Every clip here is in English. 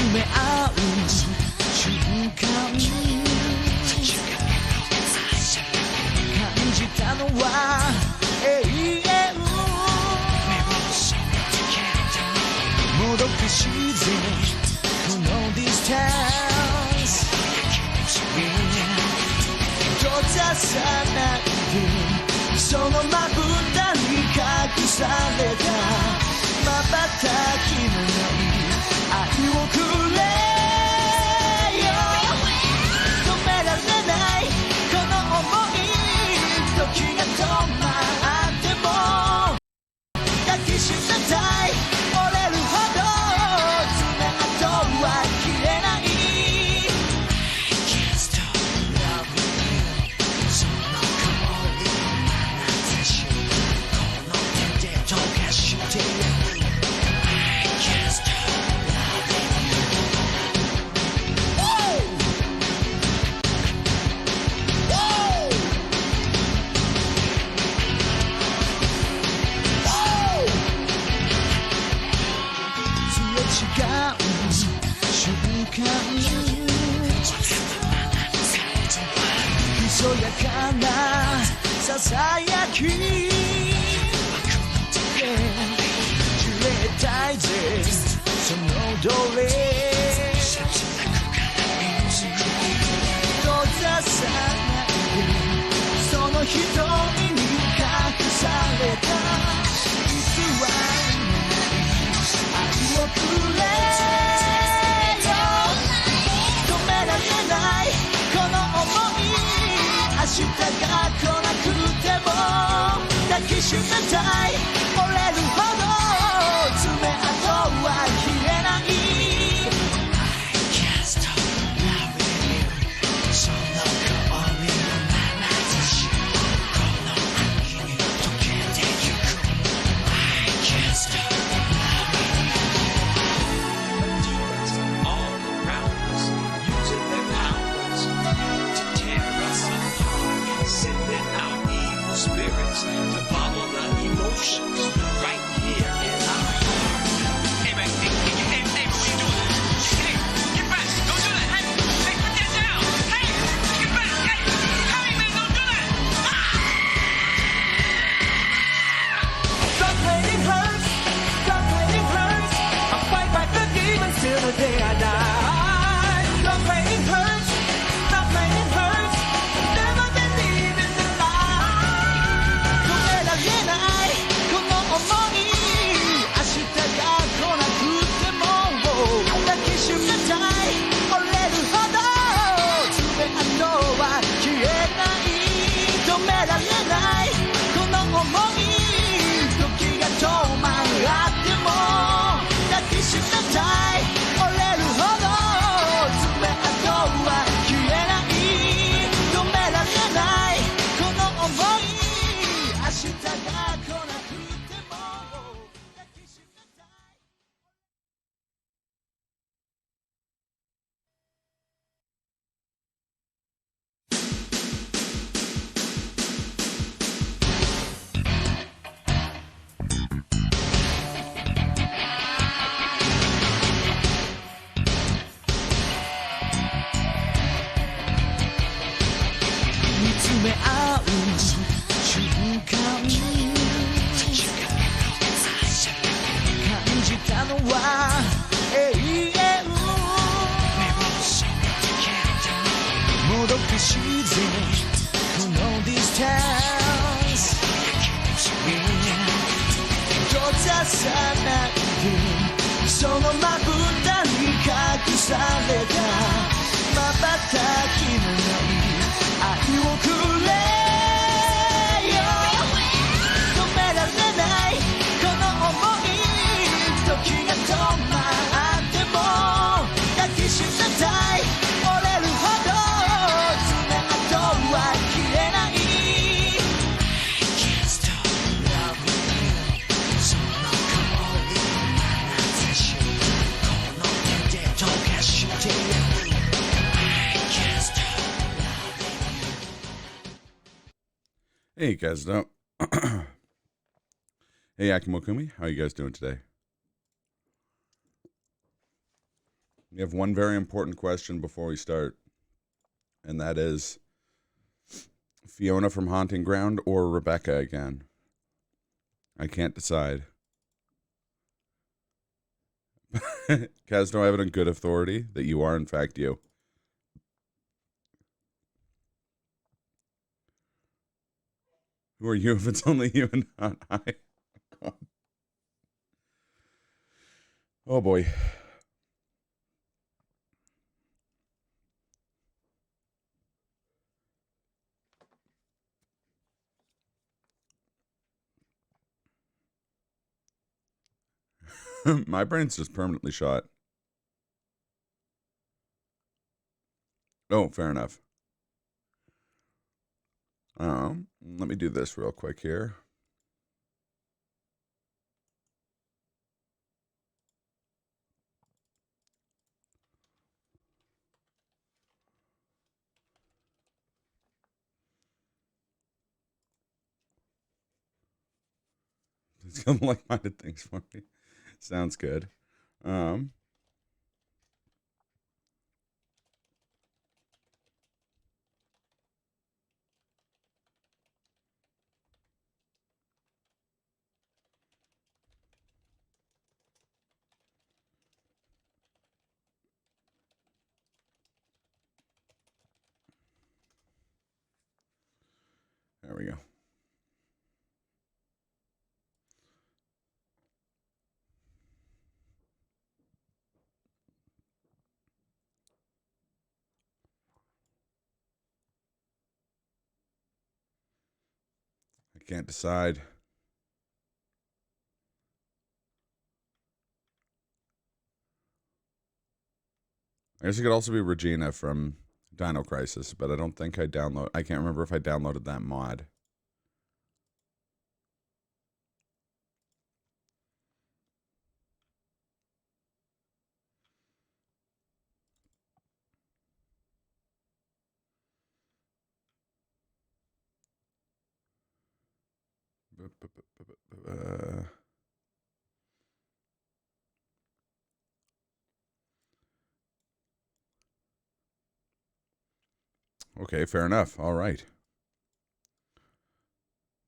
つめ合う瞬間感じたのは永遠もどかしいぜこのディスタンス閉ざさないでそのまぶたに隠された瞬きのない愛をくれよ止められないこの想い時が止まっても抱きしめたい折れるほど爪痕は消えない I can't stop loving you その香り眼差しこの手で溶かしてやる I can't stop loving you Woo! Woo! Woo! すれ違う瞬間ひそやかなささやき揺れたいぜそのどれ閉ざさないでその瞳に隠された偽り愛をくれよ止められないこの想い明日が来なくても抱きしめたい折れるほど爪痕は消えない I can't stop loving you その香りの眼差しこの秋に溶けてゆく I can't stop loving you Demons all around us using their powers to tear us apart sending out evil spirits to bottle the emotions right here in our heart. Hey man, hey, what you doing? Hey, get back! Don't do that! Hey, put that down! Hey, get back! Hey, man, don't do that! Stop letting hurt, stop letting hurt. I'll fight back the demons till the day I die. Stop letting hurt, stop letting hurt. Never believe in the lie. 止められないこの想い明日が来なくても抱きしめたい折れるほど爪痕は消えない止められないこの想い時が止まっても抱きしめたい折れるほど爪痕は消えない止められないこの想い明日が来なくても抱きしめたい見つめ合う瞬間感じたのは永遠もどかしいぜこのディスタンス閉ざさないでそのまぶたに隠された瞬きのない愛をくれよ止められないこの想い時が止まっても抱きしめたい折れるほど爪痕は消えない I can't stop loving you その香り眼差しこの手で溶かしてやる I can't stop Hey, you guys don't. Hey, Akimokumi, how are you guys doing today? We have one very important question before we start, and that is Fiona from Haunting Ground or Rebecca again. I can't decide. Kaz, do I have it on good authority that you are in fact you? Who are you if it's only you and not I? Oh boy. My brain's just permanently shot. Oh, fair enough. Let me do this real quick here. It's got like-minded things for me. Sounds good. There we go. I can't decide. I guess it could also be Regina from Dino Crisis, but I don't think I can't remember if I downloaded that mod. Okay, fair enough. All right.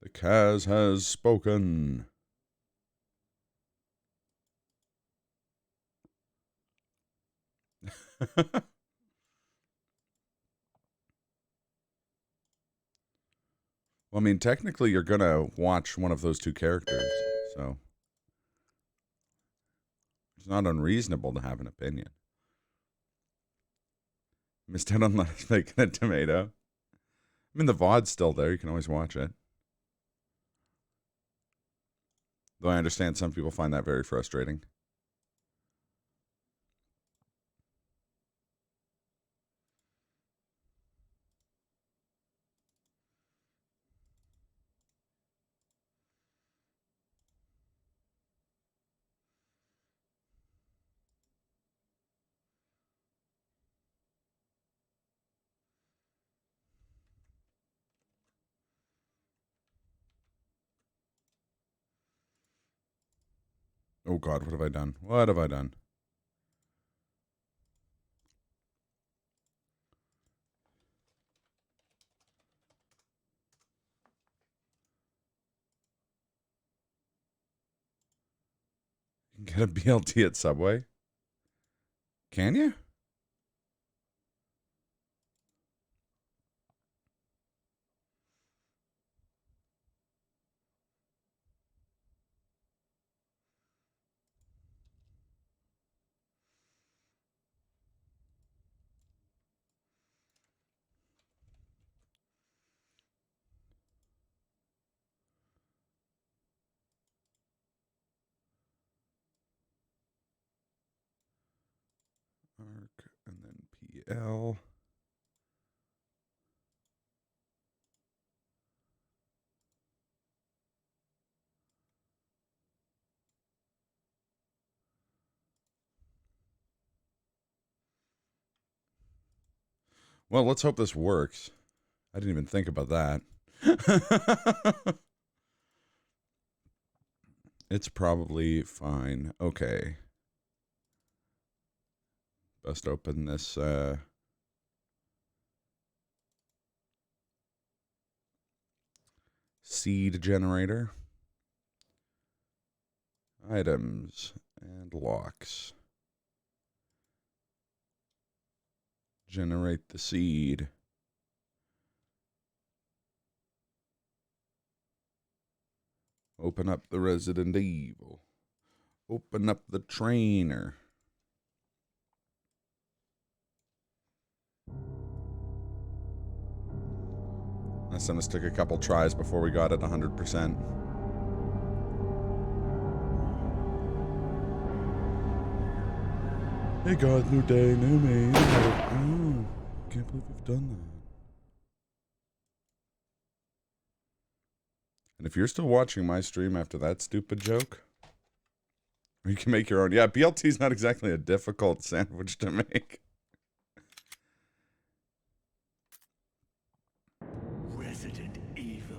The Kaz has spoken. Well, I mean, technically, you're going to watch one of those two characters, so it's not unreasonable to have an opinion. Missed out on Lettuce, Bacon, and Tomato. I mean, the VOD's still there. You can always watch it. Though I understand some people find that very frustrating. Oh God, what have I done? What have I done? You can get a BLT at Subway? Can you? ARC and then PL. Well, let's hope this works. I didn't even think about that. It's probably fine. Okay. Best open this seed generator. Items and locks. Generate the seed. Open up the Resident Evil. Open up the trainer. Last time this took a couple tries before we got it 100%. Hey guys, new day, new me. Oh, can't believe we've done that. And if you're still watching my stream after that stupid joke, or you can make your own. Yeah, BLT is not exactly a difficult sandwich to make. Resident Evil.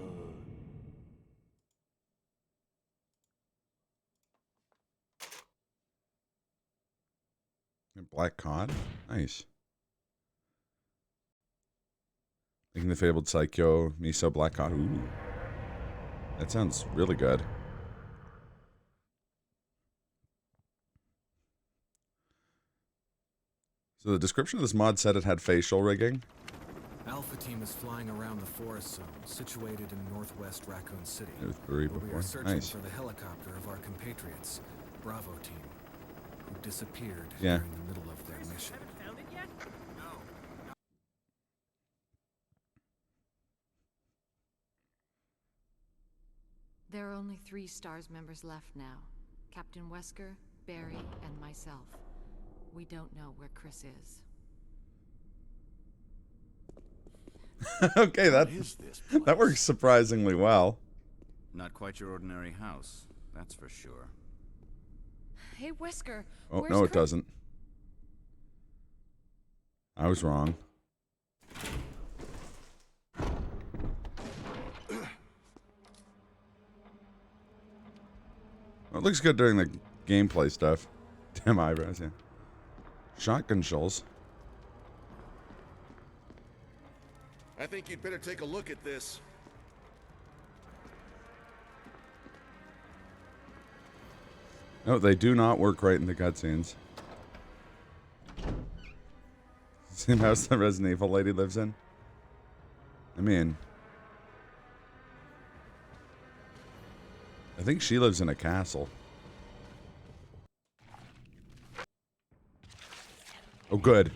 Black cod? Nice. Making the fabled Psycho miso black cod. Ooh. That sounds really good. So the description of this mod said it had facial rigging. Alpha team is flying around the forest zone, situated in northwest Raccoon City. It was three where we before. are searching Nice. for the helicopter of our compatriots, Bravo team, who disappeared Yeah. during the middle of their mission. There are only 3 STARS members left now. Captain Wesker, Barry, and myself. We don't know where Chris is. Okay, that What is this that place? works surprisingly well. Not quite your ordinary house, that's for sure. Hey, Wesker. Oh, where's no, it Chris? doesn't. I was wrong. Well, it looks good during the gameplay stuff. Damn eyebrows, yeah. Shotgun shells. I think you'd better take a look at this. No, they do not work right in the cutscenes. Same house the Resident Evil lady lives in. I mean, I think she lives in a castle. Oh, good.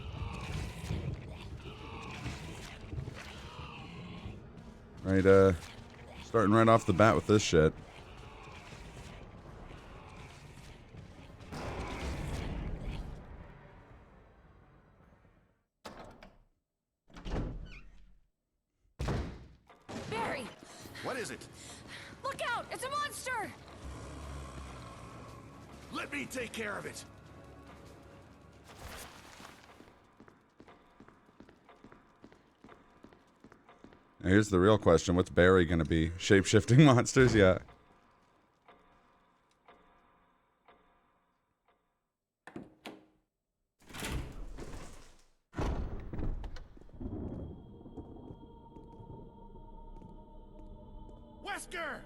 Right, starting right off the bat with this shit. Barry! What is it? Look out! It's a monster! Let me take care of it. Now here's the real question. What's Barry gonna be? Shape-shifting monsters? Yeah. Wesker!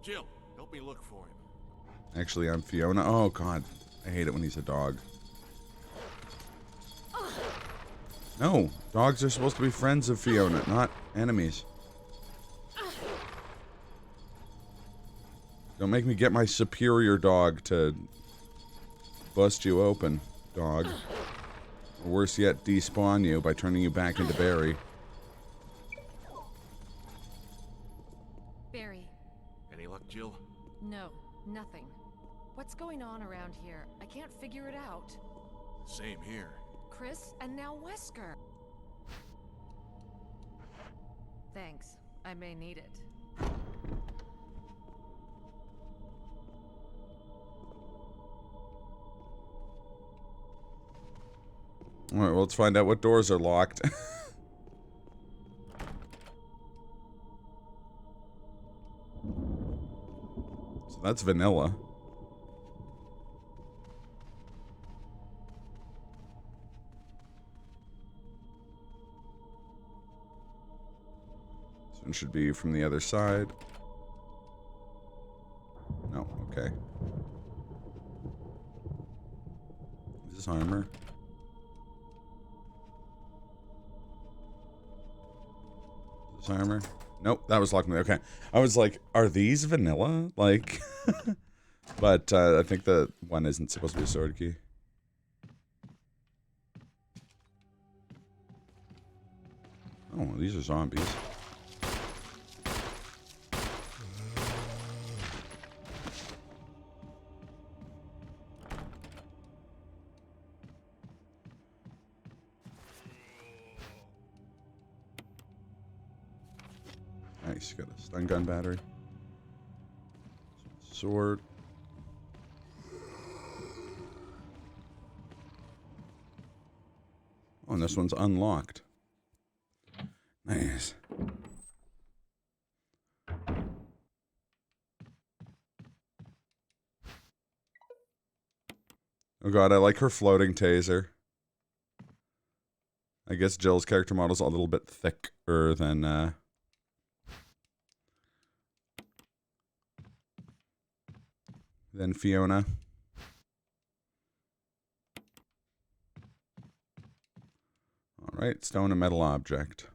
Jill, help me look for him. Actually, I'm Fiona. Oh, God. I hate it when he's a dog. No. Dogs are supposed to be friends of Fiona, not enemies. Don't make me get my superior dog to bust you open, dog. Or worse yet, despawn you by turning you back into Barry. Barry. Any luck, Jill? No, nothing. What's going on around here? I can't figure it out. Same here. Chris and now Wesker. Thanks. I may need it. Alright, well, let's find out what doors are locked. So that's vanilla. This one should be from the other side. No, okay. Is this armor? Is this armor? Nope, that was locked. Okay. I was like, are these vanilla? Like, but I think the one isn't supposed to be a sword key. Oh, these are zombies. Nice, got a stun gun battery. Sword. Oh, and this one's unlocked. Nice. Oh god, I like her floating taser. I guess Jill's character model's a little bit thicker than, Fiona. Alright, stone and metal object.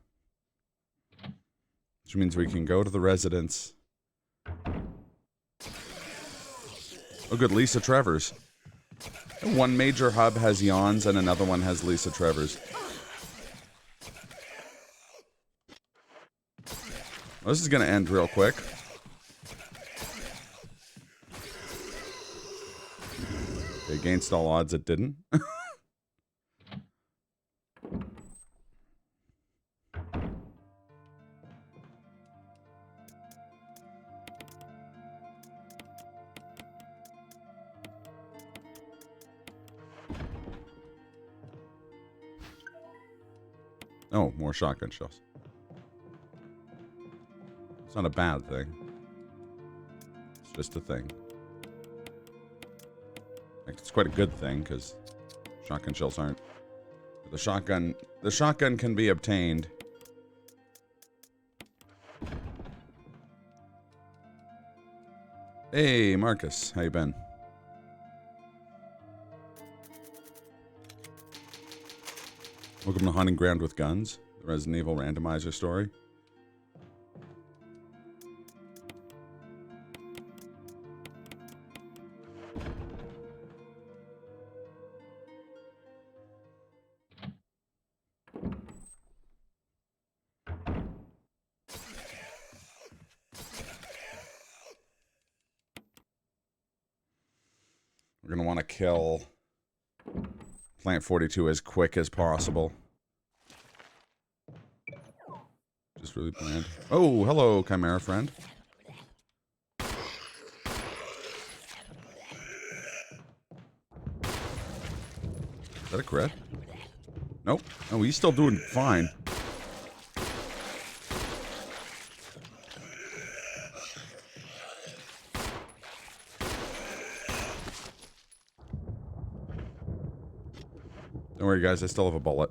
Which means we can go to the residence. Oh good, Lisa Trevors. One major hub has Yawns and another one has Lisa Trevors. Well, this is gonna end real quick. Against all odds, it didn't. Oh, more shotgun shells. It's not a bad thing. It's just a thing. It's quite a good thing, because shotgun shells aren't. The shotgun can be obtained. Hey, Marcus, how you been? Welcome to Hunting Ground with Guns, the Resident Evil Randomizer story. We're going to want to kill Plant 42 as quick as possible. Just really bland. Oh, hello, Chimera friend. Is that a crit? Nope. Oh, he's still doing fine. Don't worry, guys. I still have a bullet.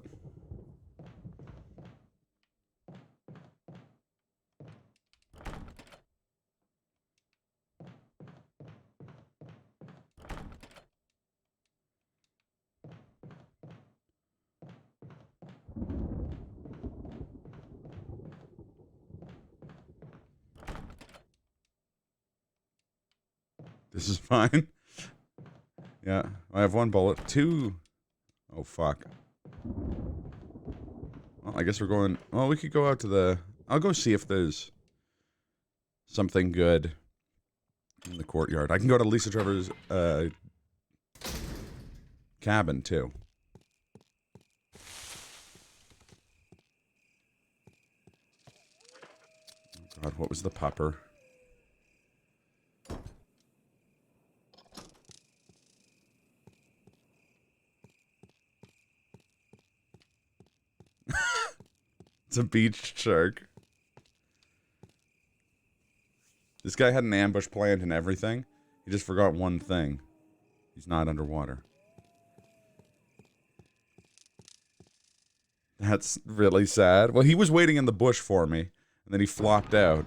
This is fine. Yeah, I have one bullet. Two. Oh, fuck. Well, I guess we're going... Well, we could go out to the... I'll go see if there's something good in the courtyard. I can go to Lisa Trevor's cabin, too. Oh, God, what was the pupper? It's a beach shark. This guy had an ambush planned and everything. He just forgot one thing. He's not underwater. That's really sad. Well, he was waiting in the bush for me. And then he flopped out.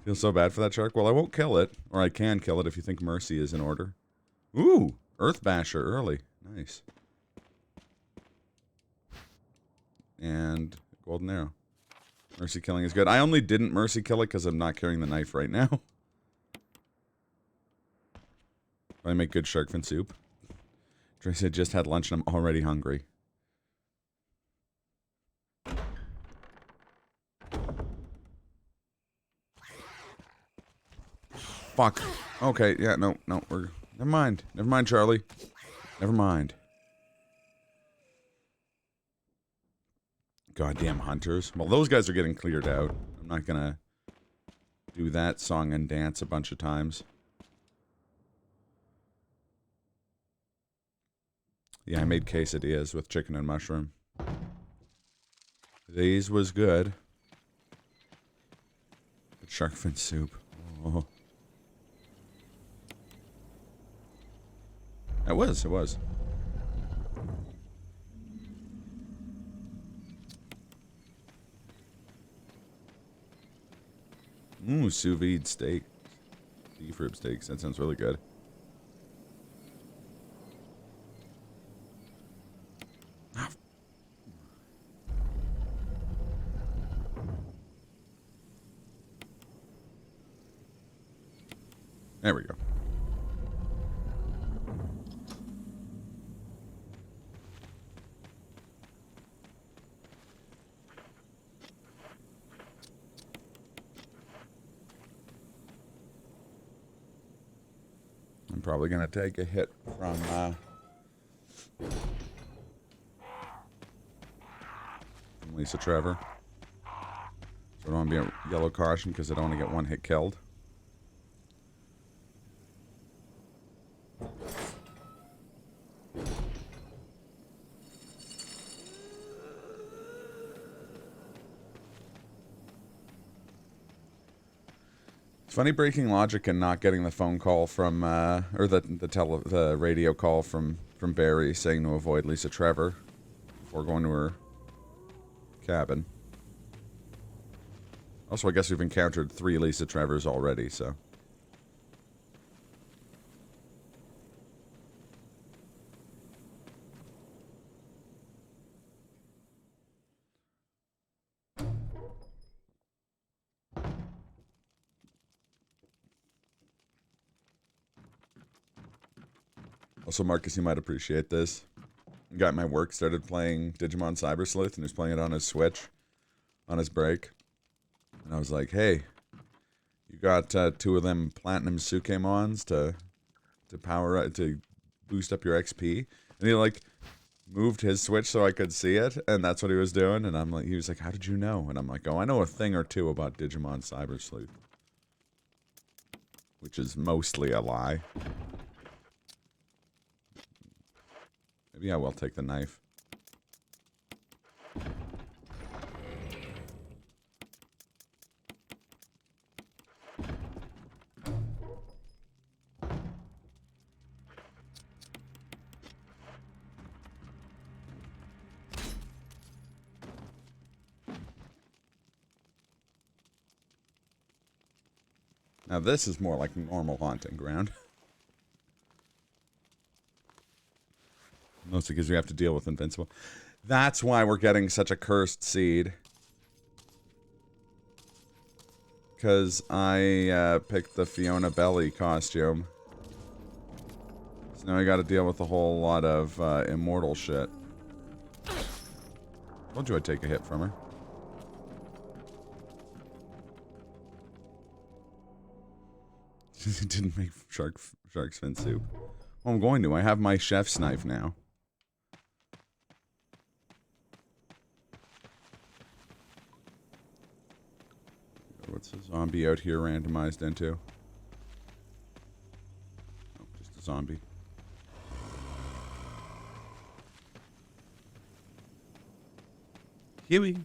Feel so bad for that shark. Well, I won't kill it. Or I can kill it if you think mercy is in order. Ooh! Earth Basher early. Nice. And golden arrow. Mercy killing is good. I only didn't mercy kill it because I'm not carrying the knife right now. I make good shark fin soup. Tracy had just had lunch and I'm already hungry. Fuck. Okay, yeah, no, we're... Never mind. Never mind, Charlie. Never mind. Goddamn hunters. Well, those guys are getting cleared out. I'm not gonna do that song and dance a bunch of times. Yeah, I made quesadillas with chicken and mushroom. These was good. Good shark fin soup. Oh. It was. Ooh, sous vide steak. Beef rib steaks. That sounds really good. There we go. I'm probably going to take a hit from Lisa Trevor. So I don't want to be a yellow caution because I don't want to get one hit killed. It's funny breaking logic and not getting the phone call from, or the radio call from Barry saying to avoid Lisa Trevor before going to her cabin. Also, I guess we've encountered 3 Lisa Trevors already, so. Also, Marcus, you might appreciate this. A guy at my work started playing Digimon Cyber Sleuth, and he was playing it on his Switch, on his break. And I was like, hey, you got 2 of them Platinum Sukemons to boost up your XP? And he, like, moved his Switch so I could see it, and that's what he was doing. And I'm like, he was like, how did you know? And I'm like, oh, I know a thing or two about Digimon Cyber Sleuth. Which is mostly a lie. Maybe I will take the knife. Now this is more like normal haunting ground. Mostly because we have to deal with Invincible. That's why we're getting such a cursed seed. Because I picked the Fiona Belly costume. So now I gotta deal with a whole lot of immortal shit. Told you I'd take a hit from her. Didn't make shark's fin soup. Well, I'm going to. I have my chef's knife now. What's a zombie out here randomized into? Oh, just a zombie. Huey.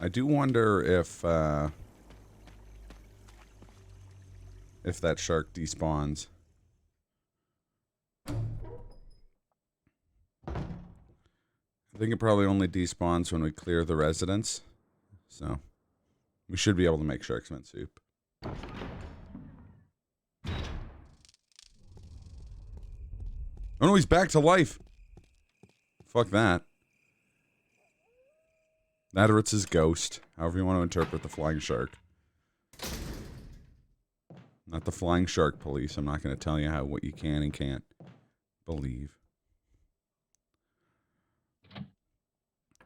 I do wonder if that shark despawns. I think it probably only despawns when we clear the residence. So, we should be able to make shark's-fin soup. Oh no, he's back to life! Fuck that. That or it's his ghost. However you want to interpret the flying shark. Not the flying shark police. I'm not going to tell you what you can and can't believe.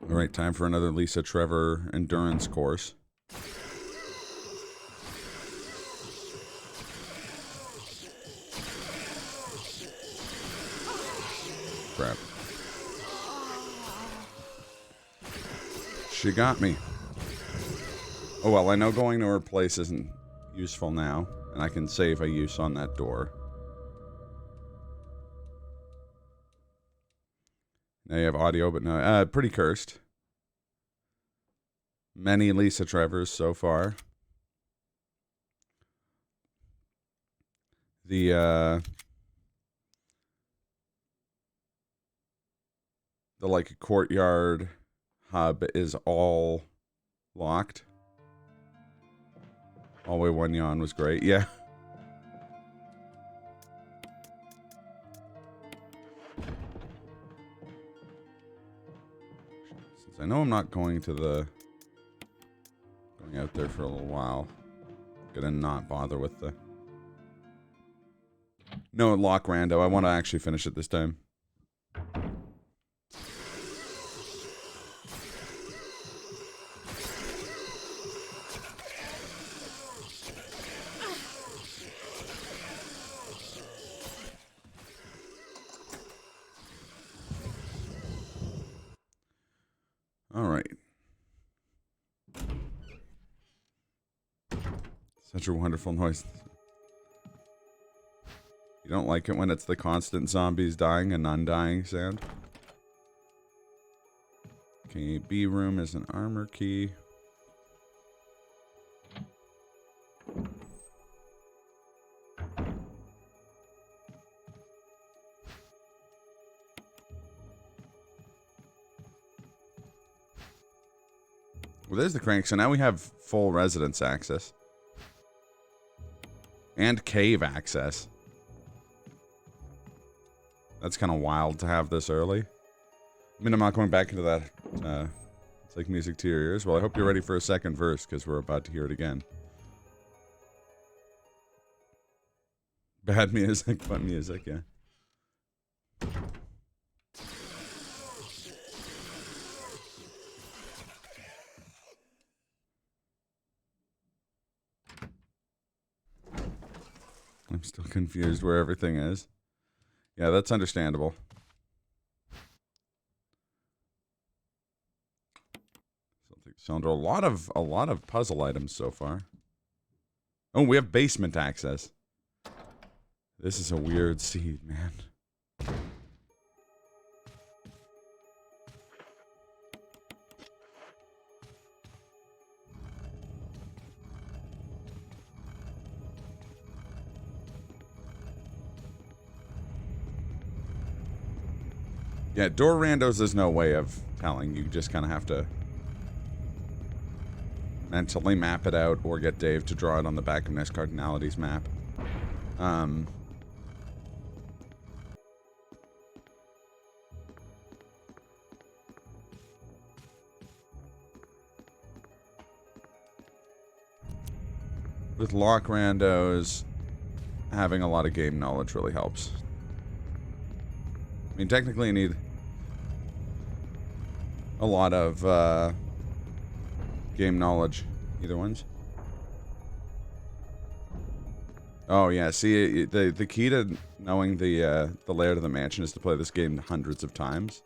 Alright, time for another Lisa Trevor endurance course. Crap. She got me. Oh well, I know going to her place isn't useful now, and I can save a use on that door. Now you have audio, but no, pretty cursed. Many Lisa Trevors so far. The like courtyard hub is all locked. Hallway 1 yawn was great, yeah. Since I know I'm not going out there for a little while, I'm gonna not bother with the... No, lock rando. I want to actually finish it this time. Such a wonderful noise. You don't like it when it's the constant zombies dying and undying sound? Okay, B room is an armor key. Well, there's the crank. So now we have full residence access. And cave access. That's kind of wild to have this early. I mean, I'm not going back into that. It's like music to your ears. Well, I hope you're ready for a second verse, because we're about to hear it again. Bad music, fun music, yeah. I'm still confused where everything is. Yeah, that's understandable. So under a lot of puzzle items so far. Oh, we have basement access. This is a weird seed, man. Yeah, door randos, there's no way of telling. You just kind of have to mentally map it out or get Dave to draw it on the back of Nest Cardinality's map. With lock randos, having a lot of game knowledge really helps. I mean, technically you need a lot of game knowledge. Either ones. Oh yeah, see, the key to knowing the layout of the mansion is to play this game hundreds of times.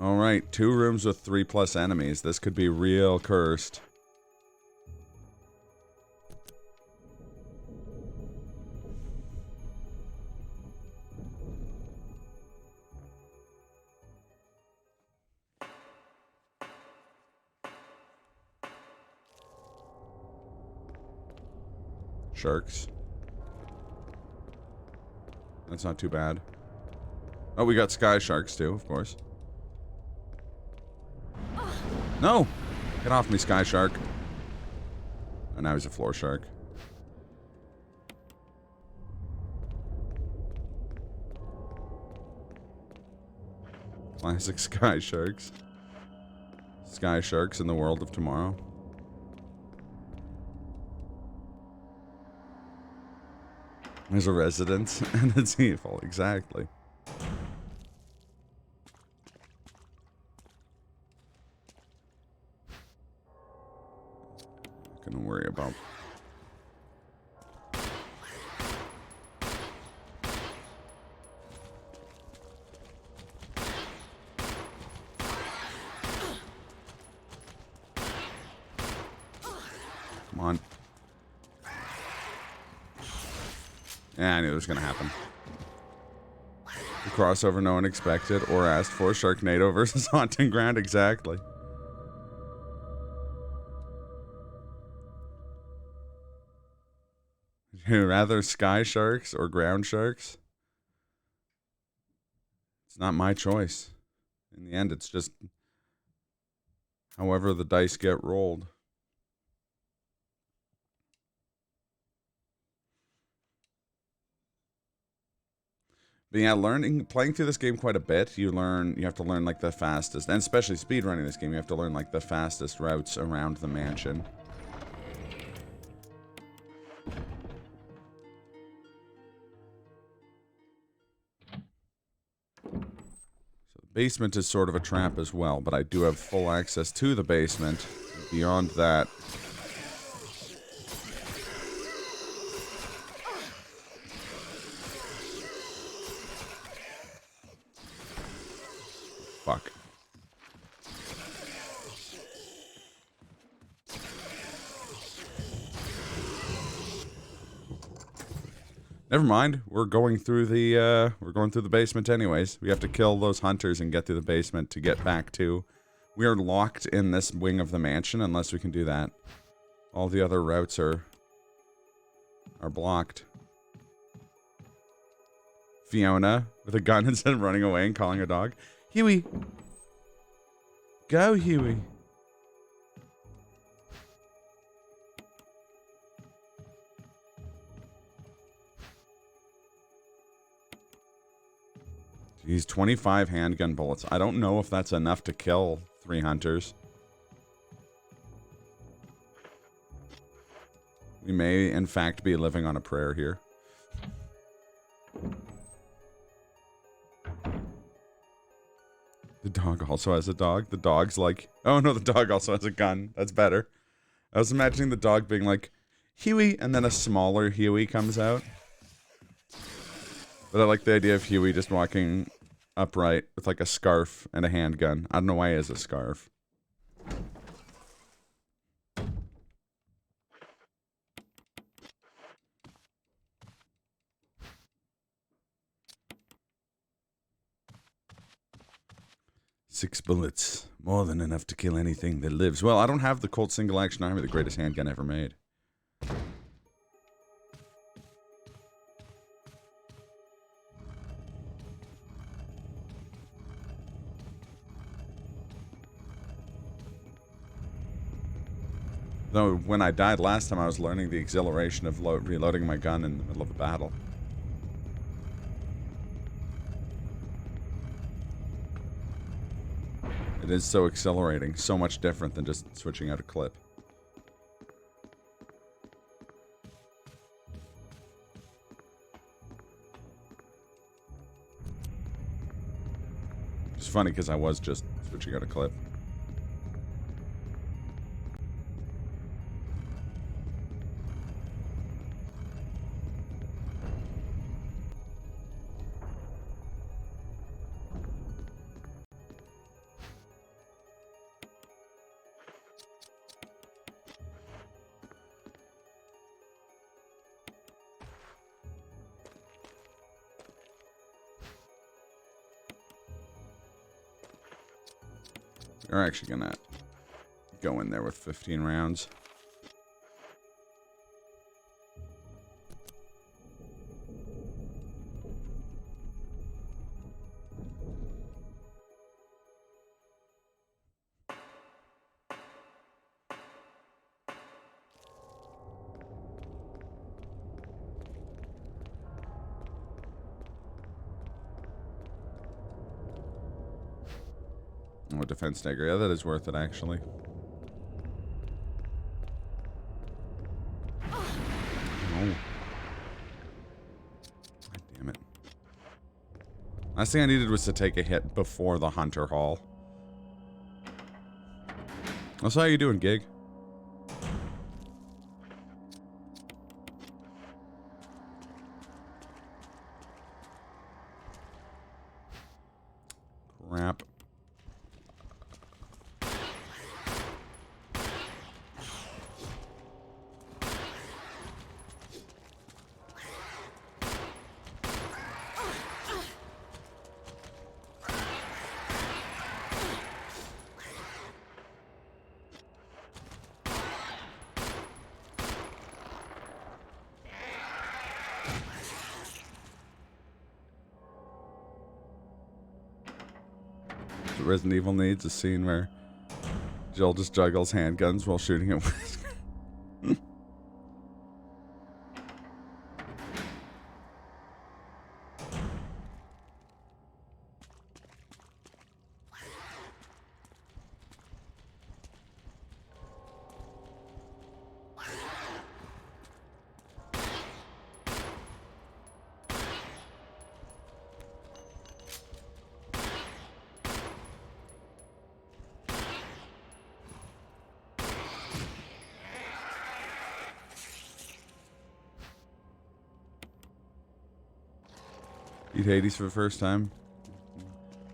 Alright, 2 rooms with 3+ enemies. This could be real cursed. sharks. That's not too bad. Oh, we got sky sharks too, of course. No! Get off me, sky shark. Oh, now he's a floor shark. Classic sky sharks. Sky sharks in the world of tomorrow. There's a residence and it's evil, exactly. Not gonna worry about. Come on. Yeah, I knew it was gonna happen. The crossover no one expected or asked for. Sharknado versus Haunting Ground, exactly. Would you rather sky sharks or ground sharks? It's not my choice. In the end, it's just however the dice get rolled. But yeah, playing through this game quite a bit, you have to learn like the fastest, and especially speedrunning this game, you have to learn like the fastest routes around the mansion. So the basement is sort of a trap as well, but I do have full access to the basement. Beyond that, fuck. Never mind. We're going through the basement anyways. We have to kill those hunters and get through the basement to get back to. We are locked in this wing of the mansion unless we can do that. All the other routes are blocked. Fiona with a gun instead of running away and calling a dog. Huey. Go, Huey. He's 25 handgun bullets. I don't know if that's enough to kill 3 hunters. We may, in fact, be living on a prayer here. The dog also has a dog. The dog's like... Oh, no, the dog also has a gun. That's better. I was imagining the dog being like, Huey, and then a smaller Huey comes out. But I like the idea of Huey just walking upright with like a scarf and a handgun. I don't know why he has a scarf. Six bullets. More than enough to kill anything that lives. Well, I don't have the Colt Single Action Army, the greatest handgun ever made. Though when I died last time, I was learning the exhilaration of reloading my gun in the middle of a battle. It is so exhilarating, so much different than just switching out a clip. It's funny because I was just switching out a clip. We're actually gonna go in there with 15 rounds. with defense dagger. Yeah, that is worth it, actually. Oh. God damn it. Last thing I needed was to take a hit before the Hunter Hall. So how you doing, Gig? Crap. Resident Evil needs a scene where Jill just juggles handguns while shooting at Wesker. Beat Hades for the first time.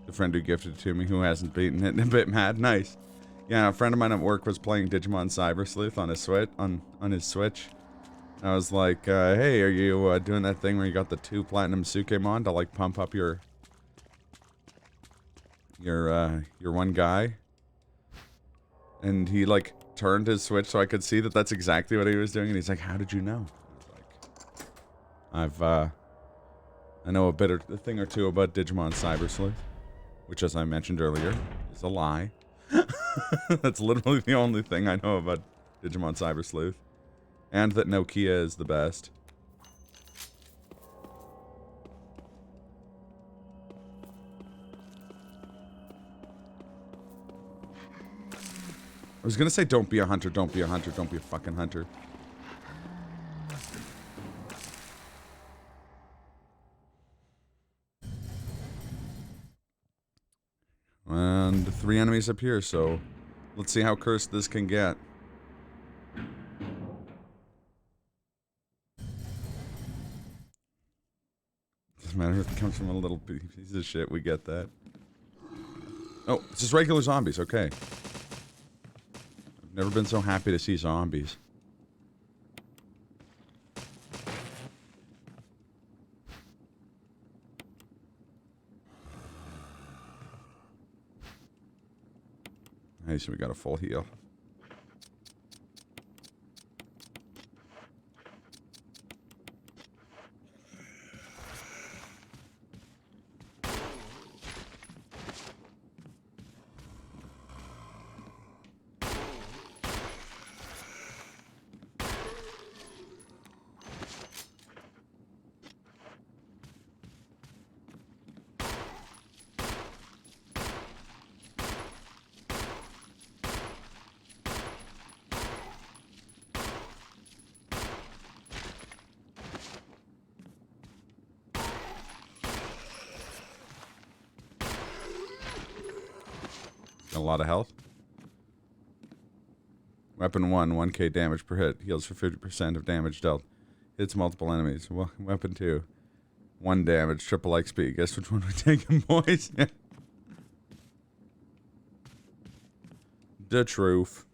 The friend who gifted it to me who hasn't beaten it, a bit mad. Nice. Yeah, a friend of mine at work was playing Digimon Cyber Sleuth on his Switch. On his Switch. I was like, hey, are you doing that thing where you got the 2 platinum Sukemon to like pump up your one guy? And he like turned his Switch so I could see that that's exactly what he was doing, and he's like, how did you know? I was like, I know a thing or two about Digimon Cyber Sleuth, which, as I mentioned earlier, is a lie. That's literally the only thing I know about Digimon Cyber Sleuth. And that Nokia is the best. I was gonna say don't be a hunter, don't be a hunter, don't be a fucking hunter. And 3 enemies up here, so let's see how cursed this can get. Doesn't matter if it comes from a little piece of shit, we get that. Oh, it's just regular zombies, okay. I've never been so happy to see zombies. Nice, we got a full heal. A lot of health. Weapon 1, 1k damage per hit. Heals for 50% of damage dealt. Hits multiple enemies. Weapon 2, 1 damage, triple XP. Guess which one we're taking, boys? The truth.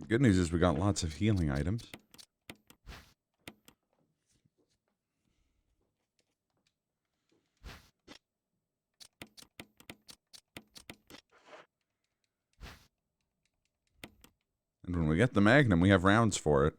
Good news is we got lots of healing items. And when we get the Magnum, we have rounds for it.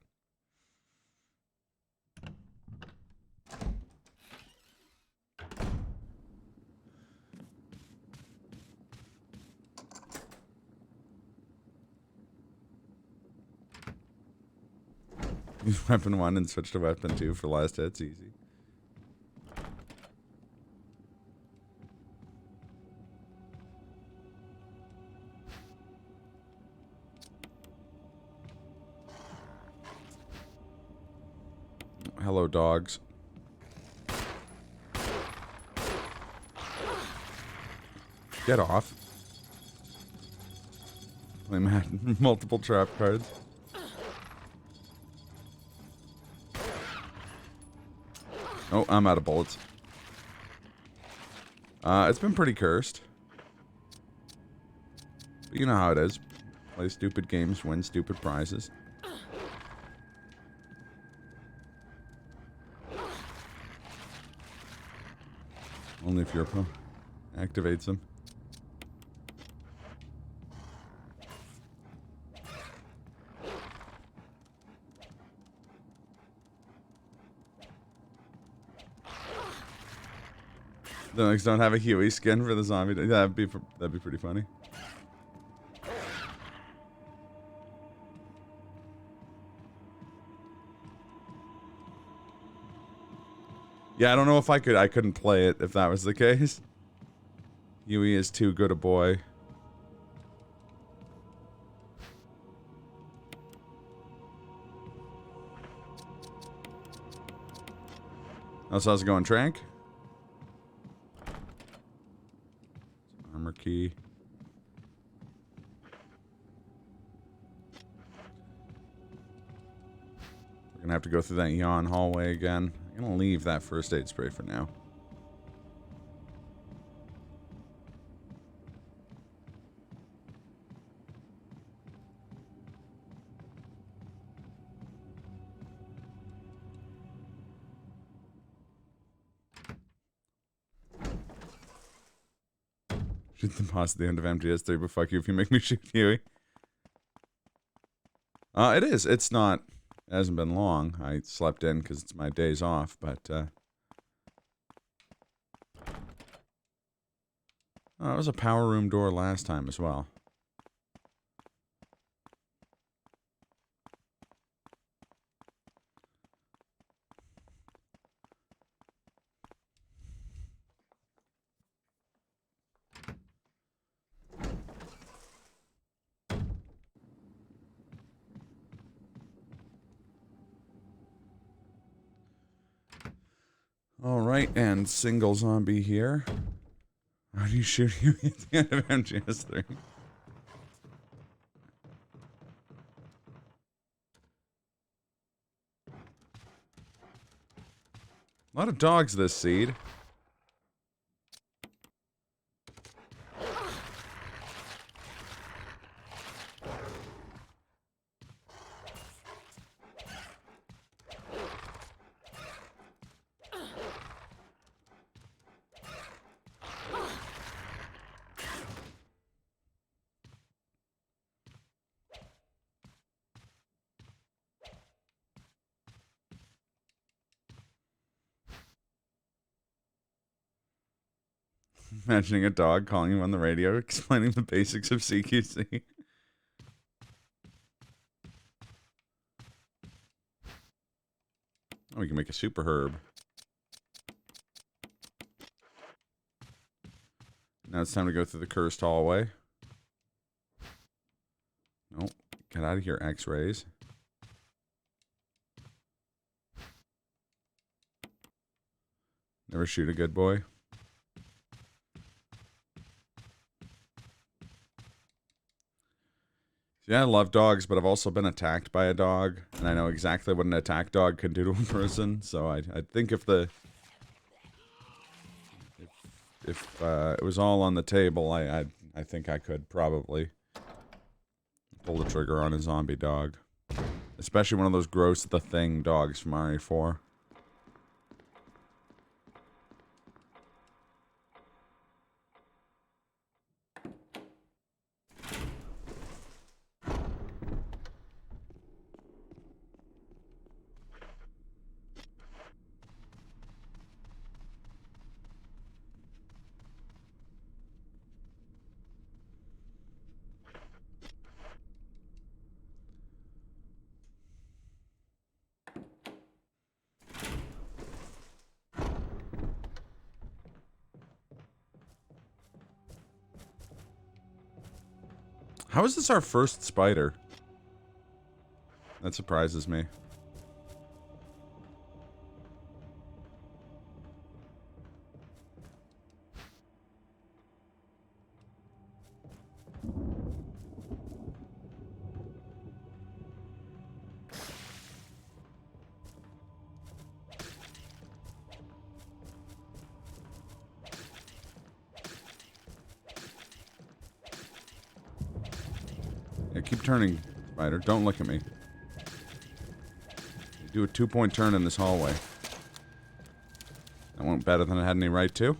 Use weapon 1 and switch to weapon 2 for last hits. Easy. Hello, dogs. Get off. I'm at multiple trap cards. Oh, I'm out of bullets. It's been pretty cursed. But you know how it is. Play stupid games, win stupid prizes. Only if your opponent activates them. The next don't have a Huey skin for the zombie. That'd be pretty funny. Yeah, I don't know if I couldn't play it if that was the case. Huey is too good a boy. Oh, so how's it going, Trank? Armor key. We're gonna have to go through that yawn hallway again. I'm gonna leave that first aid spray for now. Shoot the boss at the end of MGS3, but fuck you if you make me shoot Huey. It is. It's not. It hasn't been long. I slept in because it's my days off, but, oh, it was a power room door last time as well. Alright, and single zombie here. How do you shoot you at the end of MGS3? A lot of dogs this seed. Imagining a dog calling you on the radio, explaining the basics of CQC. Oh, we can make a super herb. Now it's time to go through the cursed hallway. Nope. Get out of here, X-rays. Never shoot a good boy. Yeah, I love dogs, but I've also been attacked by a dog, and I know exactly what an attack dog can do to a person. So I think if it was all on the table, I think I could probably pull the trigger on a zombie dog, especially one of those gross The Thing dogs from RE4. How is this our first spider? That surprises me. Yeah, keep turning, spider. Don't look at me. Do a 2-point turn in this hallway. That went better than I had any right to.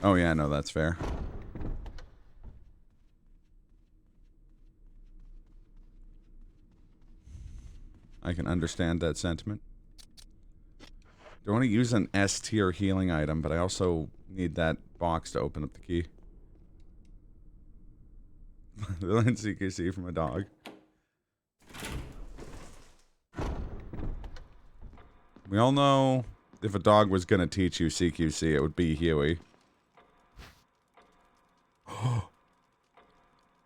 Oh yeah, no, that's fair. I can understand that sentiment. I want to use an S tier healing item, but I also need that box to open up the key. Learn CQC from a dog. We all know if a dog was going to teach you CQC, it would be Huey.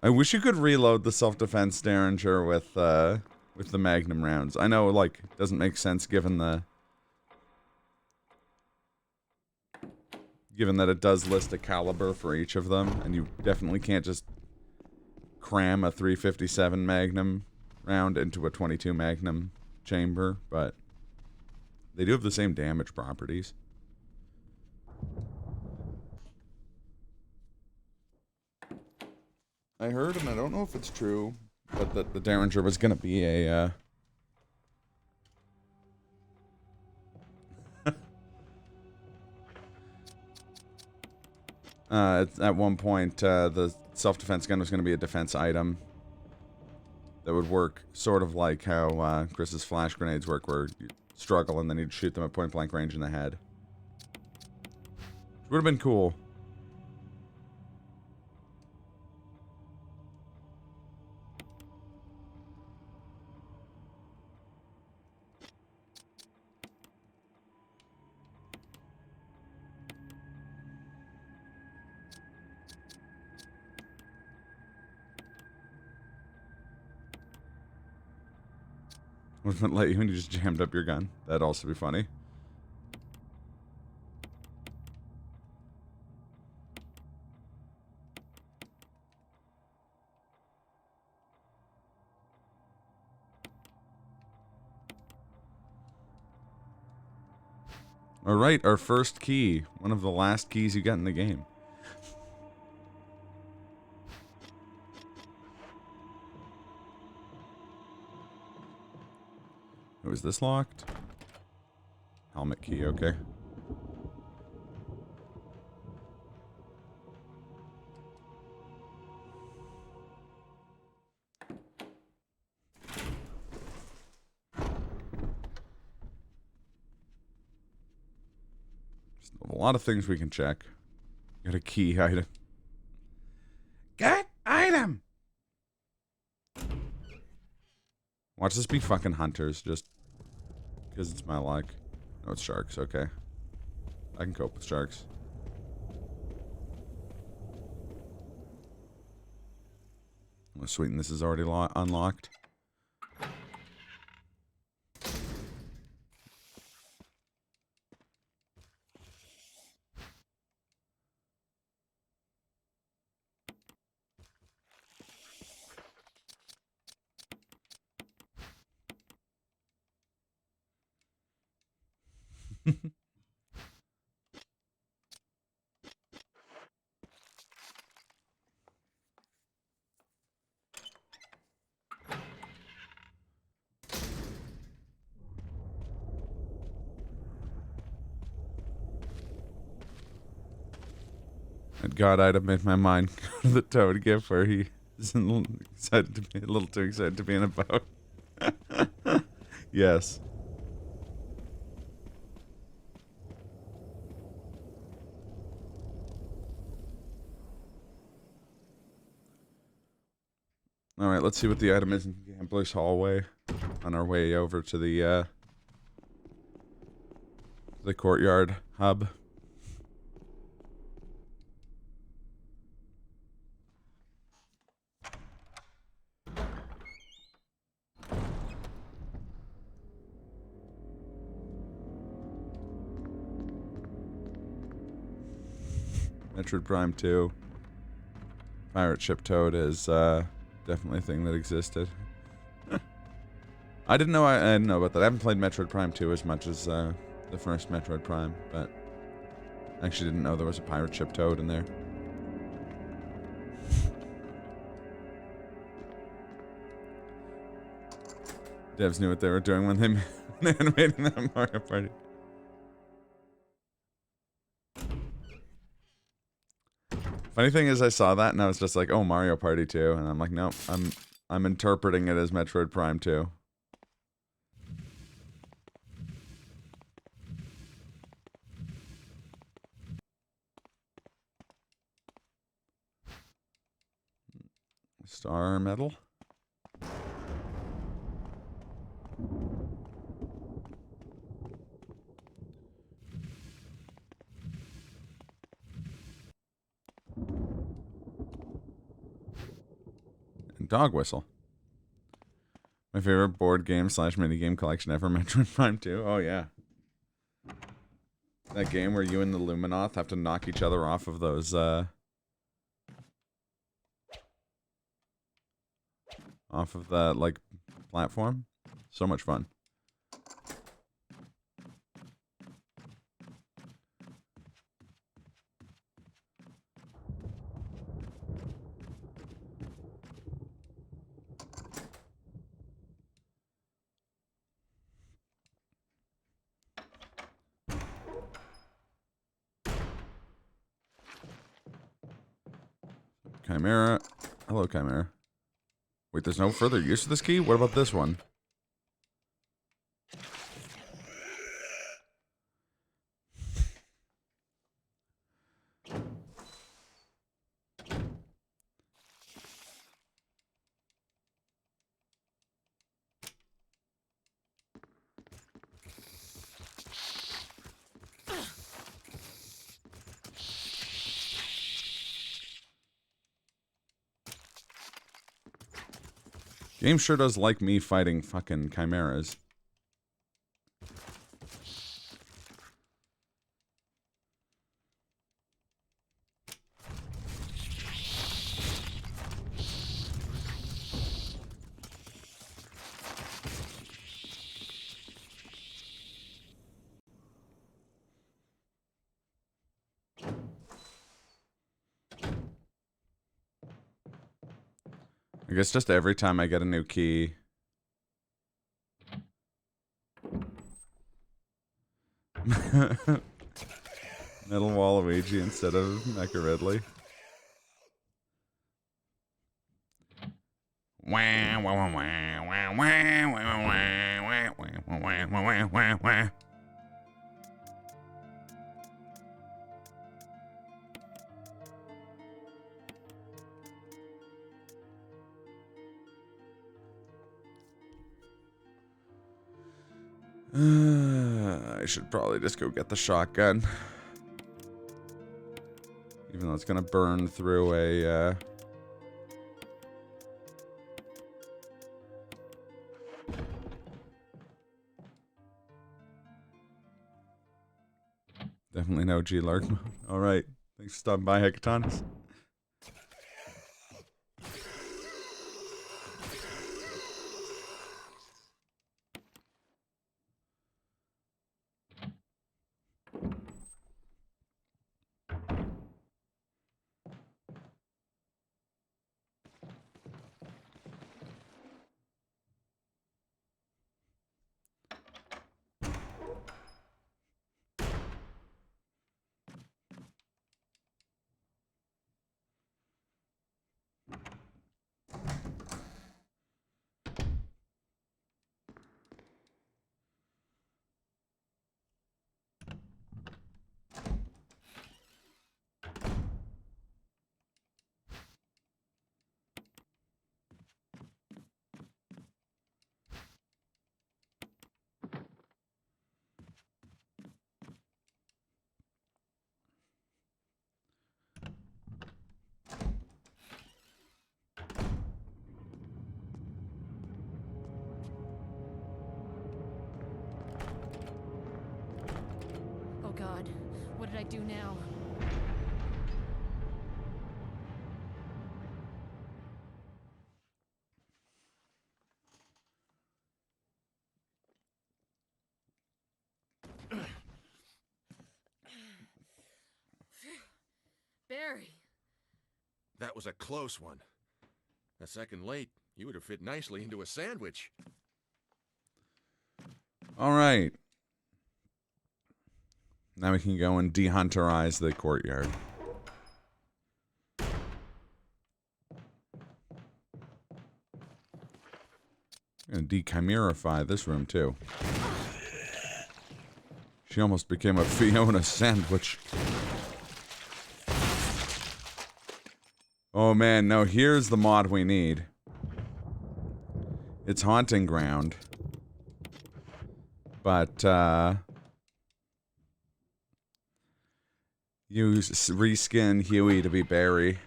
I wish you could reload the self-defense Derringer with the Magnum rounds. I know, like, it doesn't make sense given that it does list a caliber for each of them, and you definitely can't just cram a 357 Magnum round into a 22 Magnum chamber, but they do have the same damage properties. I heard, and I don't know if it's true, but that the Derringer was going to be a, at one point, the self-defense gun was going to be a defense item that would work sort of like how Chris's flash grenades work, where you struggle and then you'd shoot them at point-blank range in the head. Which would have been cool. Would have let you when you just jammed up your gun. That'd also be funny. Alright, our first key. One of the last keys you get in the game. Oh, is this locked? Helmet key, okay. A lot of things we can check. Got a key item. Get item! Watch this be fucking hunters, just because it's my luck. No, it's sharks, okay. I can cope with sharks. Oh, sweet, and this is already unlocked. That god item made my mind go to the toad gif where he is a little too excited to be in a boat. Yes. Alright, let's see what the item is in Gambler's Hallway on our way over to the courtyard hub. Metroid Prime 2. Pirate Ship Toad is definitely a thing that existed. I didn't know I didn't know about that. I haven't played Metroid Prime 2 as much as the first Metroid Prime, but I actually didn't know there was a Pirate Ship Toad in there. Devs knew what they were doing when they animated that Mario Party. Funny thing is, I saw that and I was just like, "Oh, Mario Party 2," and I'm like, "Nope, I'm interpreting it as Metroid Prime 2." Star medal. And dog whistle. My favorite board game / minigame collection ever, Metroid Prime 2. Oh yeah. That game where you and the Luminoth have to knock each other off of those off of that like platform. So much fun. Chimera. Hello, Chimera. Wait, there's no further use of this key? What about this one? Game sure does like me fighting fucking chimeras. I guess just every time I get a new key. Metal Waluigi instead of Mecha Ridley. I should probably just go get the shotgun. Even though it's gonna burn through a, Definitely no G-Lark mode. Alright. Thanks for stopping by, Hecatonis. God. What did I do now? Barry. That was a close one. A second late, you would have fit nicely into a sandwich. All right. Now we can go and dehunterize the courtyard. I'm gonna dechimerify this room too. She almost became a Fiona sandwich. Oh man, no, here's the mod we need. It's Haunting Ground. But, use reskin Huey to be Barry.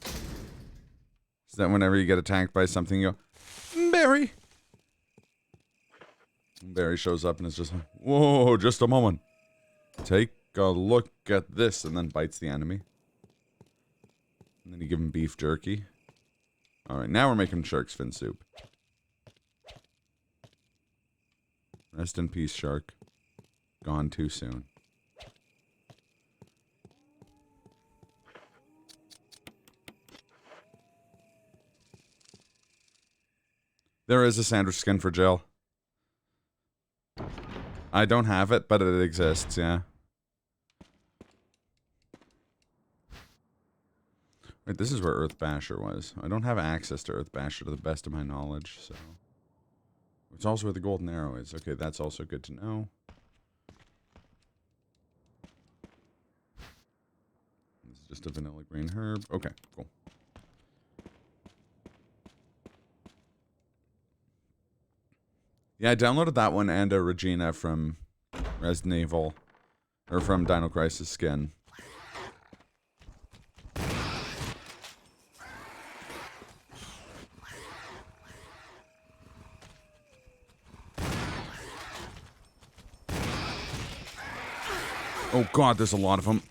Is that whenever you get attacked by something, you go, Barry! And Barry shows up and is just like, whoa, just a moment. Take a look at this, and then bites the enemy. And then you give him beef jerky. Alright, now we're making shark's fin soup. Rest in peace, shark. Gone too soon. There is a sandwich skin for Jill. I don't have it, but it exists, yeah. Wait, this is where Earth Basher was. I don't have access to Earth Basher to the best of my knowledge, so... It's also where the golden arrow is. Okay, that's also good to know. This is just a vanilla green herb. Okay, cool. Yeah, I downloaded that one and a Regina from Resident Evil. Or from Dino Crisis skin. Oh god, there's a lot of them.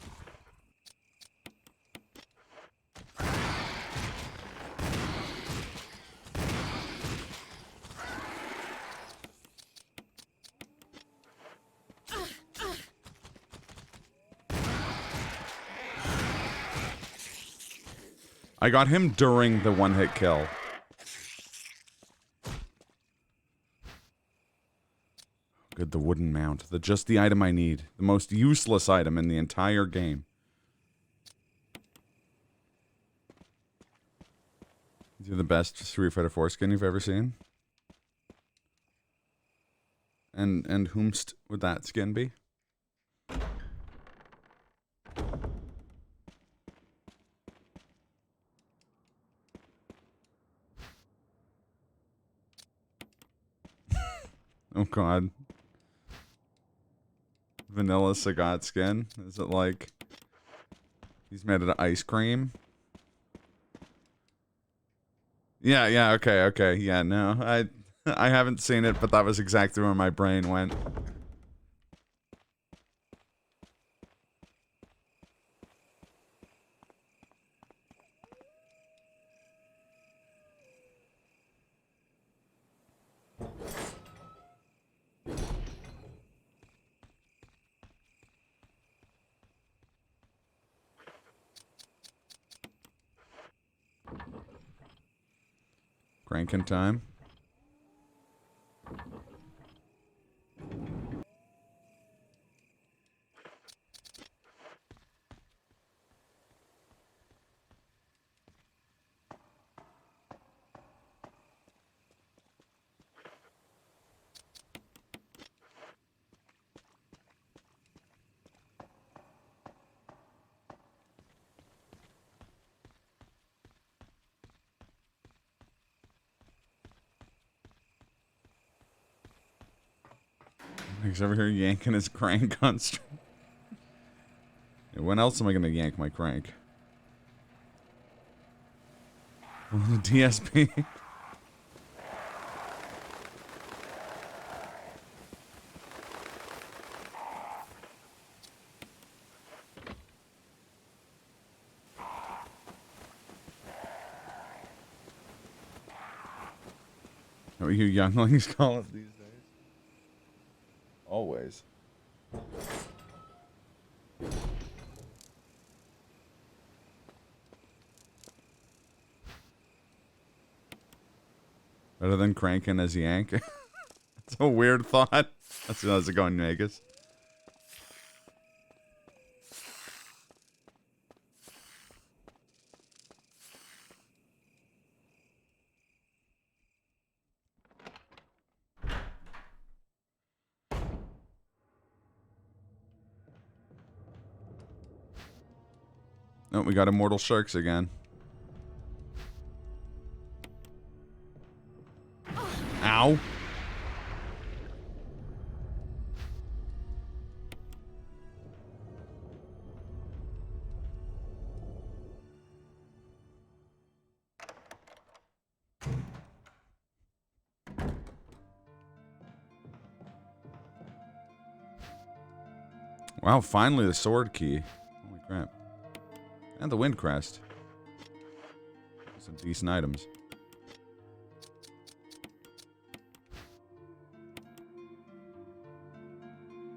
I got him during the one-hit kill. Good, the wooden mount. Just the item I need. The most useless item in the entire game. You're the best Street Fighter 4 skin you've ever seen? And whomst would that skin be? Oh god. Vanilla Sagat skin? Is it like... He's made of ice cream? Yeah, okay, yeah, no. I haven't seen it, but that was exactly where my brain went. Cranking time. He's over here yanking his crank on stream. When else am I gonna yank my crank? The DSP. What you younglings call it these days? Always. Better than cranking as yank. That's a weird thought. That's how's it going, Vegas? Oh, we got immortal sharks again. Ow. Wow, finally the sword key. Holy crap. And the wind crest. Some decent items.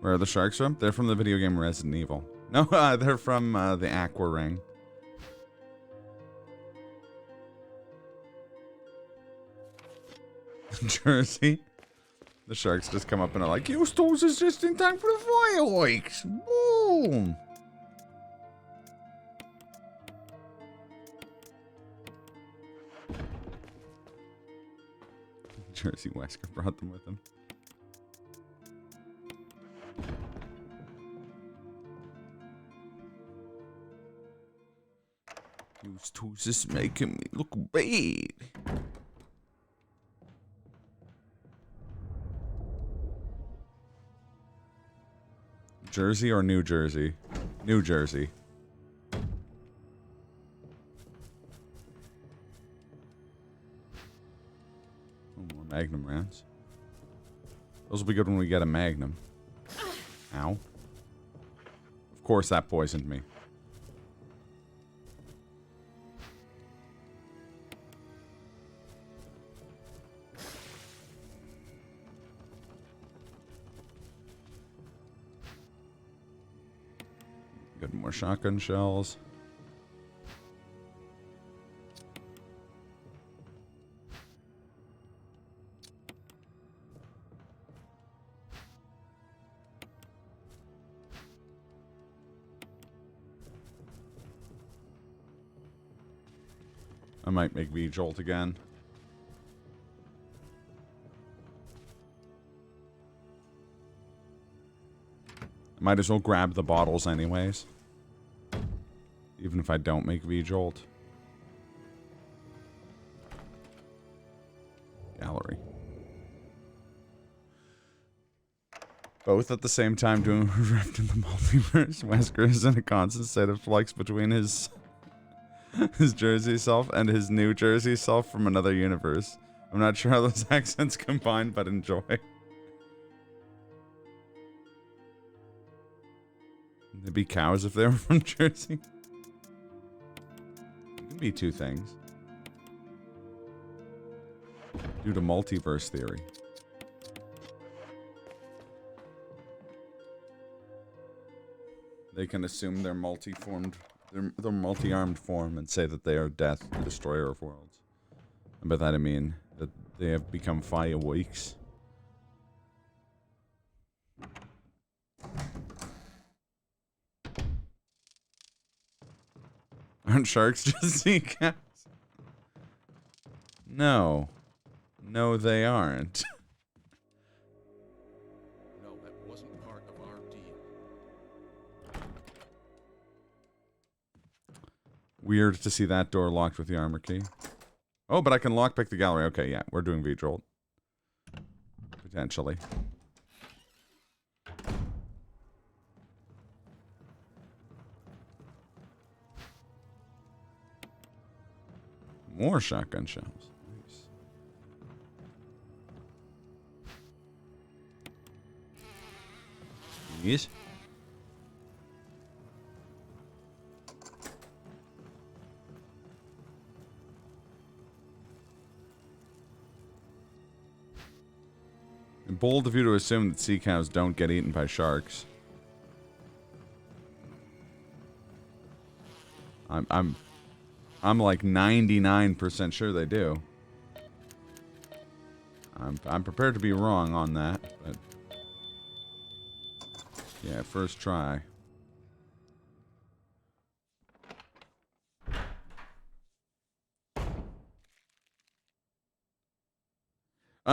Where are the sharks from? They're from the video game Resident Evil. No, they're from the Aqua Ring. Jersey. The sharks just come up and are like, you stole us just in time for the fireworks. Boom. Jersey Wesker brought them with him. You stole us making me look bad. Jersey or New Jersey? New Jersey. Oh, more Magnum rounds. Those will be good when we get a Magnum. Ow. Of course that poisoned me. Good, more shotgun shells. I might make V-Jolt again. I might as well grab the bottles anyways. Even if I don't make V-Jolt. Gallery. Both at the same time doing a rift in the multiverse. Wesker is in a constant state of flux between his Jersey self and his New Jersey self from another universe. I'm not sure how those accents combine, but enjoy. They'd be cows if they were from Jersey. It can be two things. Due to multiverse theory. They can assume their multi-formed, their multi-armed form and say that they are Death, the destroyer of worlds. And by that I mean that they have become fireworks. Aren't sharks just sea cows? No. No, they aren't. No, that wasn't part of our deal. Weird to see that door locked with the armor key. Oh, but I can lockpick the gallery. Okay, yeah, we're doing V-Jolt. Potentially. More shotgun shells. Nice. Yes. bold of you to assume that sea cows don't get eaten by sharks. I'm like 99% sure they do. I'm prepared to be wrong on that, but yeah, first try.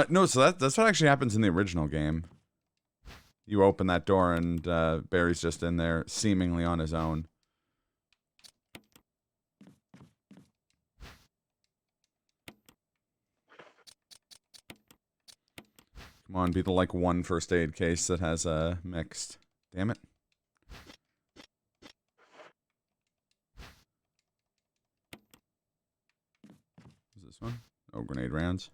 No, so that's what actually happens in the original game. You open that door and Barry's just in there, seemingly on his own. Come on, be the like one first aid case that has mixed. Damn it. Is this one? Oh, grenade rounds.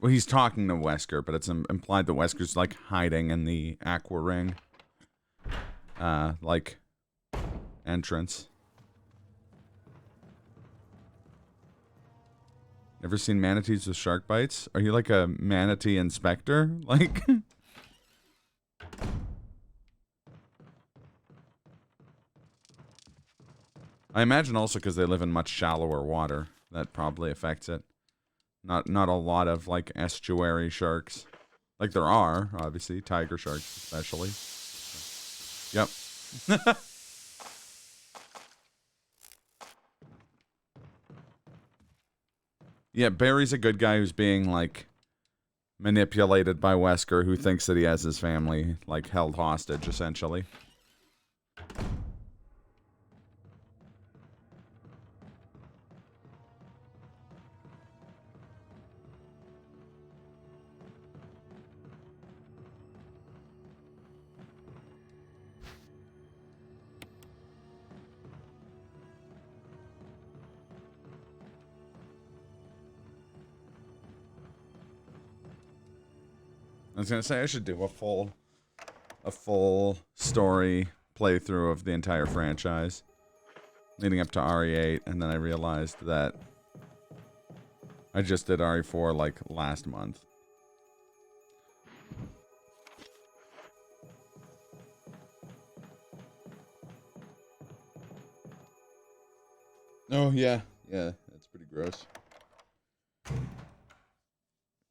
Well, he's talking to Wesker, but it's implied that Wesker's like hiding in the aqua ring. Like entrance. Never seen manatees with shark bites? Are you like a manatee inspector? Like... I imagine also because they live in much shallower water. That probably affects it. Not a lot of, like, estuary sharks. Like, there are, obviously. Tiger sharks, especially. Yep. Yeah, Barry's a good guy who's being, like, manipulated by Wesker, who thinks that he has his family, like, held hostage, essentially. I was gonna say I should do a full story playthrough of the entire franchise, leading up to RE8, and then I realized that I just did RE4 like last month. Oh yeah, that's pretty gross.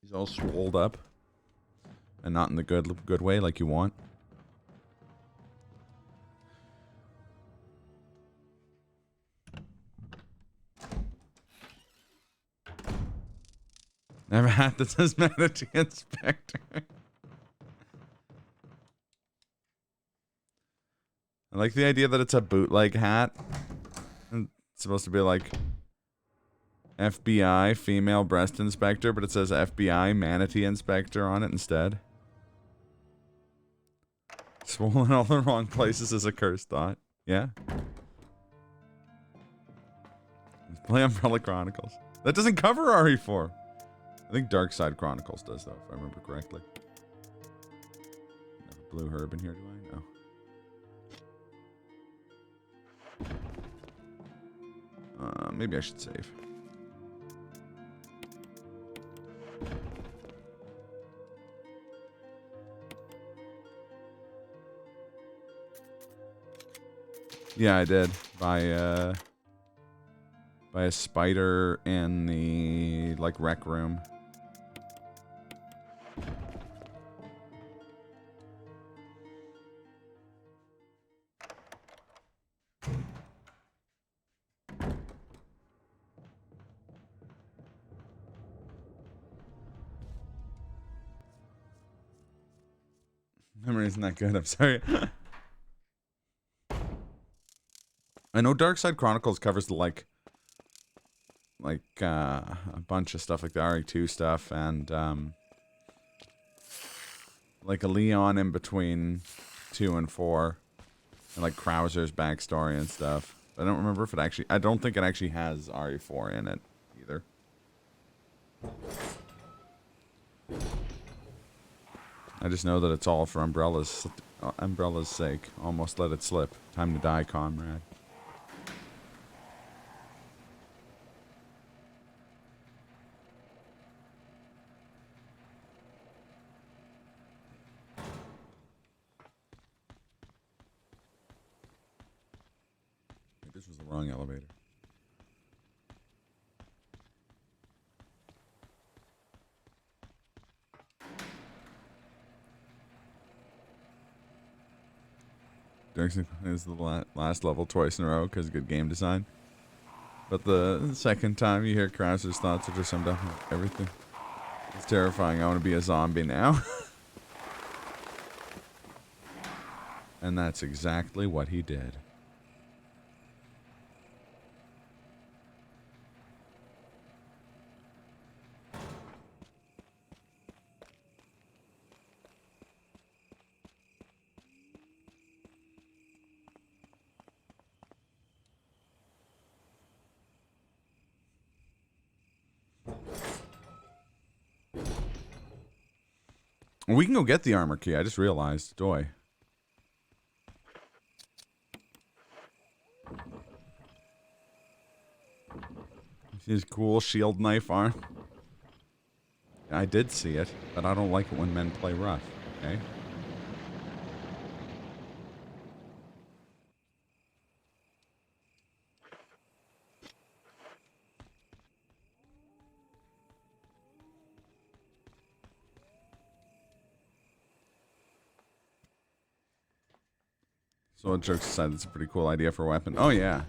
He's all swolled up. And not in the good way like you want. Never had that says Manatee Inspector. I like the idea that it's a bootleg hat. It's supposed to be like FBI female breast inspector, but it says FBI manatee inspector on it instead. Swollen all the wrong places is a cursed thought. Yeah. Play Umbrella Chronicles. That doesn't cover RE4. I think Dark Side Chronicles does, though, if I remember correctly. No blue herb in here, do I? No. Maybe I should save. Yeah, I did. By a spider in the, like, rec room. Memory isn't that good, I'm sorry. I know Dark Side Chronicles covers, like a bunch of stuff, like the RE2 stuff, and, like a Leon in between 2 and 4, and, like, Krauser's backstory and stuff. I don't remember if it actually, I don't think it actually has RE4 in it, either. I just know that it's all for Umbrella's sake. Almost let it slip. Time to die, comrade. This was the wrong elevator. Dirksen is the last level twice in a row because good game design. But the second time you hear Krauser's thoughts, which are summed up in everything. It's terrifying. I want to be a zombie now. And that's exactly what he did. We can go get the armor key. I just realized. Doy. See his cool shield knife arm? I did see it, but I don't like it when men play rough. Okay? So, jokes aside, that's a pretty cool idea for a weapon. Oh, yeah.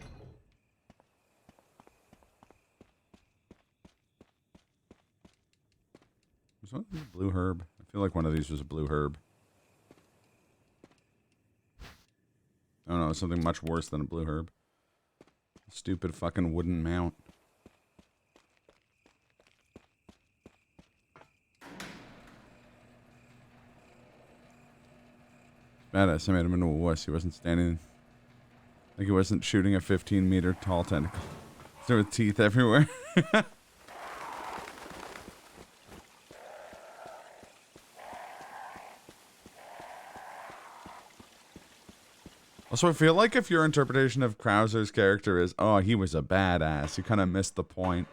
Was one of these a blue herb? I feel like one of these was a blue herb. Oh, no, something much worse than a blue herb. Stupid fucking wooden mount. Badass, I made him into a wuss. He wasn't standing... Like he wasn't shooting a 15-meter tall tentacle. There were teeth everywhere. Also, I feel like if your interpretation of Krauser's character is, oh, he was a badass, you kind of missed the point.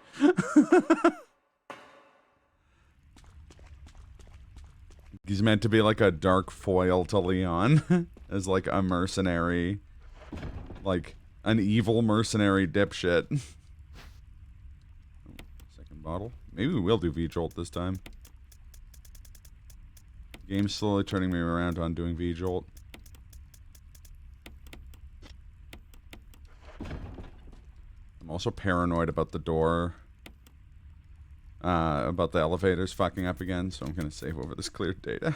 He's meant to be like a dark foil to Leon. As like a mercenary. Like, an evil mercenary dipshit. Second bottle. Maybe we will do V-Jolt this time. Game's slowly turning me around on doing V-Jolt. I'm also paranoid about the door. About the elevators fucking up again, so I'm gonna save over this cleared data.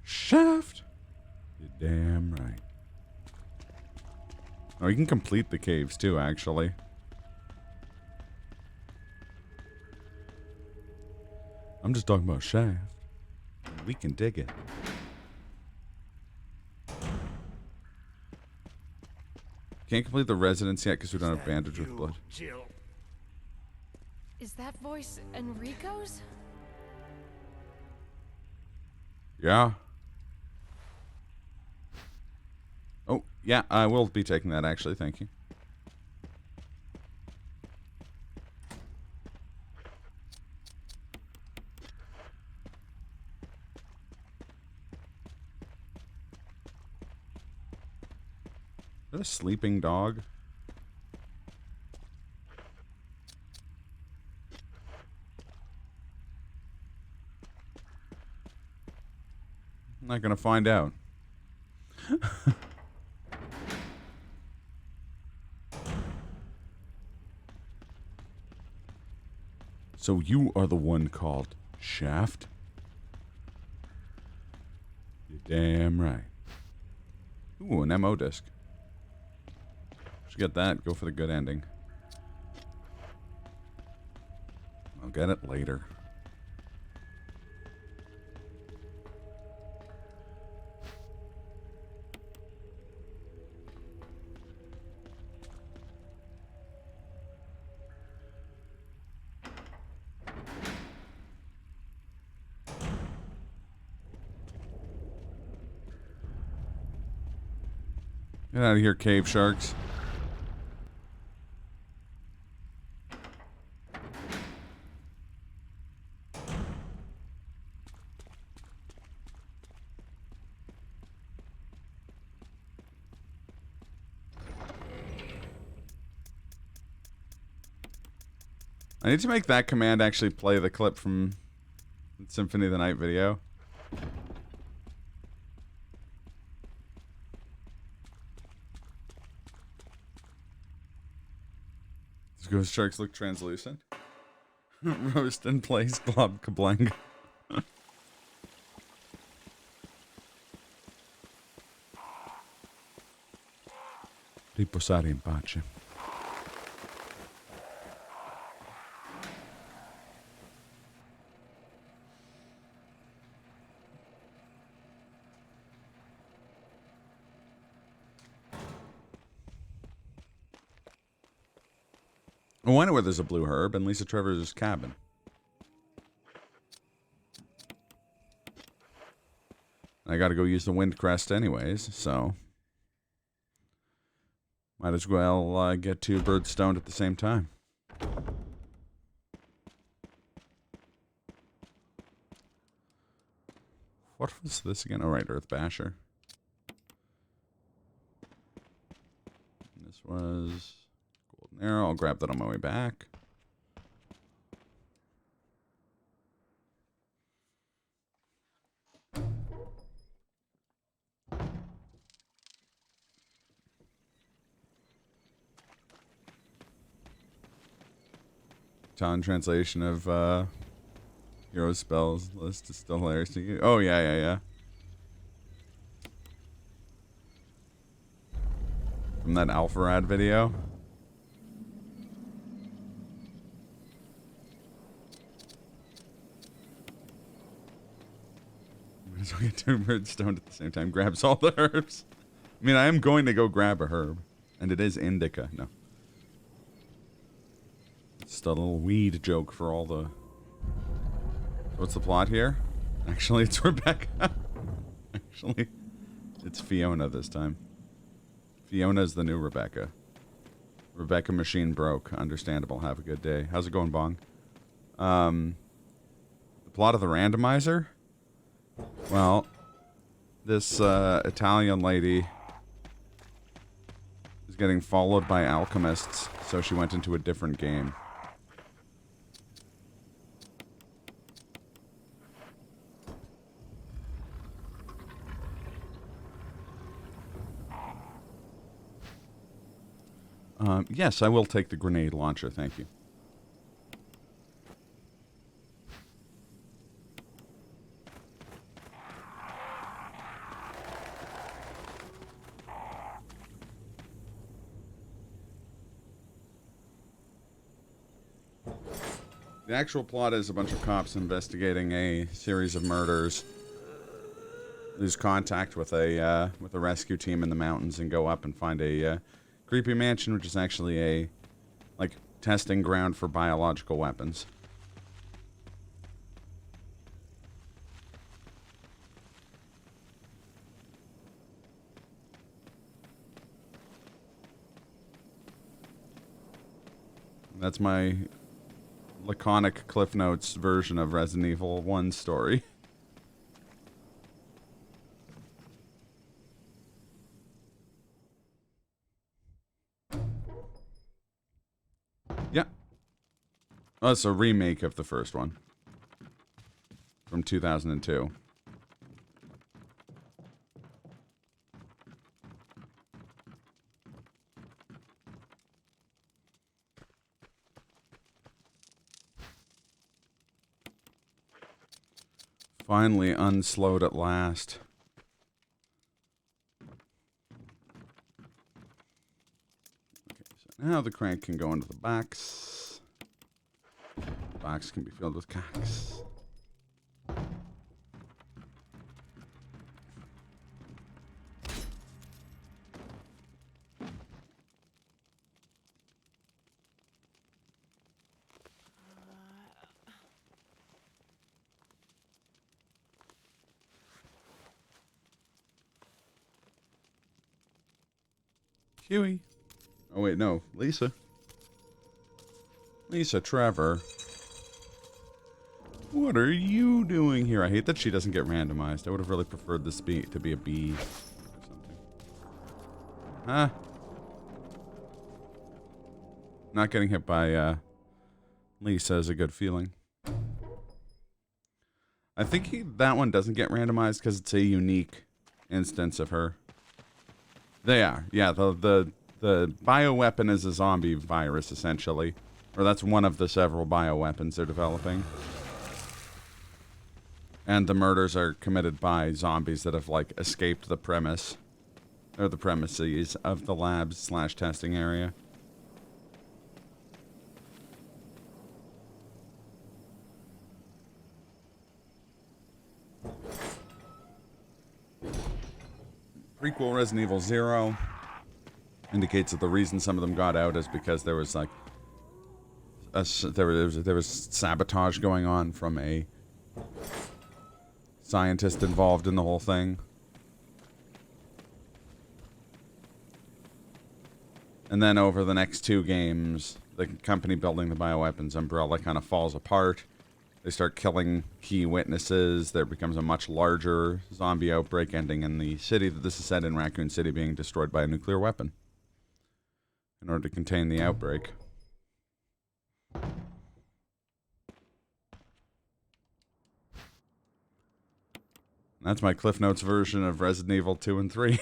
Shaft! You're damn right. Oh, you can complete the caves too, actually. I'm just talking about Shaft. We can dig it. Can't complete the residence yet because we don't have bandage with blood. Jill? Is that voice Enrico's? Yeah. Oh, yeah, I will be taking that, actually. Thank you. Is that a sleeping dog? I'm not gonna find out. So you are the one called Shaft? You're damn right. Ooh, an MO disc. Should get that. Go for the good ending. I'll get it later. Get out of here, cave sharks. I need to make that command actually play the clip from Symphony of the Night video. Does ghost sharks look translucent? Roast and place glob kablang. Riposare in pace. Oh, I know where there's a blue herb in Lisa Trevor's cabin. I gotta go use the wind crest anyways, so might as well get 2 birds stoned at the same time. What was this again? Oh, right, Earth Basher. This was golden arrow. I'll grab that on my way back. Ton translation of hero spells list is still hilarious. Oh yeah. From that Alpharad video. So we get 2 birds stoned at the same time. Grabs all the herbs. I mean, I am going to go grab a herb, and it is indica. No. Just a little weed joke for all the... What's the plot here? Actually, it's Rebecca. Actually, it's Fiona this time. Fiona's the new Rebecca. Rebecca machine broke. Understandable. Have a good day. How's it going, Bong? The plot of the randomizer? Well, this Italian lady is getting followed by alchemists, so she went into a different game. Yes, I will take the grenade launcher, thank you. The actual plot is a bunch of cops investigating a series of murders. Lose contact with a rescue team in the mountains and go up and find a creepy mansion, which is actually a testing ground for biological weapons. That's my laconic Cliff Notes version of Resident Evil 1's story. Yeah. Oh, it's a remake of the first one. From 2002. Finally unslowed at last. Okay, so now the crank can go into the box. The box can be filled with cocks. Huey. Oh, wait, no. Lisa. Lisa Trevor. What are you doing here? I hate that she doesn't get randomized. I would have really preferred this to be a bee or something. Huh? Not getting hit by Lisa is a good feeling. I think that one doesn't get randomized because it's a unique instance of her. They are. Yeah, the bioweapon is a zombie virus, essentially. Or that's one of the several bioweapons they're developing. And the murders are committed by zombies that have, like, escaped the premise. Or the premises of the labs / testing area. Prequel Resident Evil 0 indicates that the reason some of them got out is because there was like there was sabotage going on from a scientist involved in the whole thing. And then over the next 2 games, the company building the bioweapons umbrella kind of falls apart. They start killing key witnesses. There becomes a much larger zombie outbreak, ending in the city that this is set in, Raccoon City, being destroyed by a nuclear weapon in order to contain the outbreak. That's my Cliff Notes version of Resident Evil 2 and 3.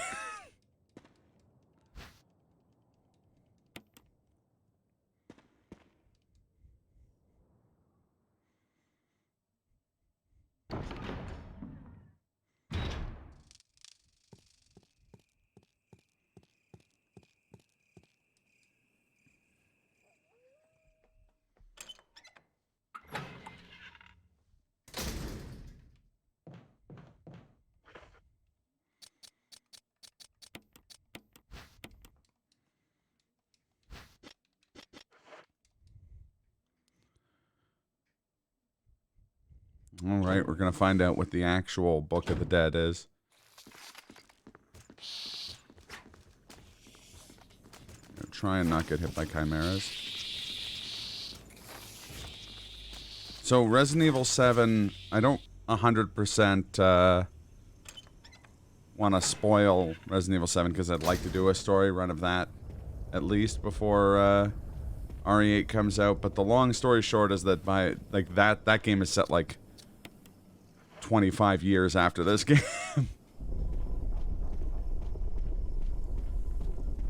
Alright, we're gonna find out what the actual Book of the Dead is. Try and not get hit by chimeras. So, Resident Evil 7, I don't 100% want to spoil Resident Evil 7 because I'd like to do a story run of that at least before RE8 comes out. But the long story short is that by like that game is set like 25 years after this game.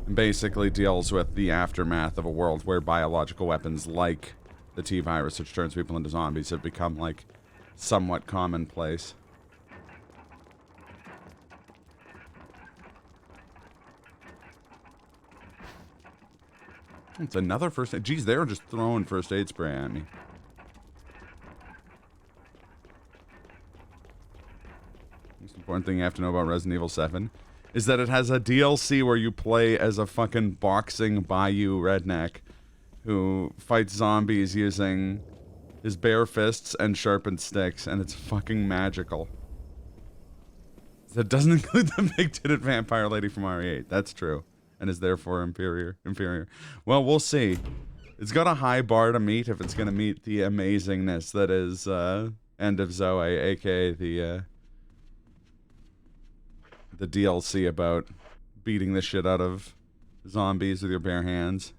And basically deals with the aftermath of a world where biological weapons like the T-virus, which turns people into zombies, have become like somewhat commonplace. It's another first aid. Geez, they're just throwing first aid spray at me. Most important thing you have to know about Resident Evil 7 is that it has a DLC where you play as a fucking boxing bayou redneck who fights zombies using his bare fists and sharpened sticks, and it's fucking magical. That doesn't include the big-titted vampire lady from RE8. That's true. And is therefore inferior. Well, we'll see. It's got a high bar to meet if it's gonna meet the amazingness that is, End of Zoe, aka the DLC about beating the shit out of zombies with your bare hands.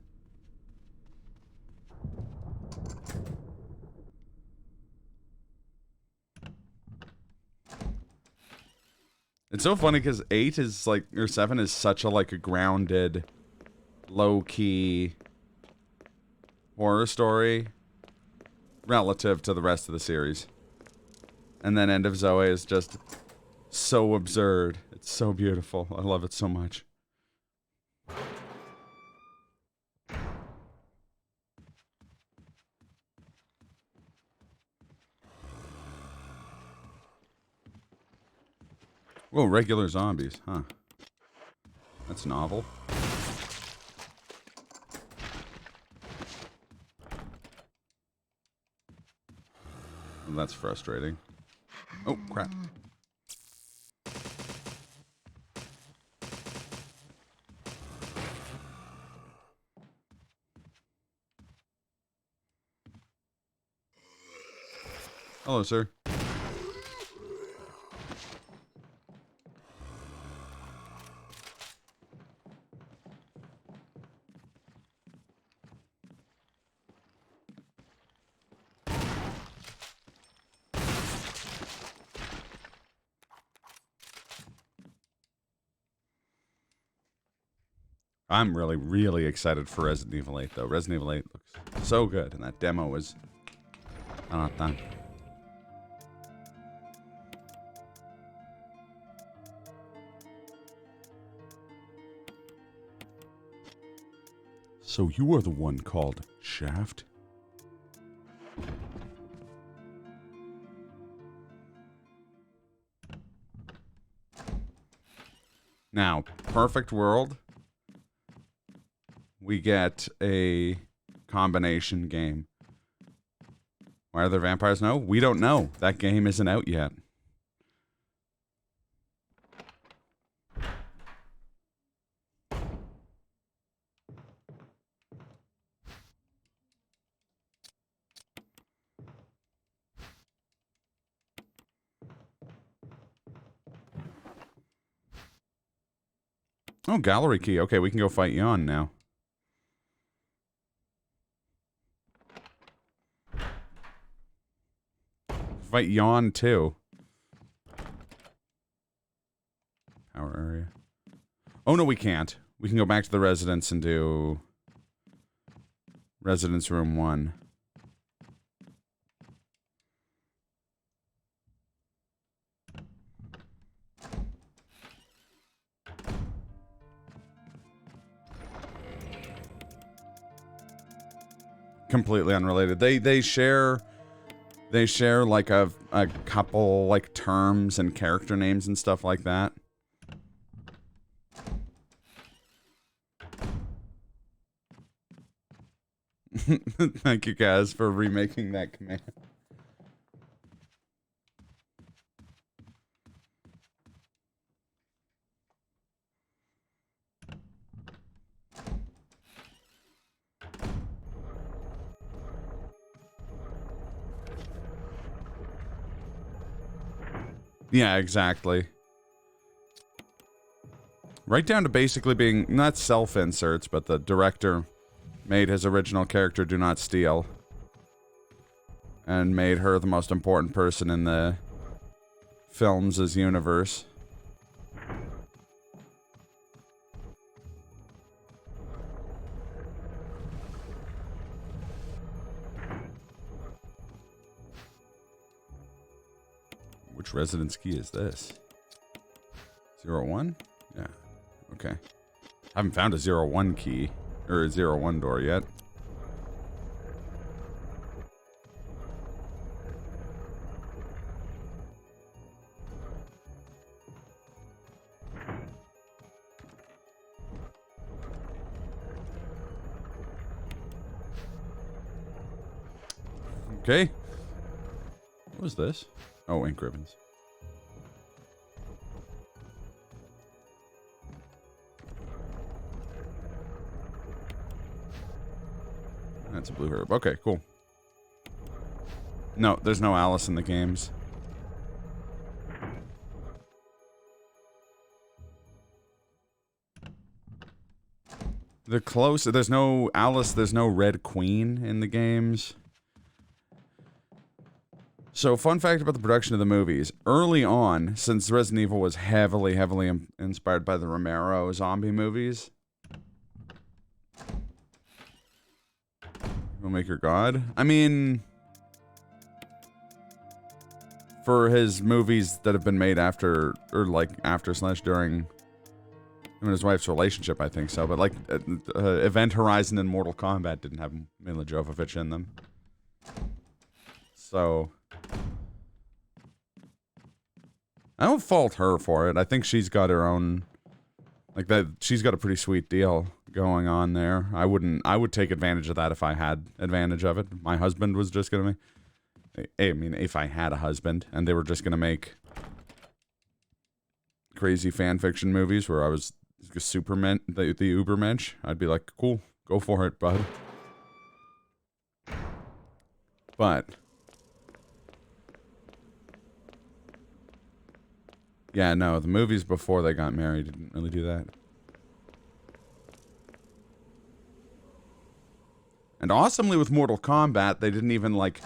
It's so funny because 8 is like, or 7 is such a like a grounded, low-key horror story relative to the rest of the series. And then End of Zoe is just so absurd. It's so beautiful. I love it so much. Whoa, regular zombies, huh? That's novel. Well, that's frustrating. Oh, crap. Hello, sir. I'm really, really excited for Resident Evil 8, though. Resident Evil 8 looks so good, and that demo was not done. So you are the one called Shaft? Now, perfect world. We get a combination game. Why are there vampires? No, we don't know. That game isn't out yet. Oh, gallery key. Okay, we can go fight Yon now. Fight Yon too. Power area. Oh no, we can't. We can go back to the residence and do residence room 1. Completely unrelated. They share like a couple like terms and character names and stuff like that. Thank you guys for remaking that command. Yeah, exactly. Right down to basically being not self-inserts, but the director made his original character do not steal. And made her the most important person in the films' universe. Which residence key is this? 01? Yeah. Okay. Haven't found a 01 key. Or a 01 door yet. Okay. What was this? Oh, ink ribbons. That's a blue herb. Okay, cool. No, there's no Alice in the games. They're close. There's no Alice, there's no Red Queen in the games. So, fun fact about the production of the movies. Early on, since Resident Evil was heavily inspired by the Romero zombie movies. Filmmaker God? I mean... for his movies that have been made after, or like after / during him and his wife's relationship, I think so. But like Event Horizon and Mortal Kombat didn't have Mila Jovovich in them. So I don't fault her for it. I think she's got her own, like that. She's got a pretty sweet deal going on there. I would take advantage of that if I had advantage of it. My husband was just gonna make, I mean, if I had a husband and they were just gonna make crazy fan fiction movies where I was Superman, the Ubermensch, I'd be like, cool, go for it, bud. But yeah, no, the movies before they got married didn't really do that. And awesomely with Mortal Kombat, they didn't even, like,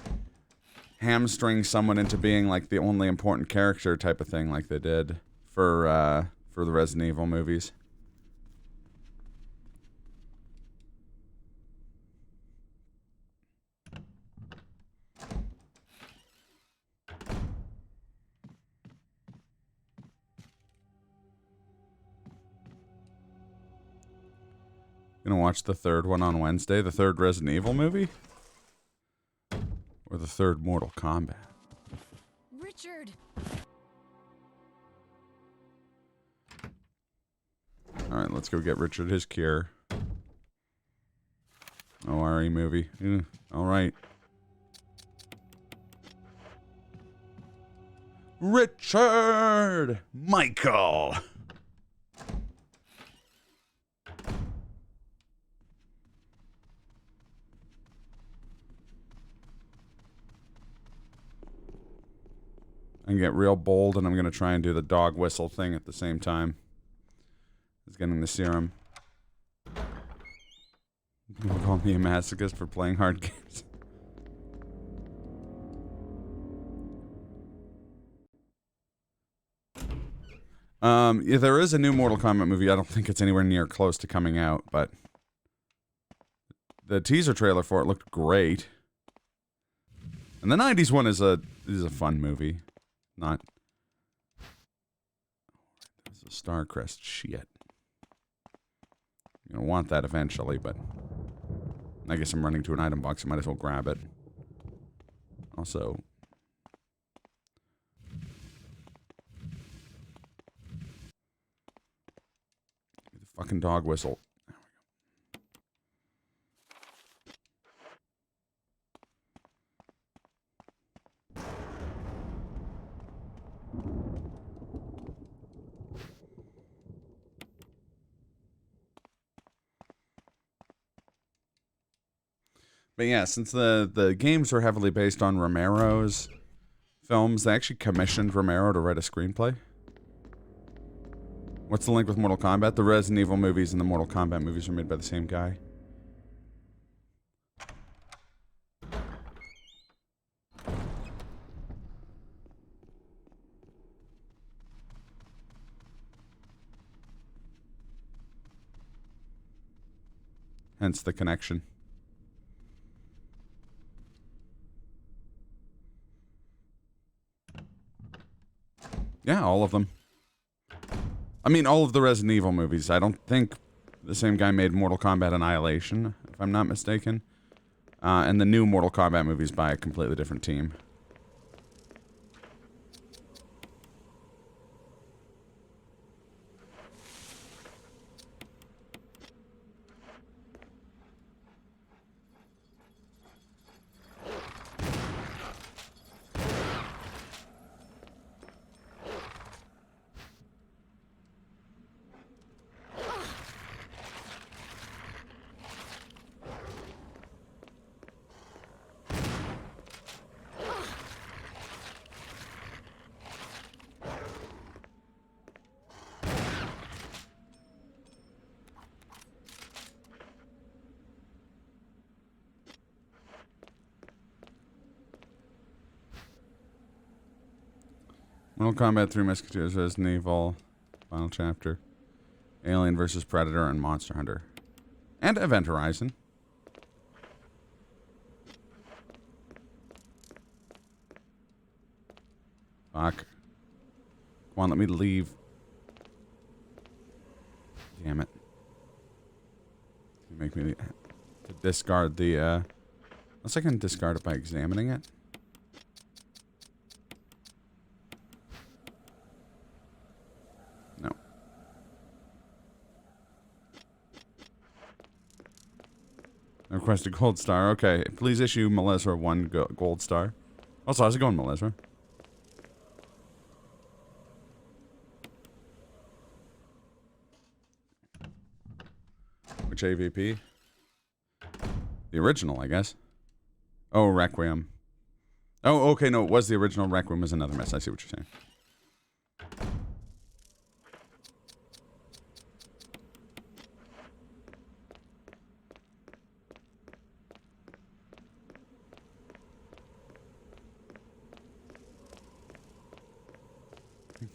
hamstring someone into being, like, the only important character type of thing like they did for the Resident Evil movies. Gonna watch the third one on Wednesday, the third Resident Evil movie? Or the third Mortal Kombat? Richard! Alright, let's go get Richard his cure. ORE movie. Alright. Richard! Michael! I can get real bold, and I'm going to try and do the dog whistle thing at the same time as getting the serum. Don't call me a masochist for playing hard games. Yeah, there is a new Mortal Kombat movie. I don't think it's anywhere near close to coming out, but the teaser trailer for it looked great. And the 90s one is a fun movie. Not. There's a Starcrest. Shit. You're gonna want that eventually, but I guess I'm running to an item box. I might as well grab it. Also, the fucking dog whistle. But yeah, since the games are heavily based on Romero's films, they actually commissioned Romero to write a screenplay. What's the link with Mortal Kombat? The Resident Evil movies and the Mortal Kombat movies are made by the same guy. Hence the connection. Yeah, all of them. I mean, all of the Resident Evil movies. I don't think the same guy made Mortal Kombat Annihilation, if I'm not mistaken. And the new Mortal Kombat movies by a completely different team. Mortal Kombat 3 Musketeers, Resident Evil, Final Chapter, Alien vs. Predator, and Monster Hunter. And Event Horizon. Fuck. Come on, let me leave. Damn it. You make me to discard the, unless I can discard it by examining it. No. Request a gold star. Okay, please issue Melissa one gold star. Also, how's it going, Melissa? Which AVP? The original, I guess. Oh, Requiem. Oh, okay, no, it was the original. Requiem was another mess. I see what you're saying.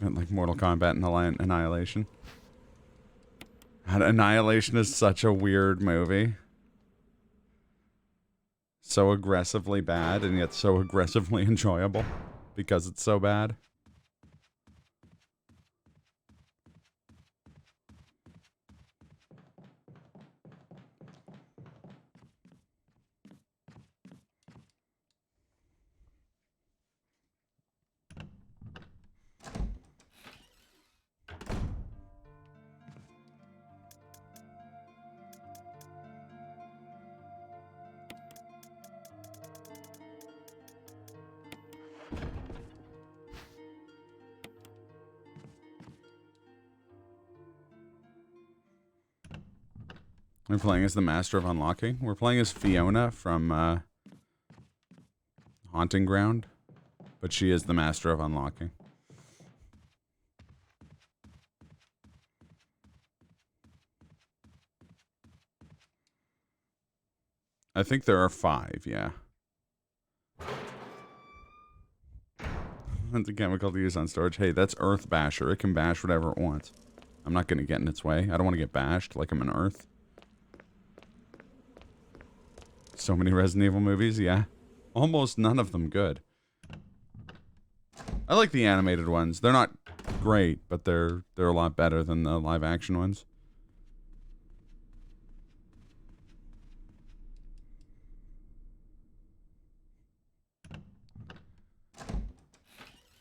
Like Mortal Kombat and Annihilation. Annihilation is such a weird movie. So aggressively bad, and yet so aggressively enjoyable. Because it's so bad. We're playing as the Master of Unlocking. We're playing as Fiona from Haunting Ground, but she is the Master of Unlocking. I think there are 5, yeah. That's a chemical to use on storage. Hey, that's Earth Basher. It can bash whatever it wants. I'm not going to get in its way. I don't want to get bashed like I'm an Earth. So many Resident Evil movies, yeah. Almost none of them good. I like the animated ones. They're not great, but they're a lot better than the live action ones.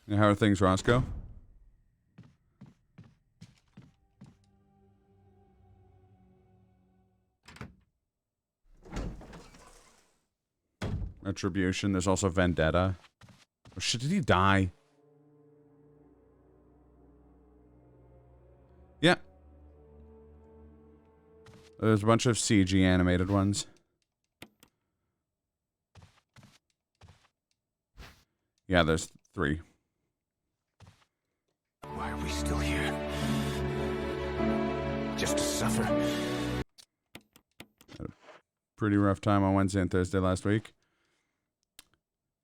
How are things, Roscoe? Retribution. There's also Vendetta. Oh shit, did he die? Yeah. There's a bunch of CG animated ones. Yeah, there's 3. Why are we still here? Just to suffer? Had a pretty rough time on Wednesday and Thursday last week.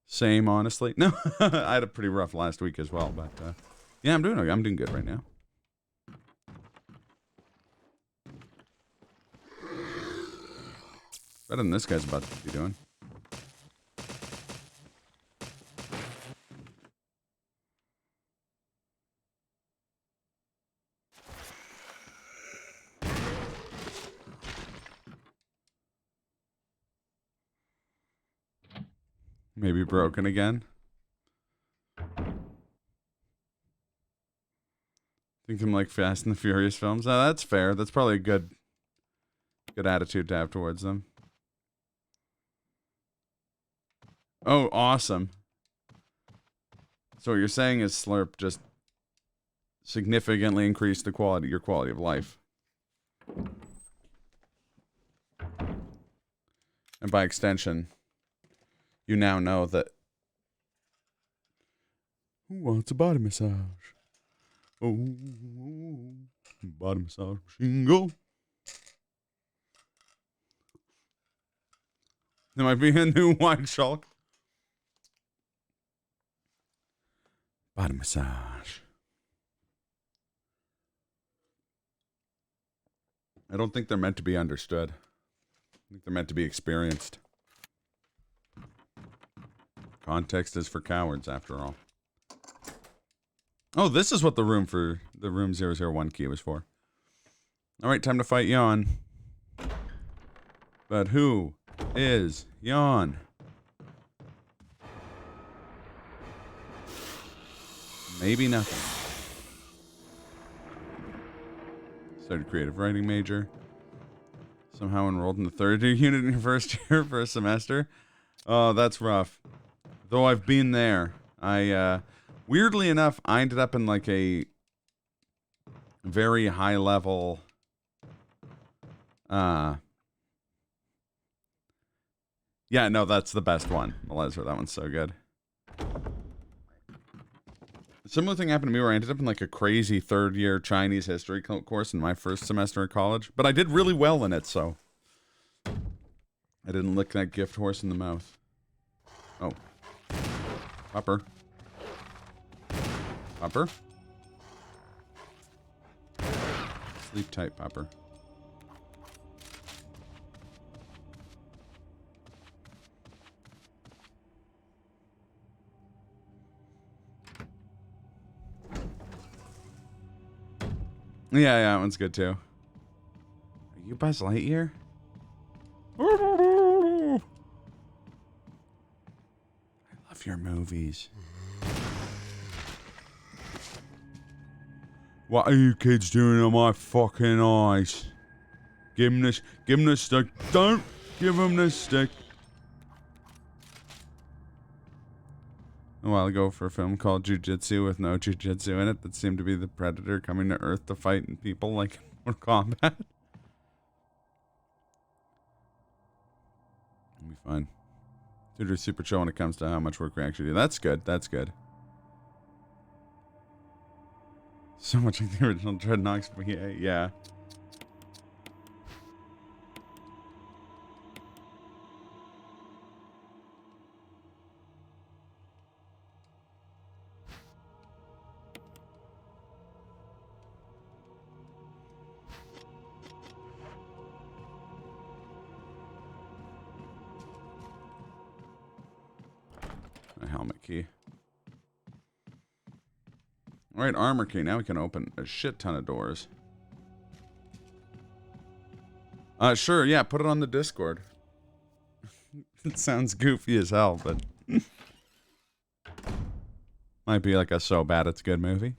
Same, honestly. No, I had a pretty rough last week as well, but yeah, I'm doing good right now. Better than this guy's about to be doing. Maybe broken again. Think I'm like Fast and the Furious films. Oh, that's fair. That's probably a good attitude to have towards them. Oh, awesome. So what you're saying is Slurp just significantly increased your quality of life. And by extension, you now know that. Who wants a body massage? Oh, body massage machine go. There might be a new wine shulk. Body massage. I don't think they're meant to be understood. I think they're meant to be experienced. Context is for cowards, after all. Oh, this is what the room 001 key was for. All right, time to fight Yawn. But who is Yawn? Maybe nothing. Started creative writing major. Somehow enrolled in the third unit in your first year for a semester. Oh, that's rough. Though I've been there. Weirdly enough, I ended up in like a very high level yeah, no, that's the best one. Melezra, that one's so good. A similar thing happened to me where I ended up in like a crazy third year Chinese history course in my first semester of college. But I did really well in it, so I didn't lick that gift horse in the mouth. Oh. Popper. Popper? Sleep tight, Popper. Yeah, that one's good too. Are you Buzz Lightyear? I love your movies. What are you kids doing on my fucking eyes? Give him the stick. Don't give him the stick. A while ago for a film called Jiu-Jitsu with no Jiu-Jitsu in it that seemed to be the Predator coming to Earth to fight people like in Mortal Kombat. It'll be fine. Dude, are super chill when it comes to how much work we actually do. That's good. That's good. So much like the original Dreadnoks. Yeah. A helmet key. Alright, armor key. Now we can open a shit ton of doors. Sure, yeah, put it on the Discord. It sounds goofy as hell, but might be like a so bad it's good movie.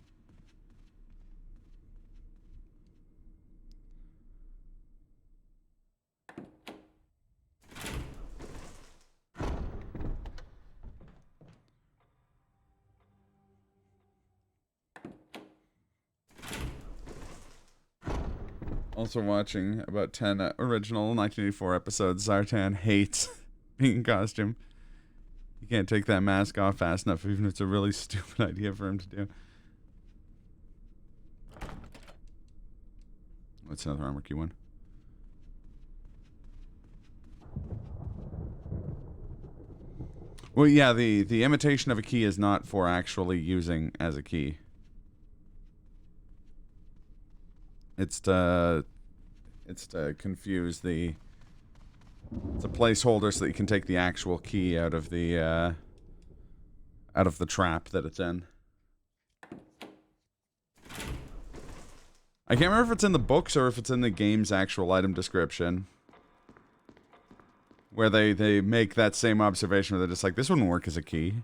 Also watching about 10 original 1984 episodes. Zartan hates being in costume. You can't take that mask off fast enough, even if it's a really stupid idea for him to do. What's another armor key one? Well, yeah, the imitation of a key is not for actually using as a key. It's to confuse the... It's a placeholder so that you can take the actual key out of the trap that it's in. I can't remember if it's in the books or if it's in the game's actual item description. Where they make that same observation where they're just like, this wouldn't work as a key.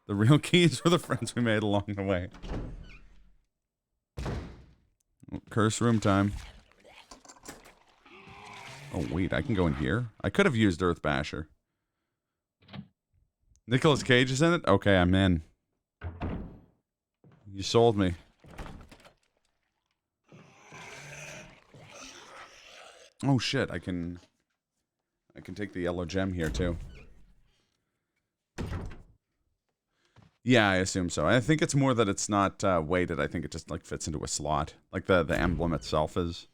The real keys were the friends we made along the way. Oh, curse room time. Oh, wait, I can go in here? I could have used Earth Basher. Nicolas Cage is in it? Okay, I'm in. You sold me. Oh, shit, I can take the yellow gem here, too. Yeah, I assume so. I think it's more that it's not weighted. I think it just, like, fits into a slot. Like, the emblem itself is.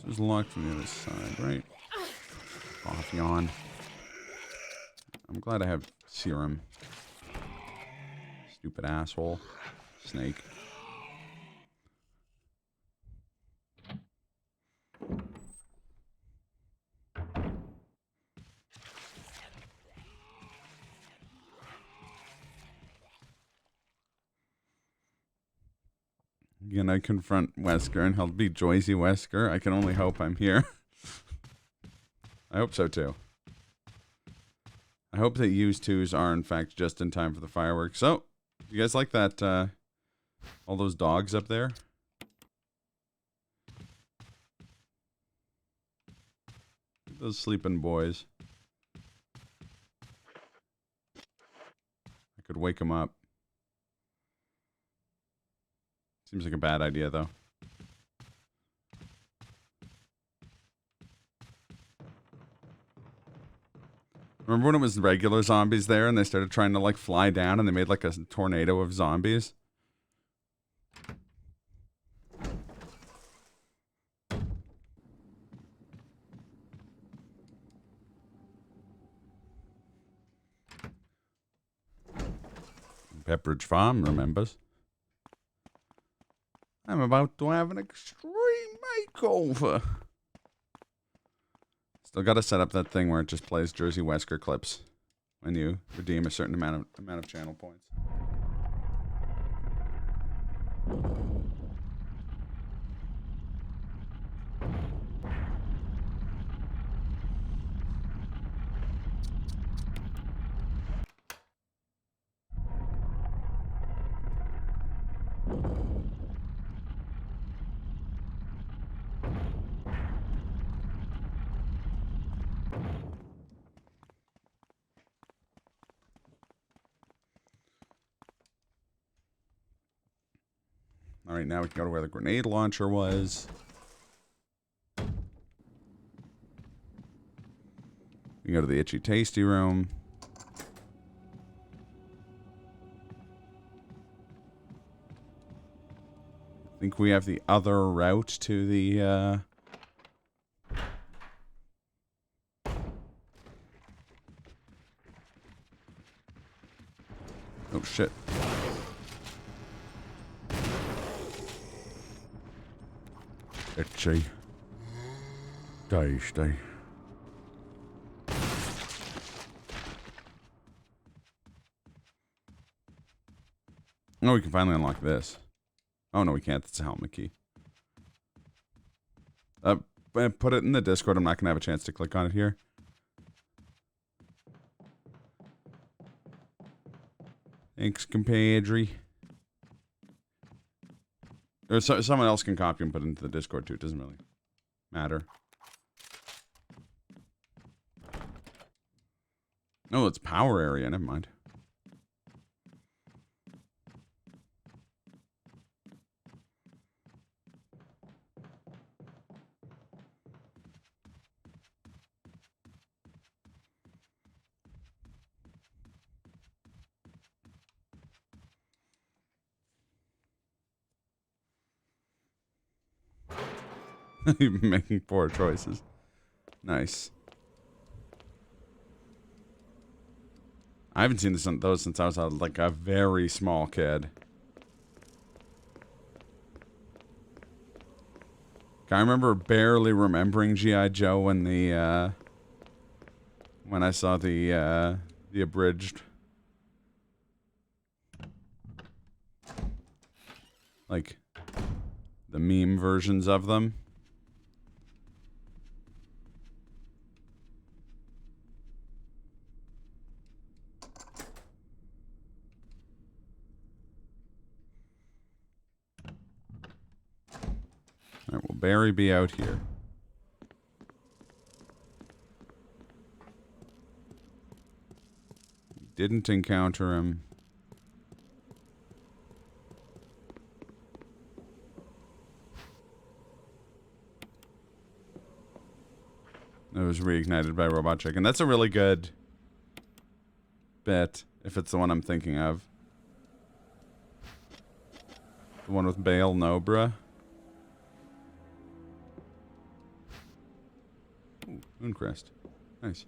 This is locked from the other side, right? Off, yawn. I'm glad I have serum. Stupid asshole. Snake. Again, I confront Wesker and he'll be Joycey Wesker. I can only hope I'm here. I hope so too. I hope that U's 2s are in fact just in time for the fireworks. So, you guys like that, all those dogs up there? Those sleeping boys. I could wake them up. Seems like a bad idea, though. Remember when it was regular zombies there and they started trying to, like, fly down and they made, like, a tornado of zombies? Pepperidge Farm remembers. I'm about to have an extreme makeover. Still got to set up that thing where it just plays Jersey Wesker clips when you redeem a certain amount of channel points. All right, now we can go to where the grenade launcher was. We can go to the itchy tasty room. I think we have the other route to the, oh, shit. Itchy. Tasty. Oh, we can finally unlock this. Oh, no, we can't. That's a helmet key. Put it in the Discord. I'm not going to have a chance to click on it here. Thanks, compadre. Or someone else can copy and put it into the Discord too. It doesn't really matter. Oh, it's power area. Never mind. Making poor choices. Nice. I haven't seen those since I was like a very small kid. I remember barely remembering G.I. Joe when the when I saw the abridged, like the meme versions of them. Alright, will Barry be out here? Didn't encounter him. It was reignited by Robot Chicken. That's a really good bit, if it's the one I'm thinking of. The one with Bale Nobra. Ooh, Mooncrest. Nice.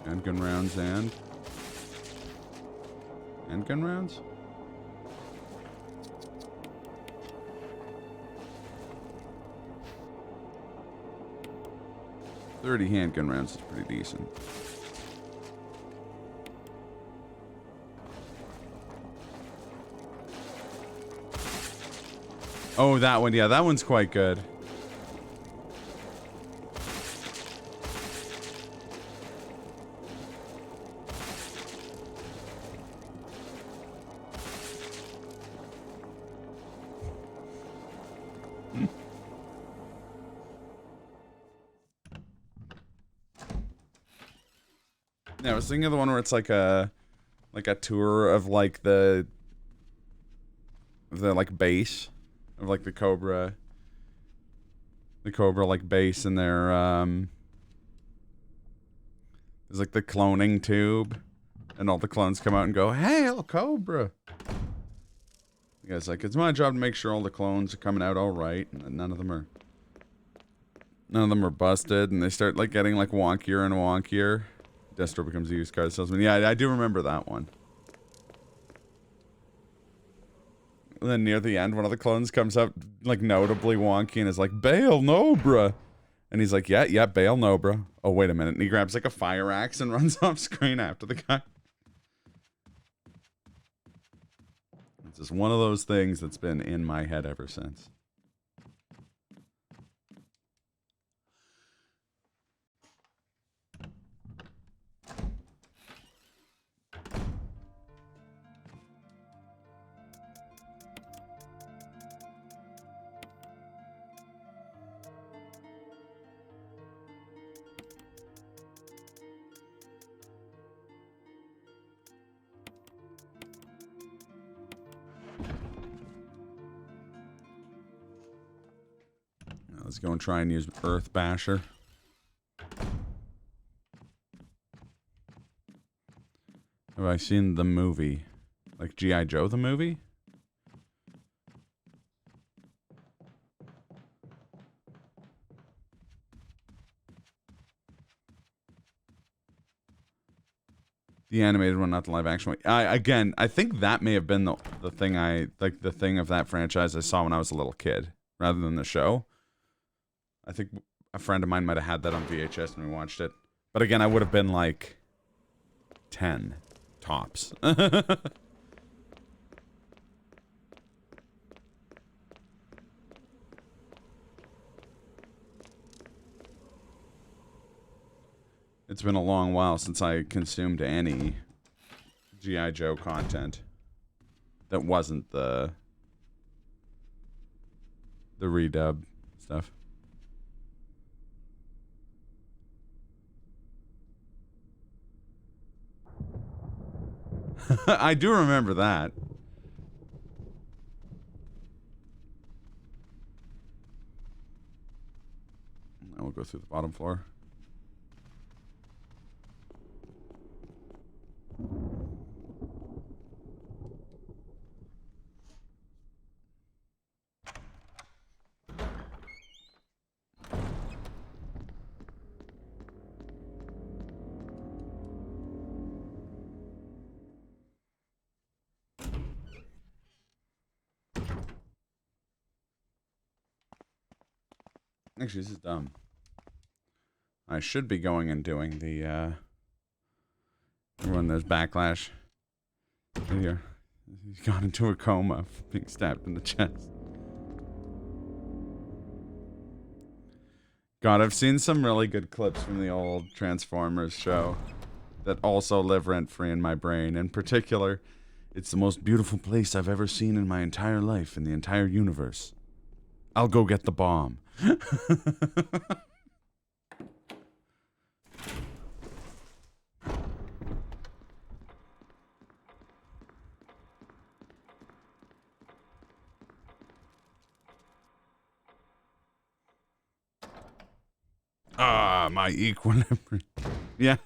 Handgun rounds and handgun rounds? 30 handgun rounds is pretty decent. Oh, that one. Yeah, that one's quite good. Yeah, I was thinking of the one where it's like a tour of like the like base of like the Cobra like base, and their there's like the cloning tube, and all the clones come out and go, "Hail Cobra!" The guy's like, "It's my job to make sure all the clones are coming out all right, and none of them are busted." And they start like getting like wonkier and wonkier. Destro becomes a used car salesman. Yeah, I do remember that one. And then near the end, one of the clones comes up like notably wonky and is like, "Bail, no, bruh." And he's like, yeah, bail, no, bruh. Oh, wait a minute. And he grabs like a fire axe and runs off screen after the guy. It's just one of those things that's been in my head ever since. Let's go and try and use Earth Basher. Have I seen the movie? Like G.I. Joe the movie? The animated one, not the live action one. Again, I think that may have been the thing the thing of that franchise I saw when I was a little kid, rather than the show. I think a friend of mine might have had that on VHS and we watched it. But again, I would have been like 10 tops. It's been a long while since I consumed any G.I. Joe content that wasn't the redub stuff. I do remember that. Now we'll go through the bottom floor. Actually, this is dumb. I should be going and doing the, when there's backlash. Here. He got into a coma, being stabbed in the chest. God, I've seen some really good clips from the old Transformers show that also live rent-free in my brain. In particular, it's the most beautiful place I've ever seen in my entire life, in the entire universe. I'll go get the bomb. Ah, my equilibrium. Yeah.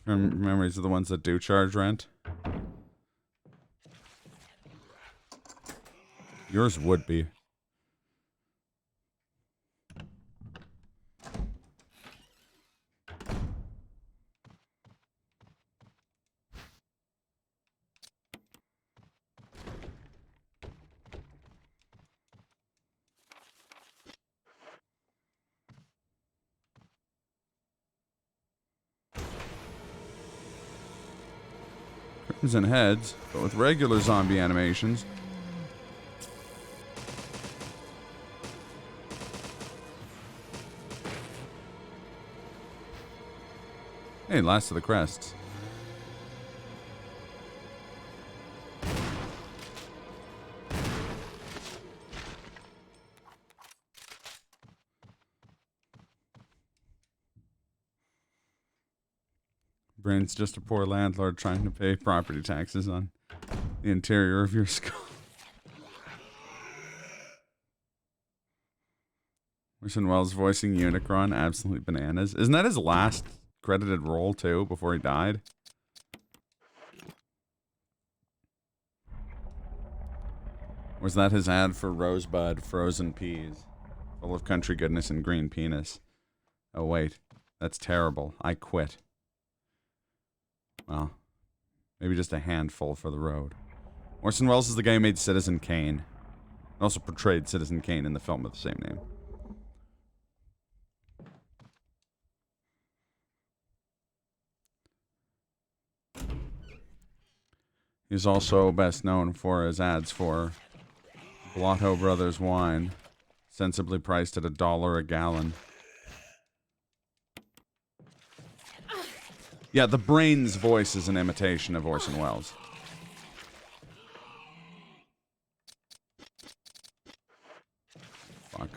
Memories are the ones that do charge rent. Yours would be. arms and heads, but with regular zombie animations. Hey, last of the crests. Brain's just a poor landlord trying to pay property taxes on the interior of your skull. Orson Welles voicing Unicron, absolutely bananas. Isn't that his last credited role too, before he died? Was that his ad for Rosebud frozen peas? Full of country goodness and green penis. Oh wait, that's terrible. I quit. Well, maybe just a handful for the road. Orson Welles is the guy who made Citizen Kane. Also portrayed Citizen Kane in the film with the same name. He's also best known for his ads for Blotto Brothers wine, sensibly priced at $1 a gallon. Yeah, the Brain's voice is an imitation of Orson Welles. Fuck.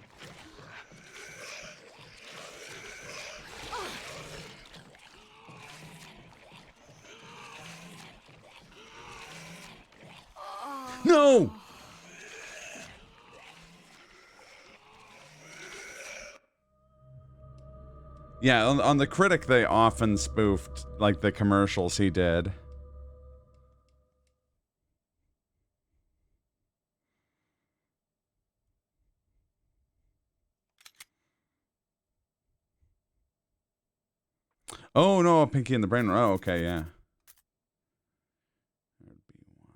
No! Yeah, on The Critic, they often spoofed, like, the commercials he did. Oh, no, Pinky and the Brain. Oh, okay, yeah. There'd be one.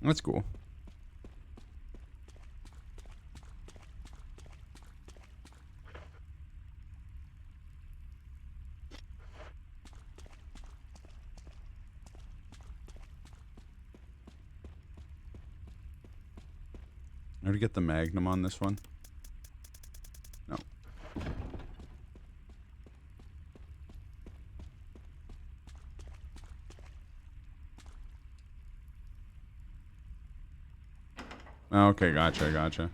That's cool. How to get the Magnum on this one? No. Okay, gotcha.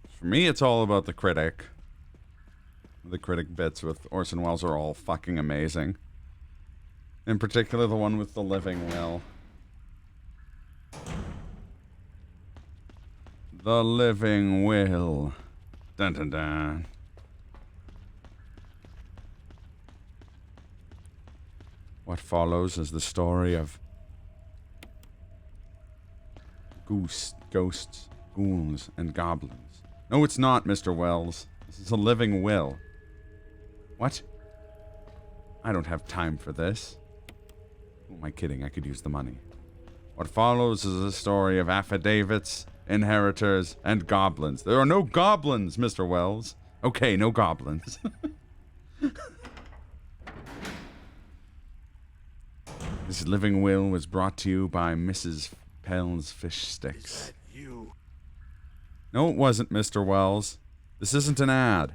For me, it's all about The Critic. The Critic bits with Orson Welles are all fucking amazing. In particular, the one with the living will. The living will. Dun dun dun. What follows is the story of ghosts, ghouls, and goblins. No, it's not, Mr. Wells. This is a living will. What? I don't have time for this. Who am I kidding? I could use the money. What follows is a story of affidavits, inheritors, and goblins. There are no goblins, Mr. Wells. Okay, no goblins. This living will was brought to you by Mrs. Pell's Fish Sticks. Is that you? No, it wasn't, Mr. Wells. This isn't an ad.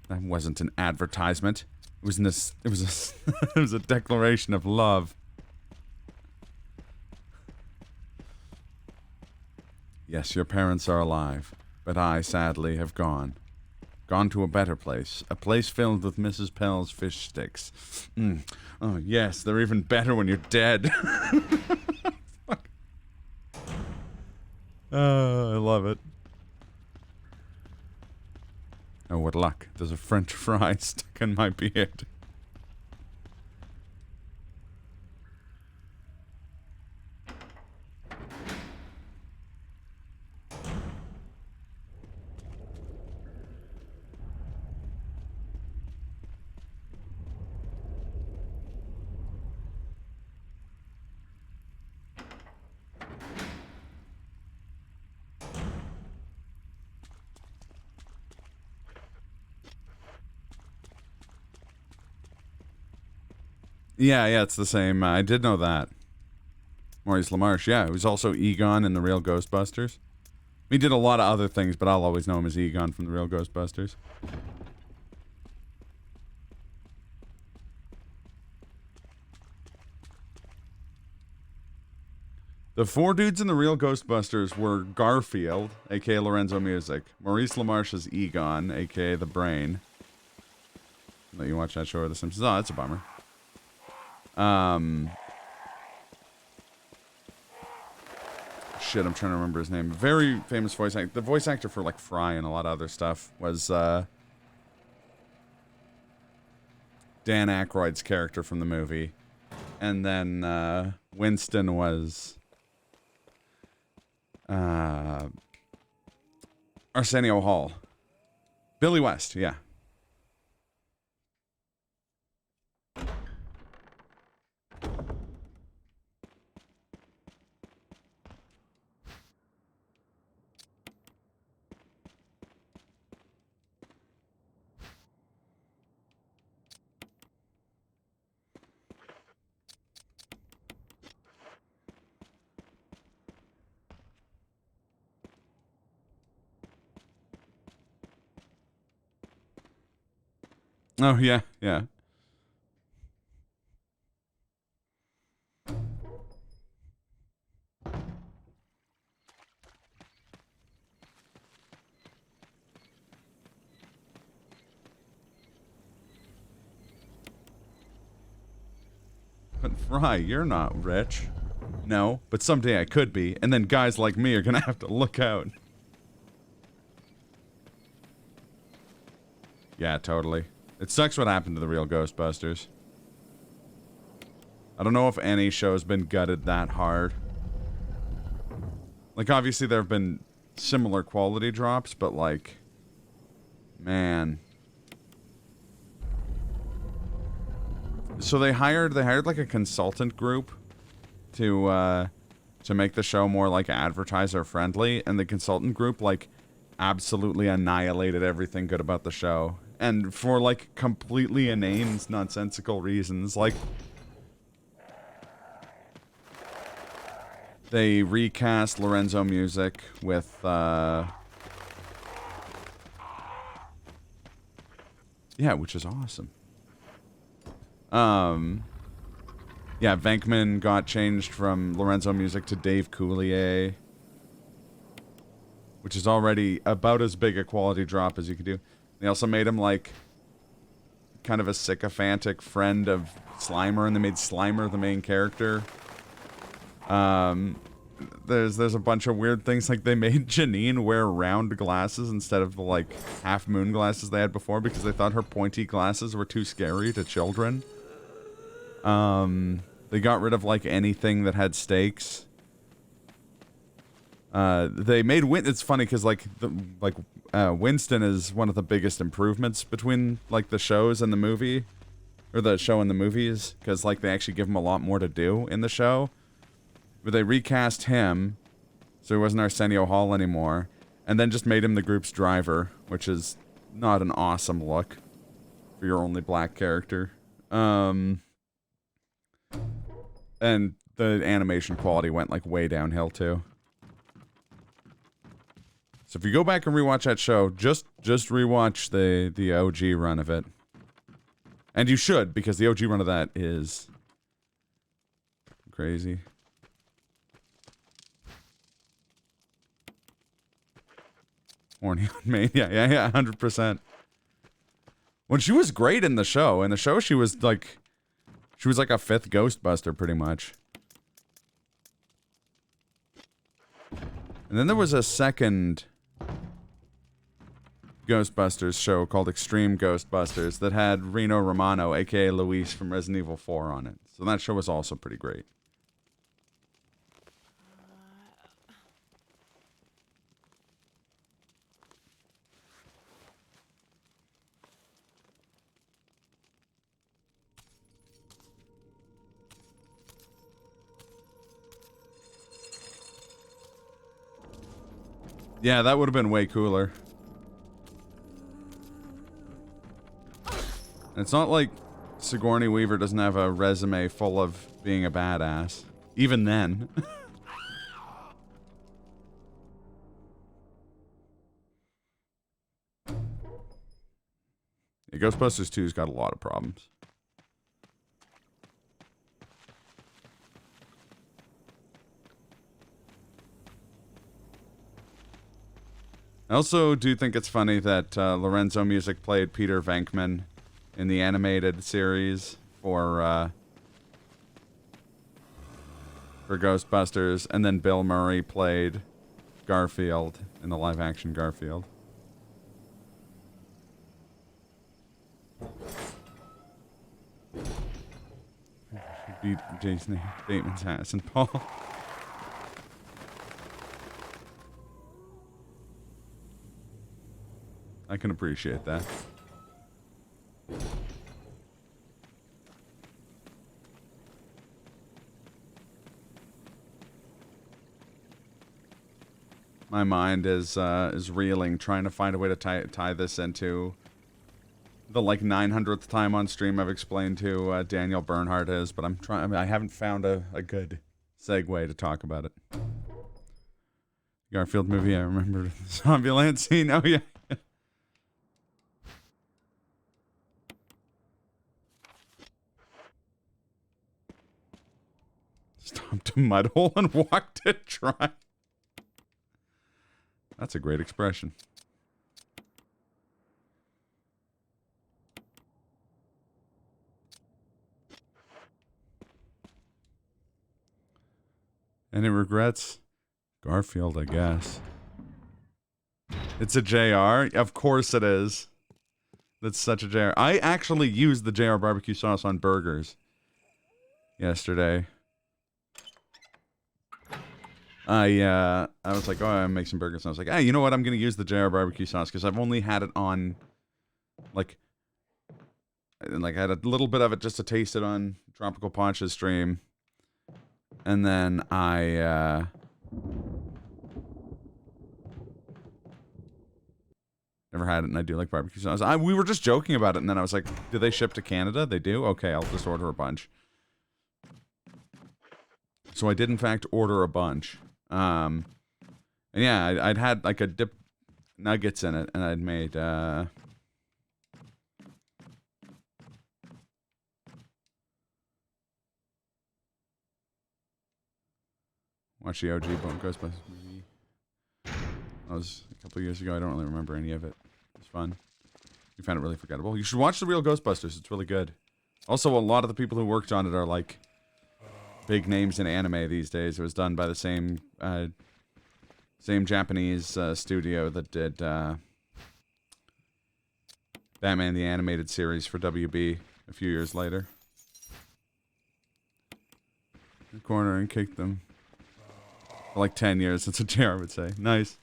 That wasn't an advertisement. It was it was a declaration of love. Yes, your parents are alive, but I, sadly, have gone. Gone to a better place. A place filled with Mrs. Pell's fish sticks. Oh, yes, they're even better when you're dead. Fuck. Oh, I love it. Oh, what luck. There's a French fry stuck in my beard. Yeah, it's the same. I did know that. Maurice LaMarche, yeah, who's also Egon in the real Ghostbusters. He did a lot of other things, but I'll always know him as Egon from the real Ghostbusters. The four dudes in the real Ghostbusters were Garfield, aka Lorenzo Music, Maurice LaMarche as Egon, aka The Brain. Let you watch that show or The Simpsons. Oh, that's a bummer. Shit, I'm trying to remember his name. Very famous voice actor. The voice actor for, like, Fry and a lot of other stuff was, Dan Aykroyd's character from the movie. And then, Winston was, Arsenio Hall. Billy West, yeah. Oh, yeah, yeah. But Fry, you're not rich. No, but someday I could be, and then guys like me are gonna have to look out. Yeah, totally. It sucks what happened to the real Ghostbusters. I don't know if any show's been gutted that hard. Like, obviously there have been similar quality drops, but like, man. So they hired like a consultant group to make the show more like advertiser friendly, and the consultant group like absolutely annihilated everything good about the show. And for, like, completely inane, nonsensical reasons. Like, they recast Lorenzo Music with, yeah, which is awesome. Yeah, Venkman got changed from Lorenzo Music to Dave Coulier, which is already about as big a quality drop as you could do. They also made him, like, kind of a sycophantic friend of Slimer, and they made Slimer the main character. There's a bunch of weird things, like they made Janine wear round glasses instead of the, like, half-moon glasses they had before because they thought her pointy glasses were too scary to children. They got rid of, like, anything that had stakes. They made it's funny because Winston is one of the biggest improvements between like the shows and the movie, or the show and the movies, because like they actually give him a lot more to do in the show. But they recast him, so he wasn't Arsenio Hall anymore, and then just made him the group's driver, which is not an awesome look for your only black character. And the animation quality went like way downhill too. So if you go back and rewatch that show, just rewatch the OG run of it. And you should, because the OG run of that is crazy. Horny on Maine. Yeah, 100%. When she was great in the show. In the show, she was like a fifth Ghostbuster, pretty much. And then there was a second Ghostbusters show called Extreme Ghostbusters that had Reno Romano, aka Luis from Resident Evil 4 on it. So that show was also pretty great. Yeah, that would have been way cooler. And it's not like Sigourney Weaver doesn't have a resume full of being a badass. Even then. Yeah, Ghostbusters 2's got a lot of problems. I also do think it's funny that Lorenzo Music played Peter Venkman in the animated series for Ghostbusters, and then Bill Murray played Garfield in the live-action Garfield. Beat Jason Bateman's ass and Paul. I can appreciate that. My mind is reeling, trying to find a way to tie this into the like 900th time on stream I've explained who Daniel Bernhardt is, but I'm trying. I mean, I haven't found a good segue to talk about it. Garfield movie, I remember the Zombieland scene. Oh yeah. Stomped a mud hole and walked it dry. That's a great expression. Any regrets? Garfield, I guess. It's a JR? Of course it is. That's such a JR. I actually used the JR barbecue sauce on burgers yesterday. I was like, oh, I'm making some burgers. And I was like, hey, you know what? I'm going to use the JR barbecue sauce because I've only had it on, like, I had a little bit of it just to taste it on Tropical Ponch's stream. And then I, never had it, and I do like barbecue sauce. We were just joking about it, and then I was like, do they ship to Canada? They do? Okay, I'll just order a bunch. So I did, in fact, order a bunch. And yeah, I'd had like a dip nuggets in it, and I'd made watch the OG Ghostbusters movie. That was a couple years ago. I don't really remember any of it. It was fun. You found it really forgettable. You should watch the real Ghostbusters. It's really good. Also, a lot of the people who worked on it are like big names in anime these days. It was done by the same Japanese studio that did Batman the Animated Series for WB a few years later. In the corner and kicked them for like 10 years. That's what JR would say. Nice.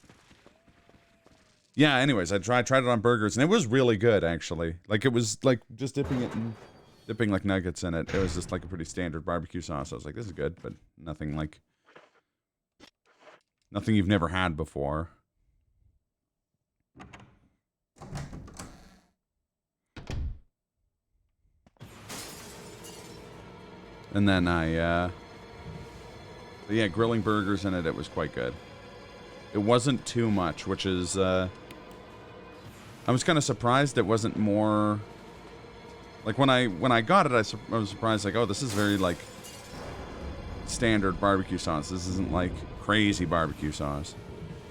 Yeah, anyways, I tried it on burgers, and it was really good, actually. Like, it was, like, just dipping like nuggets in it. It was just like a pretty standard barbecue sauce. I was like, this is good, but nothing you've never had before. And then but yeah, grilling burgers in it, it was quite good. It wasn't too much, which is, I was kind of surprised it wasn't more. Like, when I got it, I was surprised, like, oh, this is very, like, standard barbecue sauce. This isn't, like, crazy barbecue sauce.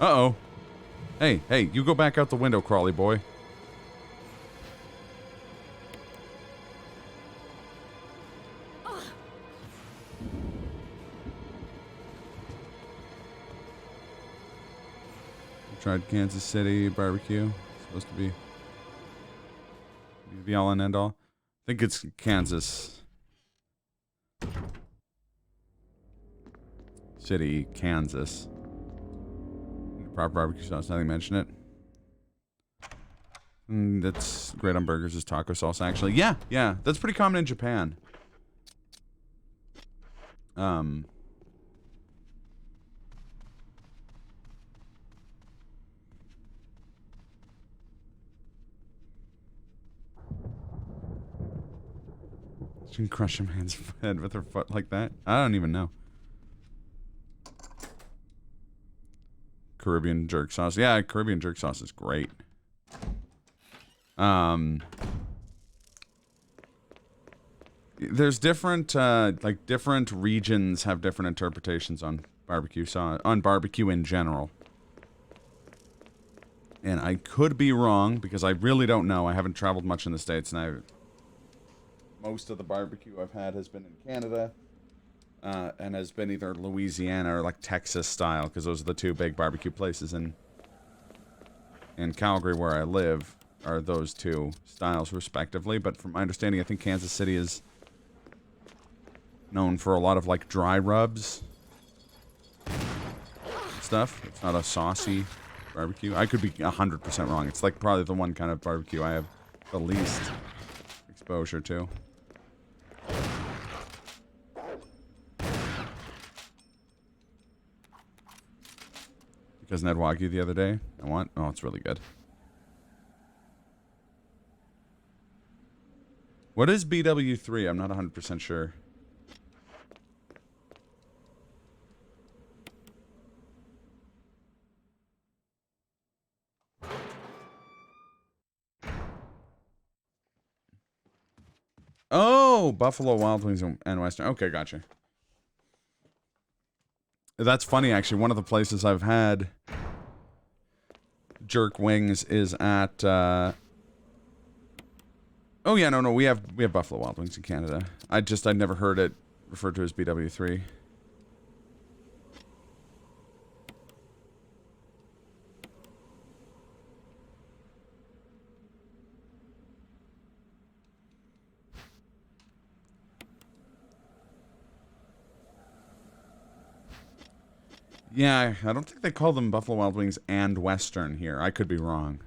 Uh-oh. Hey, you go back out the window, Crawley boy. Tried Kansas City barbecue. It's supposed to be the all and end all. I think it's Kansas City, Kansas. Proper barbecue sauce. Nothing mention it. That's great on burgers. Is taco sauce actually? Yeah. That's pretty common in Japan. She can crush a man's head with her foot like that. I don't even know. Caribbean jerk sauce. Yeah, Caribbean jerk sauce is great. There's different, like different regions have different interpretations on barbecue sauce, on barbecue in general. And I could be wrong because I really don't know. I haven't traveled much in the States, and most of the barbecue I've had has been in Canada, and has been either Louisiana or like Texas style, because those are the two big barbecue places in Calgary where I live, are those two styles respectively. But from my understanding, I think Kansas City is known for a lot of like dry rubs stuff. It's not a saucy barbecue. I could be 100% wrong. It's like probably the one kind of barbecue I have the least exposure to. Because Ned Wagyu the other day. I want. Oh, it's really good. What is BW3? I'm not 100% sure. Oh, Buffalo Wild Wings and Western. Okay, gotcha. That's funny, actually. One of the places I've had jerk wings is at. Oh yeah, no, we have Buffalo Wild Wings in Canada. I'd never heard it referred to as BW3. Yeah, I don't think they call them Buffalo Wild Wings and Western here. I could be wrong.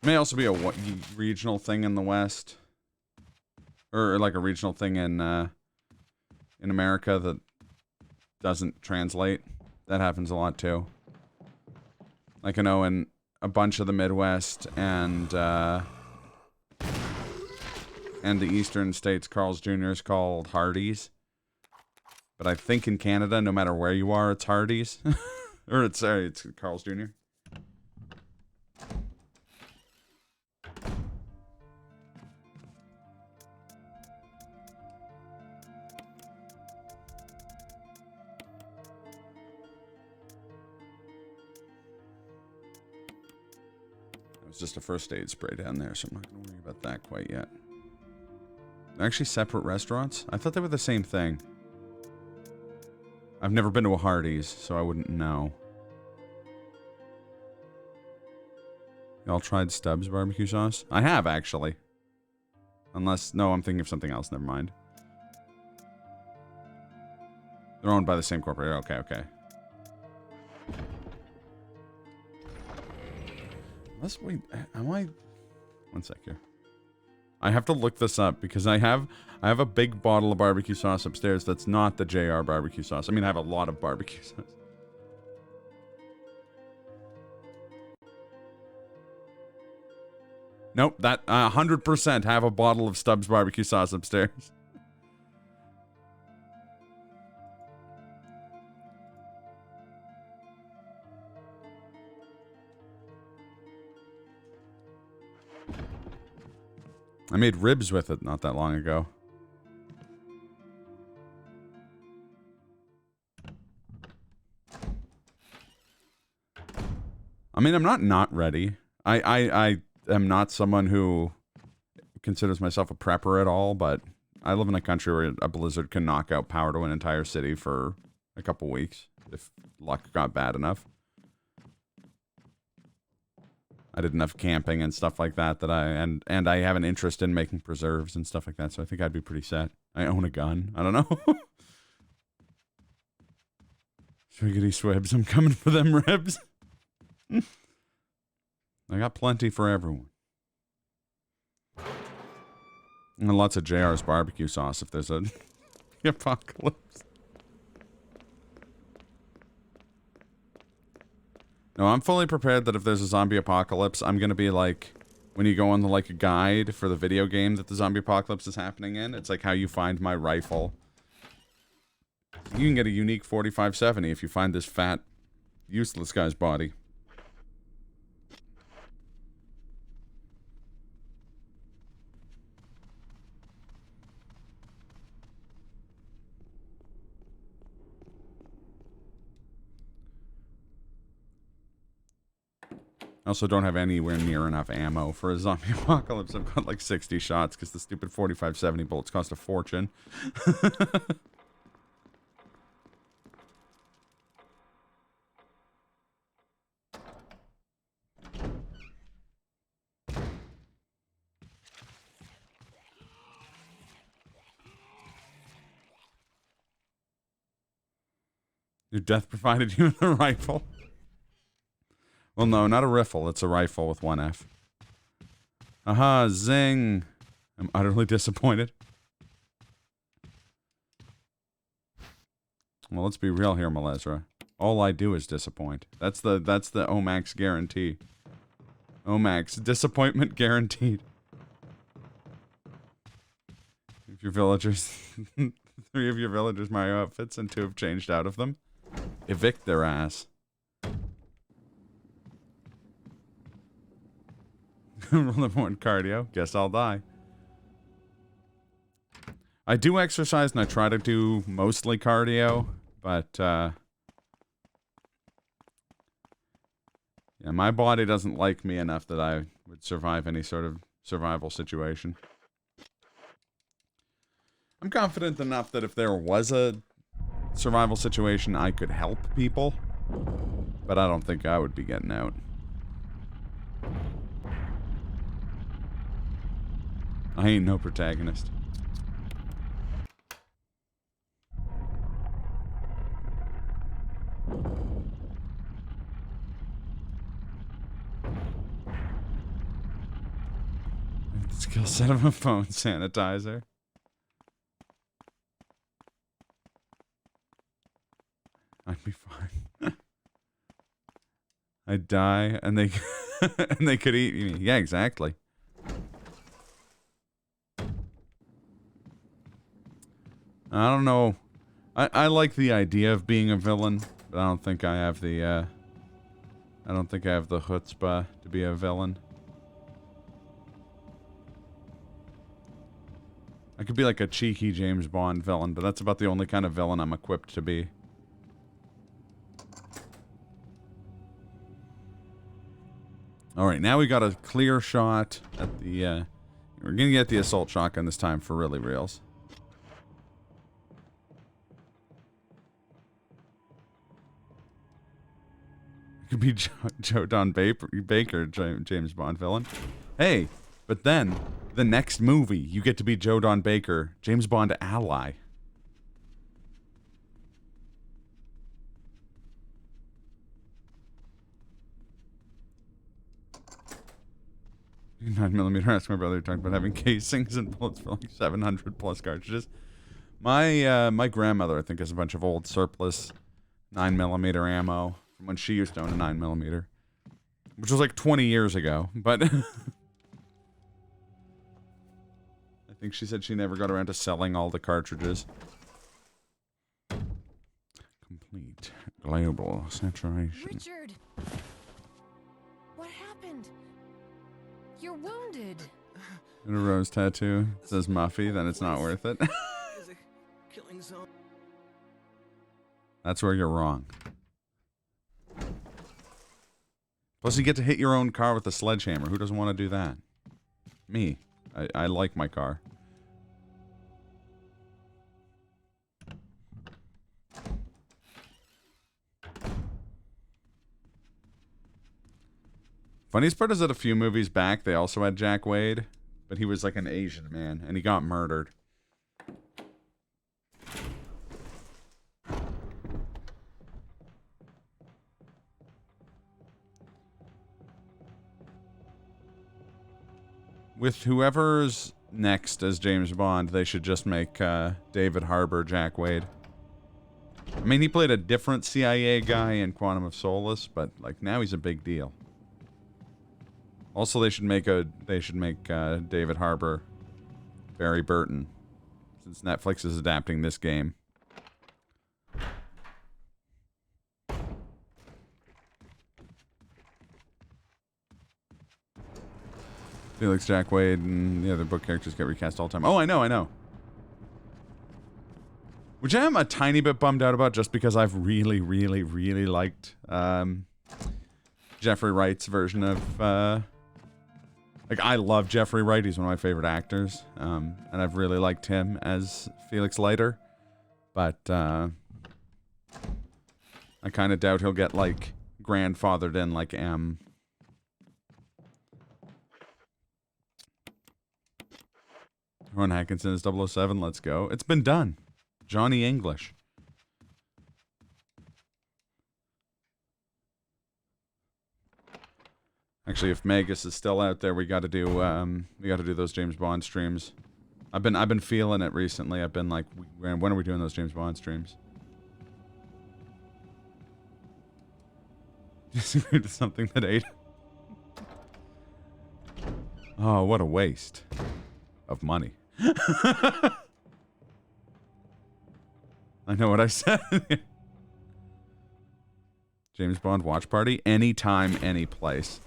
May also be a regional thing in the West, or like a regional thing in America that doesn't translate. That happens a lot too. Like I know in a bunch of the Midwest and the Eastern states, Carl's Jr. is called Hardee's. But I think in Canada, no matter where you are, it's Hardee's, or it's Carl's Jr. Just a first aid spray down there, so I'm not going to worry about that quite yet. They're actually separate restaurants? I thought they were the same thing. I've never been to a Hardee's, so I wouldn't know. Y'all tried Stubbs barbecue sauce? I have, actually. Unless, no, I'm thinking of something else. Never mind. They're owned by the same corporation. Okay. Let's wait. Am I? One sec here. I have to look this up because I have a big bottle of barbecue sauce upstairs that's not the JR barbecue sauce. I mean, I have a lot of barbecue sauce. Nope, that 100% have a bottle of Stubbs barbecue sauce upstairs. I made ribs with it not that long ago. I mean, I'm not ready. I am not someone who considers myself a prepper at all, but I live in a country where a blizzard can knock out power to an entire city for a couple weeks if luck got bad enough. I did enough camping and stuff like that and I have an interest in making preserves and stuff like that, so I think I'd be pretty set. I own a gun. I don't know. Swiggity swibs, I'm coming for them ribs. I got plenty for everyone. And lots of JR's barbecue sauce if there's a apocalypse. No, I'm fully prepared that if there's a zombie apocalypse, I'm gonna be like, when you go on the, like, a guide for the video game that the zombie apocalypse is happening in, it's like how you find my rifle. You can get a unique 4570 if you find this fat, useless guy's body. I also don't have anywhere near enough ammo for a zombie apocalypse. I've got like 60 shots because the stupid 4570 bullets cost a fortune. Your death provided you with a rifle. Well, no, not a riffle. It's a rifle with one F. Aha, zing. I'm utterly disappointed. Well, let's be real here, Malezra. All I do is disappoint. That's the Omax guarantee. Omax, disappointment guaranteed. If your villagers... 3 of your villagers Mario outfits and 2 have changed out of them. Evict their ass. Roll more cardio. Guess I'll die. I do exercise and I try to do mostly cardio, but yeah, my body doesn't like me enough that I would survive any sort of survival situation. I'm confident enough that if there was a survival situation, I could help people, but I don't think I would be getting out. I ain't no protagonist. Skill set of a phone sanitizer. I'd be fine. I'd die and they and they could eat me. Yeah, exactly. I don't know. I like the idea of being a villain, but I don't think I have the I don't think I have the chutzpah to be a villain. I could be like a cheeky James Bond villain, but that's about the only kind of villain I'm equipped to be. Alright, now we got a clear shot at the, we're gonna get the assault shotgun this time for really reals. It could be Joe Don Baker, James Bond villain. Hey, but then, the next movie, you get to be Joe Don Baker, James Bond ally. .9mm, asked my brother, talking about having casings and bullets for like 700 plus cartridges. My grandmother, I think, has a bunch of old surplus 9mm ammo from when she used to own a 9mm, which was like 20 years ago, but I think she said she never got around to selling all the cartridges. Complete global saturation. Richard! What happened? You're wounded. And a rose tattoo. It says Muffy, then it's not worth it. That's where you're wrong. Plus you get to hit your own car with a sledgehammer. Who doesn't want to do that? Me. I like my car. Funniest part is that a few movies back, they also had Jack Wade, but he was like an Asian man, and he got murdered. With whoever's next as James Bond, they should just make David Harbour Jack Wade. I mean, he played a different CIA guy in Quantum of Solace, but like now he's a big deal. Also, they should make David Harbour Barry Burton, since Netflix is adapting this game. Felix Jack Wade and the other book characters get recast all the time. Oh, I know. Which I am a tiny bit bummed out about, just because I've really, really, really liked Jeffrey Wright's version of... like, I love Jeffrey Wright. He's one of my favorite actors. And I've really liked him as Felix Leiter. But I kind of doubt he'll get, like, grandfathered in like M. Ron Atkinson is 007. Let's go. It's been done. Johnny English. Actually, if Magus is still out there, we got to do those James Bond streams. I've been feeling it recently. I've been like, when are we doing those James Bond streams? Disagree to something that ate. Oh, what a waste of money. I know what I said. James Bond watch party, anytime, any place.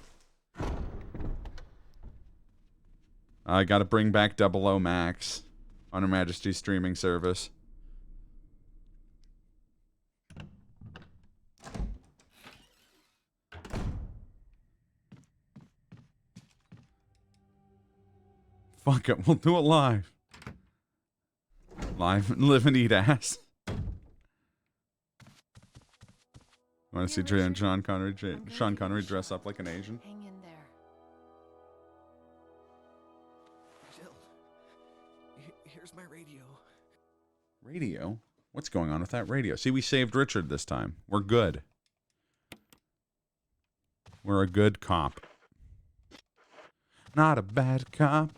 I gotta bring back 00 Max on Her Majesty's streaming service. Fuck it, we'll do it live. Live, live and eat ass. Want to see Sean Connery dress up like an Asian? Hang in there. Jill, here's my radio. Radio? What's going on with that radio? See, we saved Richard this time. We're good. We're a good cop. Not a bad cop.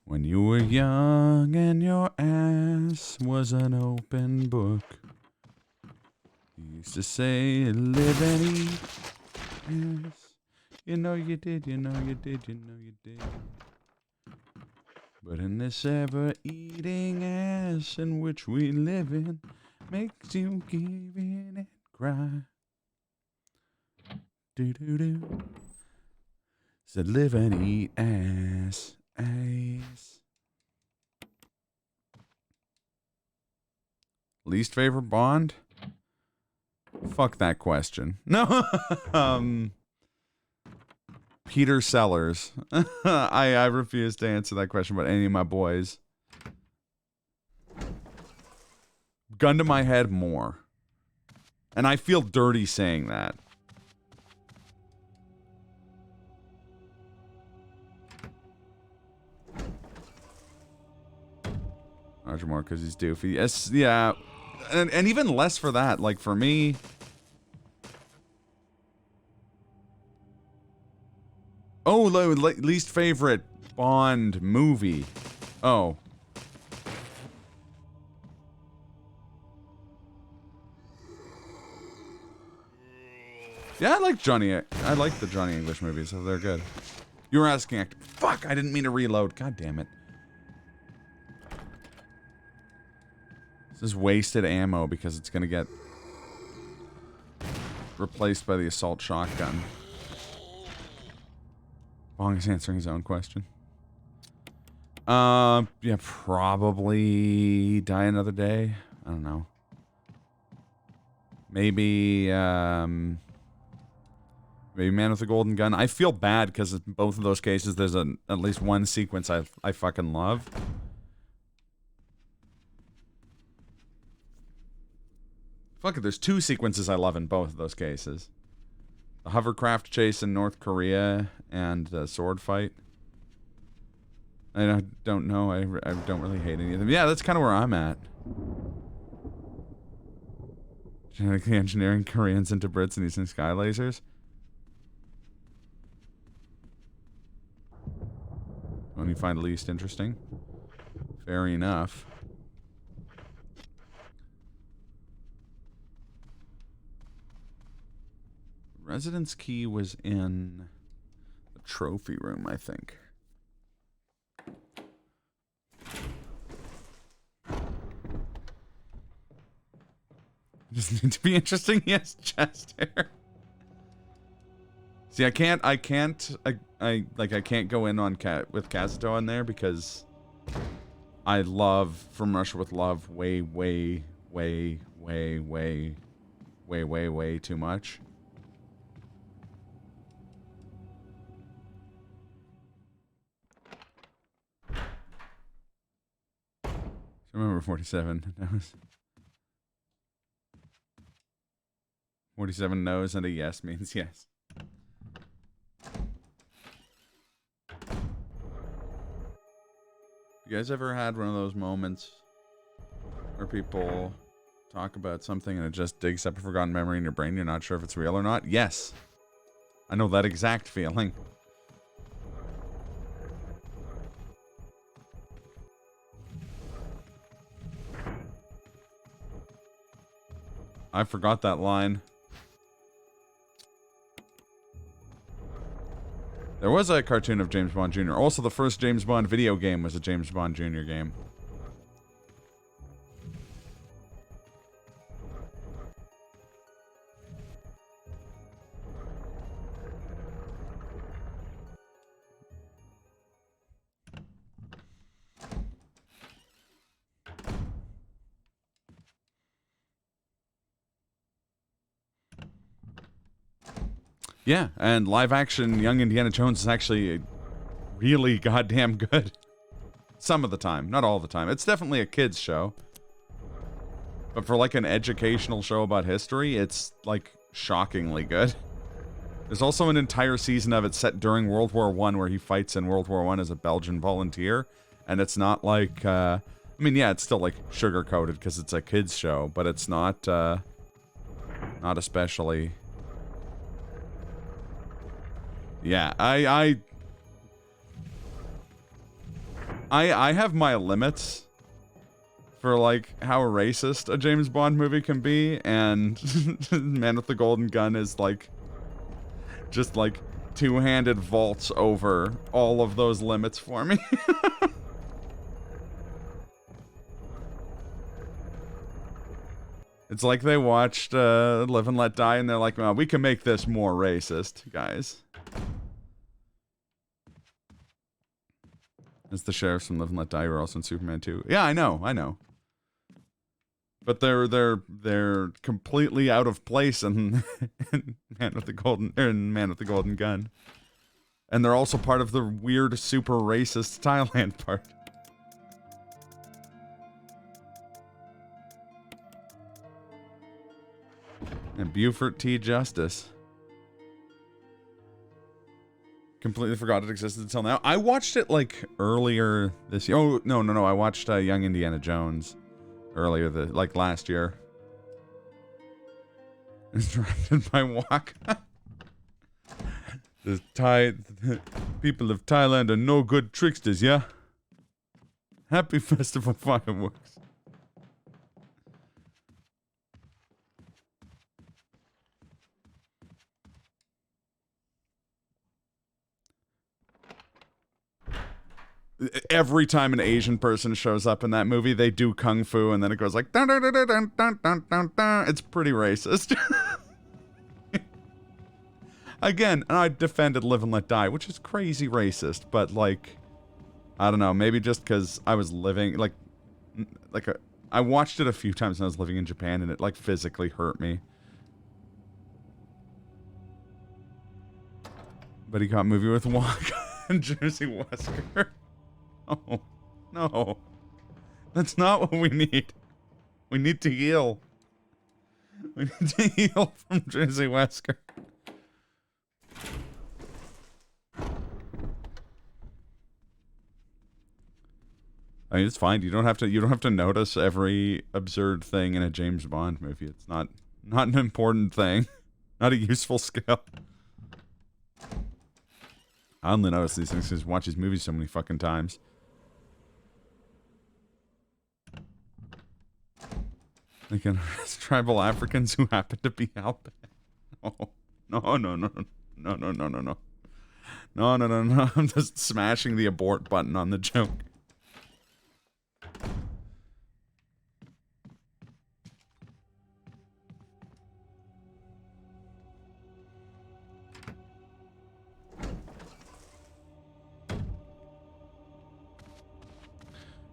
When you were young and your ass was an open book, you used to say, live and eat. Yes. You know you did, you know you did, you know you did. But in this ever-eating ass in which we live in, makes you give in and cry. Do-do-do. Said live and eat ass. Ace. Least favorite Bond? Fuck that question. No. Peter Sellers. I refuse to answer that question about any of my boys. Gun to my head, more. And I feel dirty saying that. Roger Moore, because he's doofy. Yes, yeah. And even less for that. Like, for me... Oh, least favorite Bond movie. Oh. Yeah, I like the Johnny English movies, so they're good. You were asking... Fuck, I didn't mean to reload. God damn it. This is wasted ammo because it's going to get replaced by the assault shotgun. Bong is answering his own question. Yeah, probably Die Another Day. I don't know. Maybe, maybe Man with a Golden Gun. I feel bad because in both of those cases there's at least one sequence I fucking love. Fuck it, there's 2 sequences I love in both of those cases. The hovercraft chase in North Korea and the sword fight. I don't know. I don't really hate any of them. Yeah, that's kind of where I'm at. Genetically engineering Koreans into Brits and using sky lasers. One you find least interesting. Fair enough. Residence key was in the trophy room, I think. Does it need to be interesting? Yes, Chester. See, I can't go in on with Kazuto in there because I love From Russia with Love way too much. Remember 47. That was 47 no's and a yes means yes. You guys ever had one of those moments where people talk about something and it just digs up a forgotten memory in your brain, you're not sure if it's real or not? Yes. I know that exact feeling. I forgot that line. There was a cartoon of James Bond Jr. Also, the first James Bond video game was a James Bond Jr. game. Yeah, and live action Young Indiana Jones is actually really goddamn good. Some of the time, not all the time. It's definitely a kid's show. But for like an educational show about history, it's like shockingly good. There's also an entire season of it set during World War I where he fights in World War I as a Belgian volunteer. And it's not like, I mean, yeah, it's still like sugar-coated because it's a kid's show, but it's not especially... Yeah, I have my limits for, like, how racist a James Bond movie can be, and Man with the Golden Gun is, like, just, like, two-handed vaults over all of those limits for me. It's like they watched Live and Let Die, and they're like, well, we can make this more racist, guys. It's the sheriffs from Live and Let Die who are also in Superman 2. Yeah, I know. But they're completely out of place in Man with the Golden Gun. And they're also part of the weird, super racist Thailand part. And Buford T. Justice. Completely forgot it existed until now. I watched it, like, earlier this year. Oh, no. I watched Young Indiana Jones earlier, like, last year. It's directed by Waka. The people of Thailand are no good tricksters, yeah? Happy Festival Fireworks. Every time an Asian person shows up in that movie, they do kung fu, and then it goes like dun dun dun dun dun dun dun dun dun. It's pretty racist. Again, I defended Live and Let Die, which is crazy racist, but like, I don't know, maybe just because I was living I watched it a few times when I was living in Japan, and it like physically hurt me. But he got a movie with Waka and Jersey Wesker. Oh, no. That's not what we need. We need to heal. We need to heal from Jersey Wesker. I mean, it's fine. You don't have to notice every absurd thing in a James Bond movie. It's not an important thing. Not a useful skill. I only notice these things because I watch these movies so many fucking times. They can arrest tribal Africans who happen to be out there. No. I'm just smashing the abort button on the joke.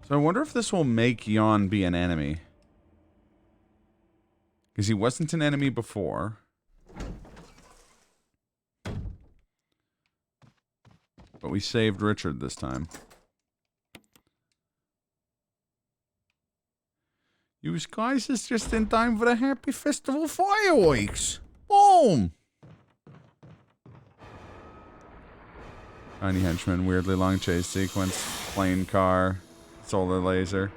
So I wonder if this will make Yon be an enemy. Because he wasn't an enemy before. But we saved Richard this time. You guys is just in time for the Happy Festival fireworks. Boom! Tiny henchman, weirdly long chase sequence, plane car, solar laser.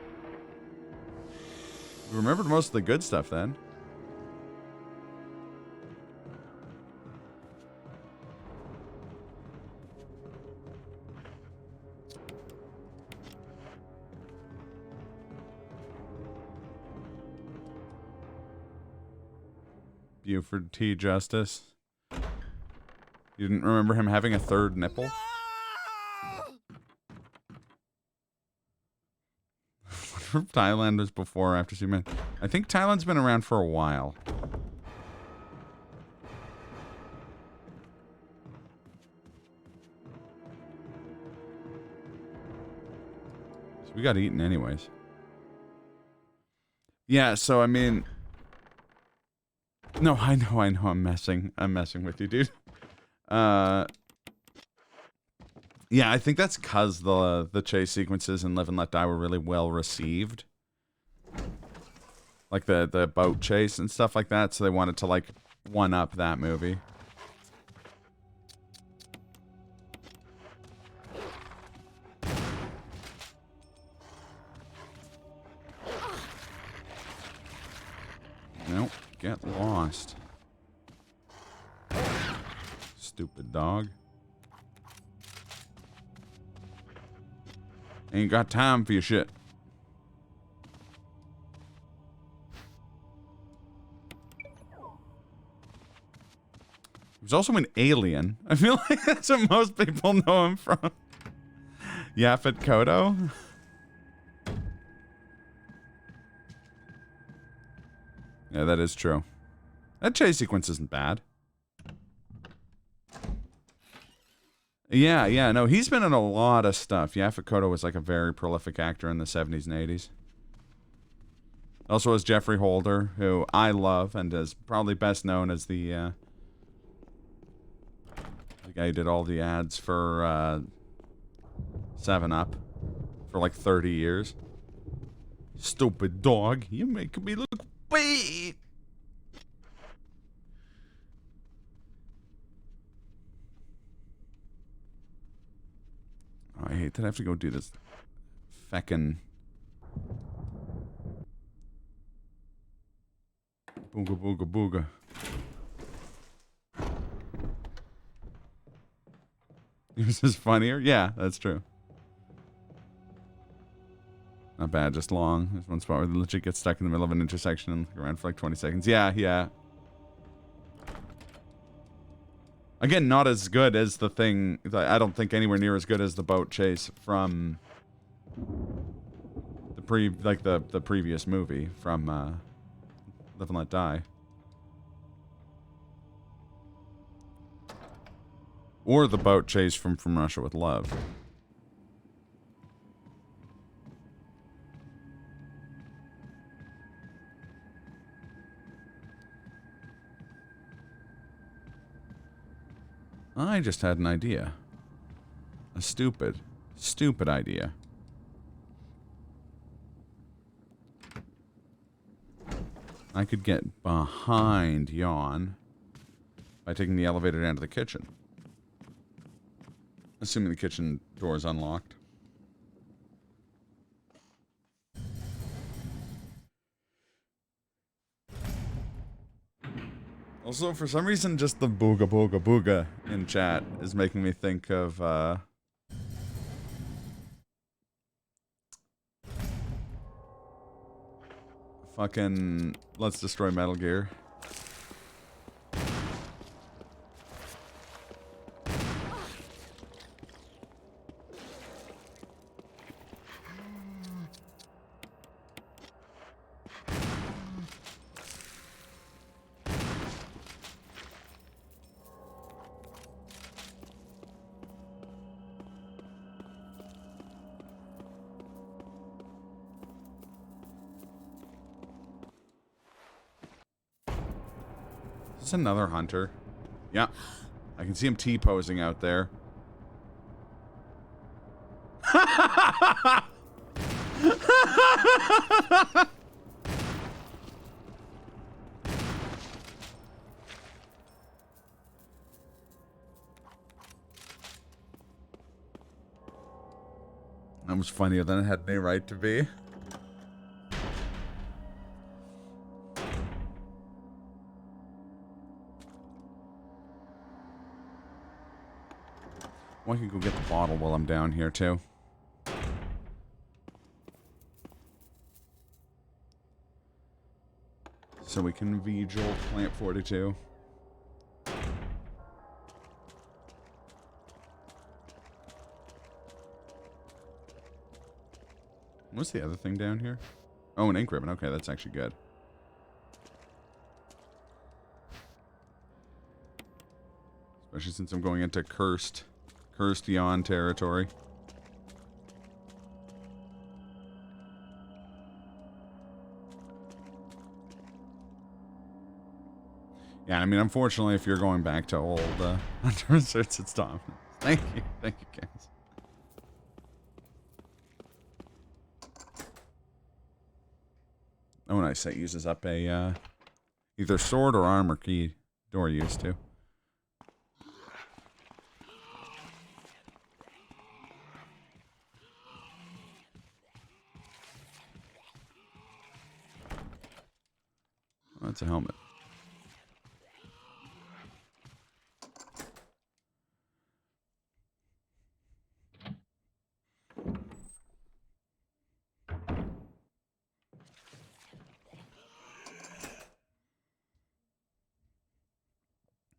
We remembered most of the good stuff then. Buford T. Justice. You didn't remember him having a third nipple? Thailand was before or after Superman. I think Thailand's been around for a while. So we got eaten anyways. Yeah, so I mean... No, I know, I'm messing with you, dude. Yeah, I think that's cause the chase sequences in Live and Let Die were really well received. Like the boat chase and stuff like that, so they wanted to like one up that movie. Nope, get lost. Stupid dog. Ain't got time for your shit. He was also an alien. I feel like that's what most people know him from. Yaphet Kotto. Yeah, that is true. That chase sequence isn't bad. Yeah, no, he's been in a lot of stuff. Yaphet Kotto was like a very prolific actor in the 70s and 80s. Also was Jeffrey Holder, who I love and is probably best known as the guy who did all the ads for 7-Up for like 30 years. Stupid dog, you make me look bad. Oh, I hate that I have to go do this feckin' booga booga booga. This is funnier? Yeah, that's true. Not bad, just long. There's one spot where the legit gets stuck in the middle of an intersection and look around for like 20 seconds. Yeah. Again, not as good as the thing. I don't think anywhere near as good as the boat chase from the previous movie from Live and Let Die. Or the boat chase from Russia with Love. I just had an idea. A stupid idea. I could get behind Yawn by taking the elevator down to the kitchen. Assuming the kitchen door is unlocked. Also, for some reason, just the booga booga booga in chat is making me think of, fucking Let's Destroy Metal Gear. Is this another hunter? Yeah. I can see him T-posing out there. That was funnier than it had any right to be. Well, I can go get the bottle while I'm down here, too. So we can V-jolt Plant 42. What's the other thing down here? Oh, an ink ribbon. Okay, that's actually good. Especially since I'm going into cursed Yawn territory. Yeah, I mean, unfortunately, if you're going back to old Hunter Research, it's Tom. Thank you, guys. Oh, nice. That uses up a either sword or armor key. Door used to. Oh, that's a helmet.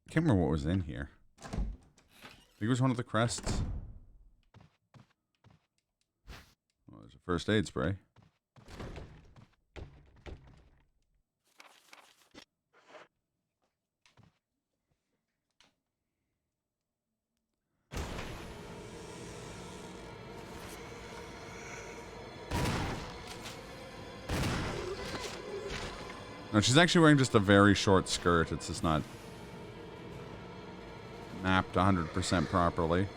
Can't remember what was in here. I think it was one of the crests. Oh, there's a first aid spray. No, she's actually wearing just a very short skirt. It's just not mapped 100% properly.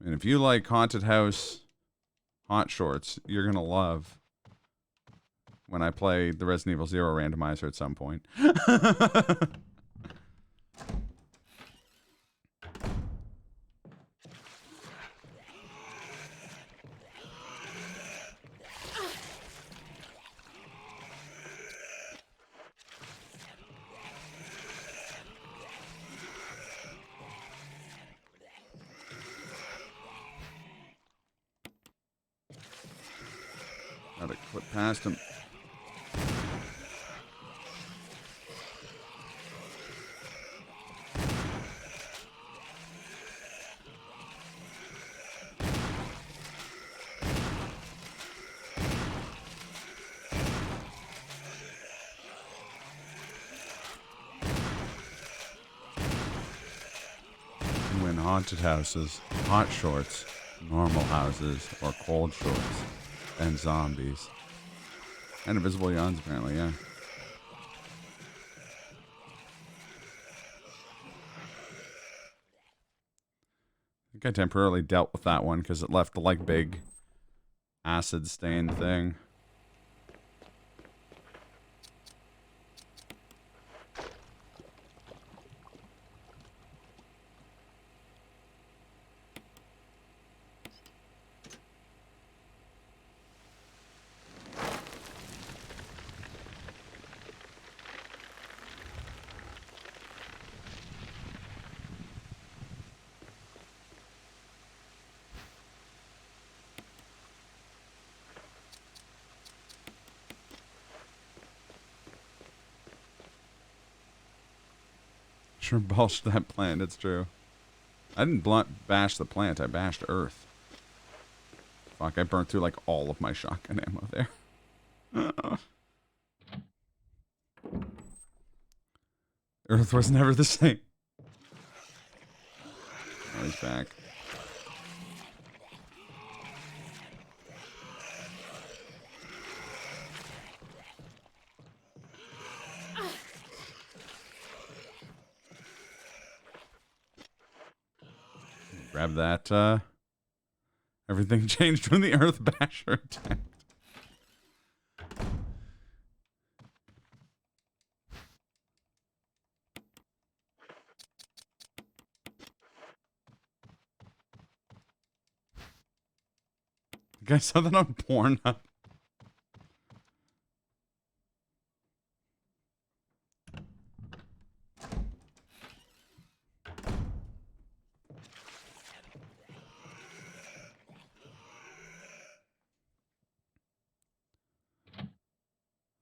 And if you like Haunted House hot shorts, you're gonna love when I play the Resident Evil 0 randomizer at some point. Gotta clip past him. When haunted houses, hot shorts, normal houses, or cold shorts. And zombies. And invisible yawns, apparently, yeah. I think I temporarily dealt with that one because it left the, like, big acid stain thing. Sure bashed that plant, it's true. I didn't bash the plant, I bashed Earth. Fuck, I burnt through like all of my shotgun ammo there. Earth was never the same. Oh, he's back. Grab that, everything changed when the Earth Basher attacked. You guys saw that on Pornhub?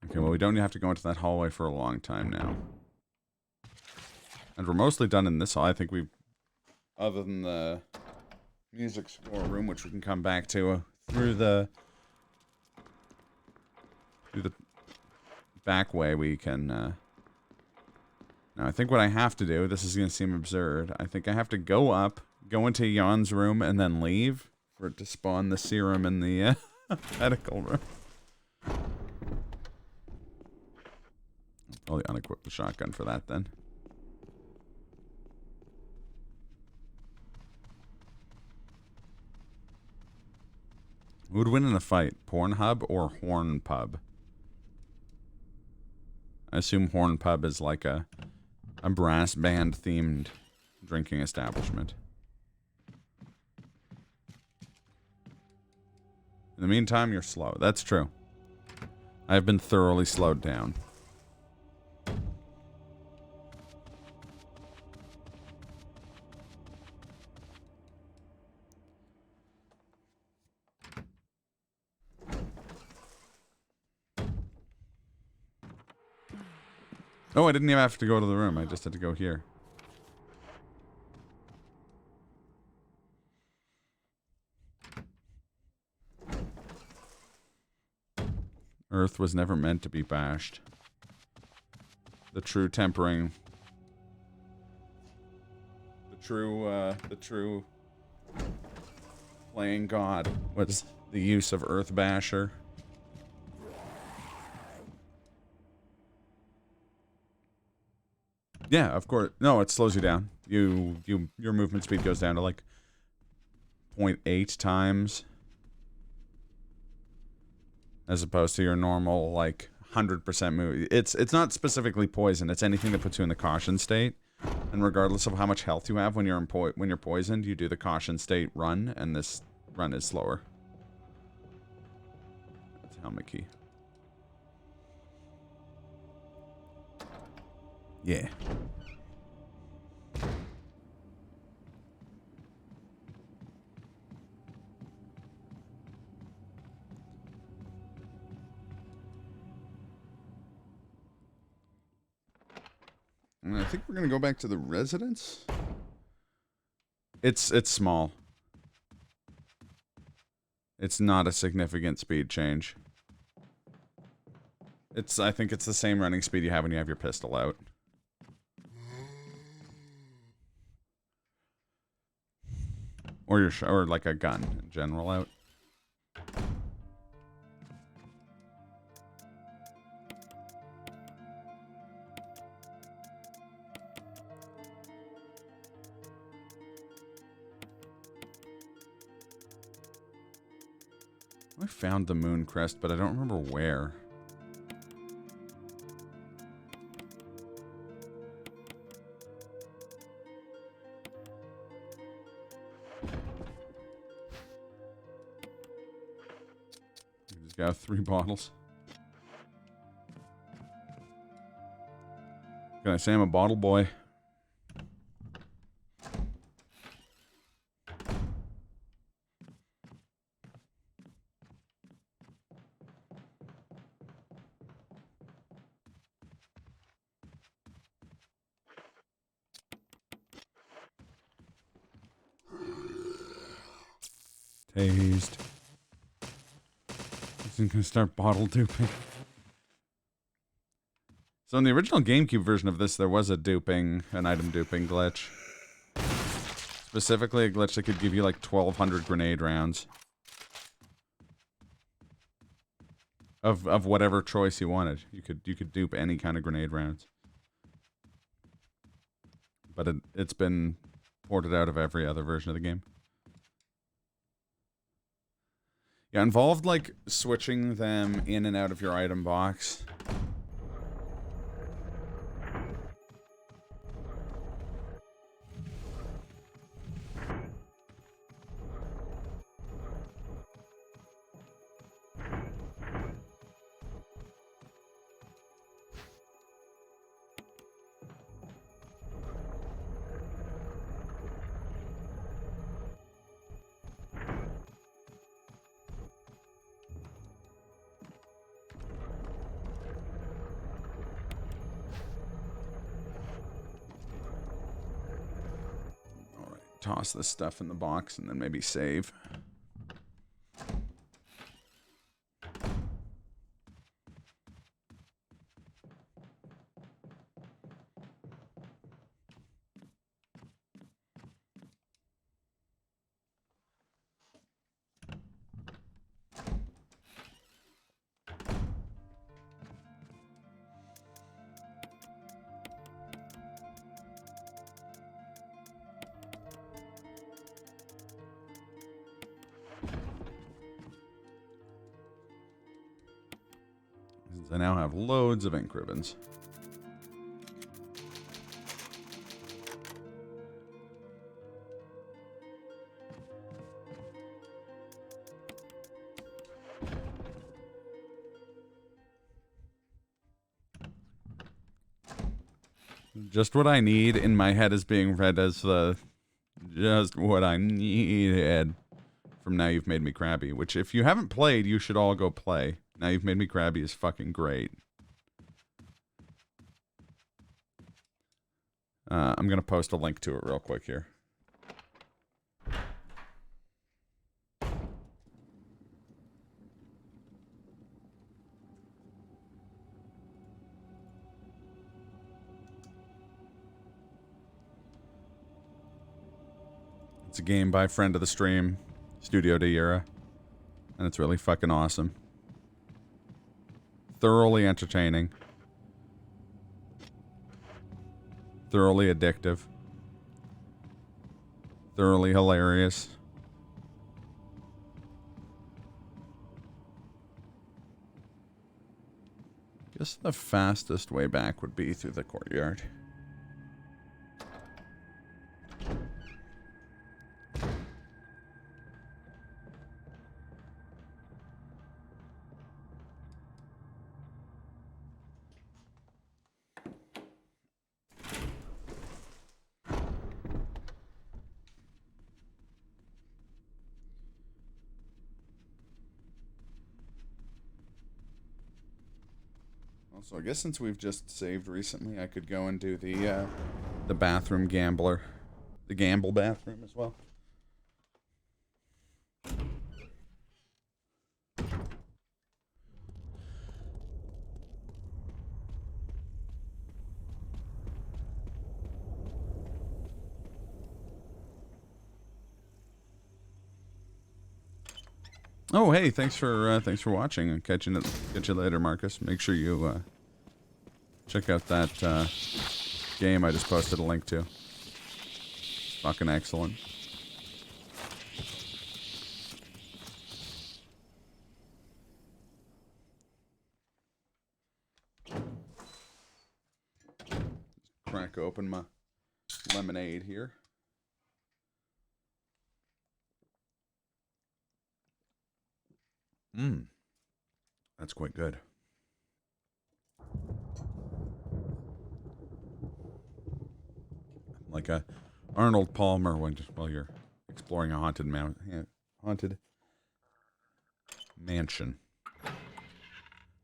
Okay, well, we don't have to go into that hallway for a long time now. And we're mostly done in this hall. I think we've, other than the music score room, which we can come back to through the back way, we can, now I think what I have to do, this is going to seem absurd, I think I have to go up, go into Jan's room, and then leave for it to spawn the serum in the medical room. I'll probably unequip the shotgun for that then. Who would win in a fight? Pornhub or Horn Pub? I assume Horn Pub is like a brass band themed drinking establishment. In the meantime, you're slow. That's true. I've been thoroughly slowed down. Oh, I didn't even have to go to the room. I just had to go here. Earth was never meant to be bashed. The true tempering. The true playing God was the use of Earth Basher. Yeah, of course. No, it slows you down. Your movement speed goes down to like 0.8 times. As opposed to your normal, like, 100% move. It's not specifically poison. It's anything that puts you in the caution state. And regardless of how much health you have when you're poisoned, you do the caution state run, and this run is slower. That's helmet key. Yeah. And I think we're gonna go back to the residence. It's small. It's not a significant speed change. I think it's the same running speed you have when you have your pistol out. Or or like a gun in general out. I found the moon crest, but I don't remember where. We just got 3 bottles. Can I say I'm a bottle boy? Tased. Isn't gonna start bottle duping. So in the original GameCube version of this, there was an item duping glitch. Specifically, a glitch that could give you like 1,200 grenade rounds. Of whatever choice you wanted. You could dupe any kind of grenade rounds. But it's been ported out of every other version of the game. Yeah, involved like switching them in and out of your item box. Toss this stuff in the box and then maybe save. I now have loads of ink ribbons. Just what I need in my head is being read as the just what I needed from Now You've Made Me Crabby, which if you haven't played, you should all go play. Now You've Made Me Crabby is fucking great. I'm going to post a link to it real quick here. It's a game by friend of the stream, Studio de Jura, and it's really fucking awesome. Thoroughly entertaining. Thoroughly addictive. Thoroughly hilarious. Guess the fastest way back would be through the courtyard. So I guess since we've just saved recently, I could go and do the bathroom gambler, the gamble bathroom as well. Oh, hey, thanks for watching. I'll catch you later, Marcus. Make sure you check out that game I just posted a link to. It's fucking excellent. open my lemonade here. That's quite good. Like a Arnold Palmer while you're exploring a haunted mansion.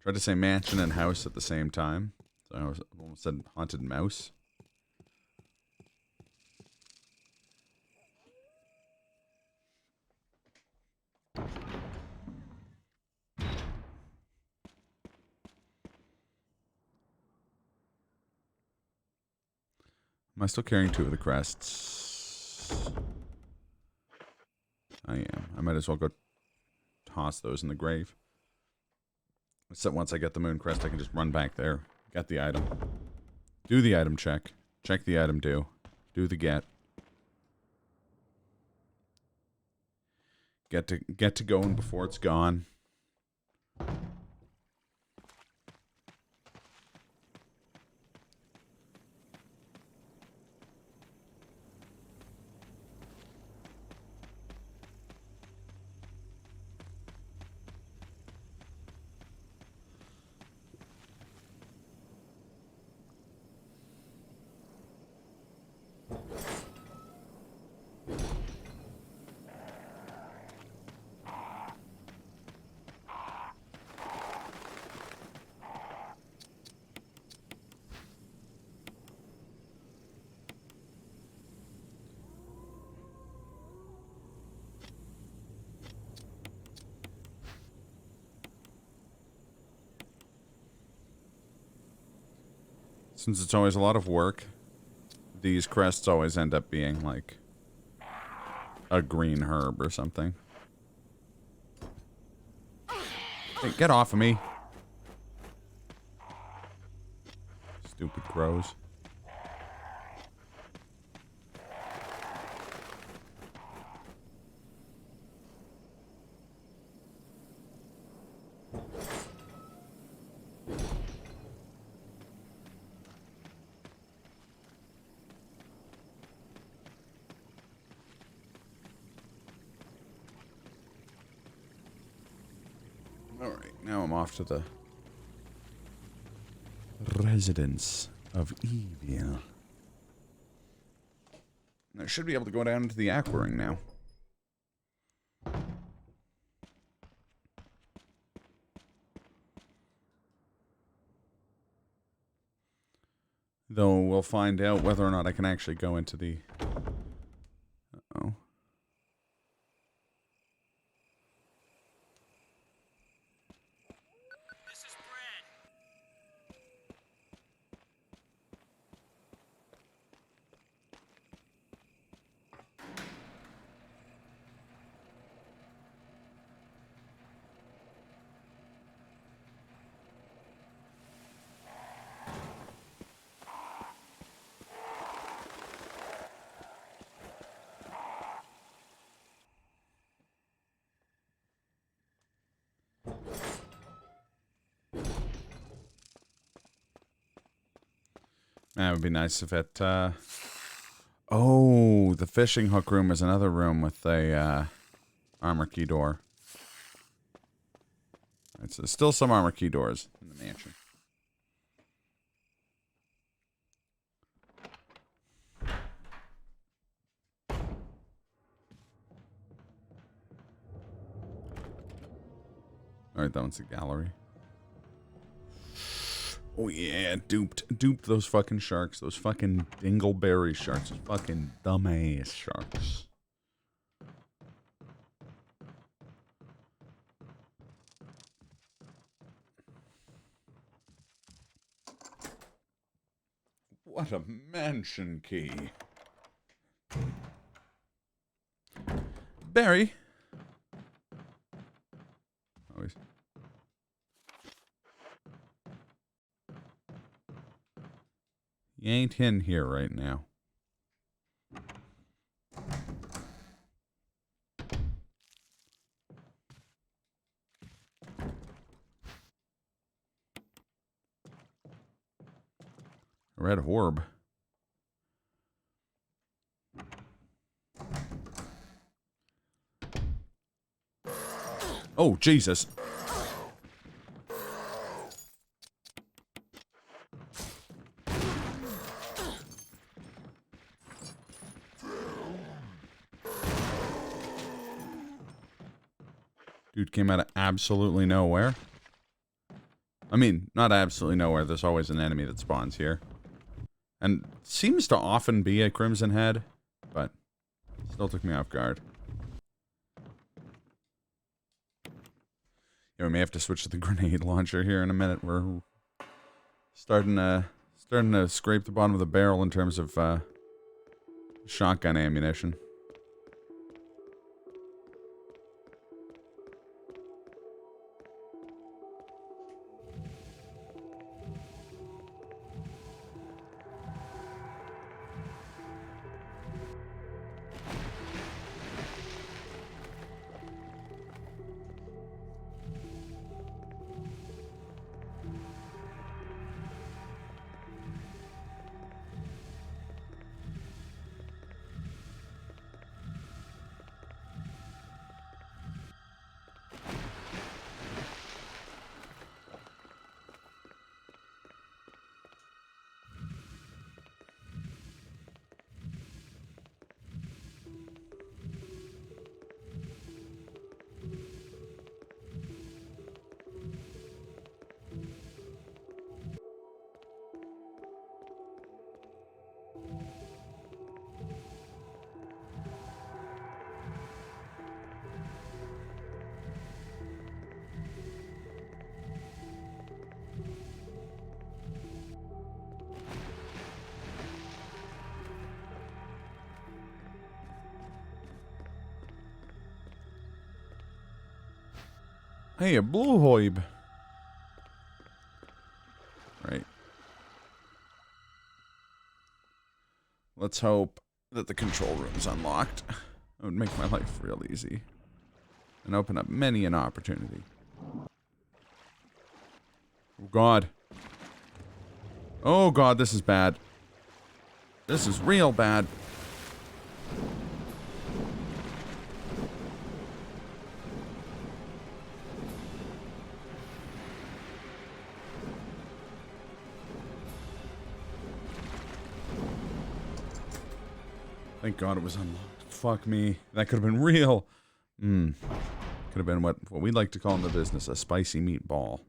Tried to say mansion and house at the same time. So I almost said haunted mouse. Am I still carrying 2 of the crests? I am. I might as well go toss those in the grave. Except once I get the moon crest, I can just run back there. Get the item. Do the item check. Check the item do. Do the get. Get to going before it's gone. Since it's always a lot of work, these crests always end up being like a green herb or something. Hey, get off of me. Stupid crows. Now I'm off to the residence of evil. I should be able to go down into the aquaring now. Though we'll find out whether or not I can actually go into the... Uh-oh. That would be nice if it, Oh, the fishing hook room is another room with a, armor key door. It's still some armor key doors in the mansion. Alright, that one's the gallery. Oh yeah, duped those fucking sharks. Those fucking dingleberry sharks. Those fucking dumbass sharks. What a mansion key. Barry. Always. You ain't in here right now. Red orb. Oh, Jesus. Dude came out of absolutely nowhere. I mean, not absolutely nowhere. There's always an enemy that spawns here. And seems to often be a Crimson Head, but still took me off guard. Yeah, we may have to switch to the grenade launcher here in a minute. We're starting to scrape the bottom of the barrel in terms of shotgun ammunition. Hey, a blue hoib. Right. Let's hope that the control room's unlocked. It would make my life real easy. And open up many an opportunity. Oh, God. Oh, God, this is bad. This is real bad. Thank God it was unlocked. Fuck me. That could have been real. Could have been what we like to call in the business a spicy meatball.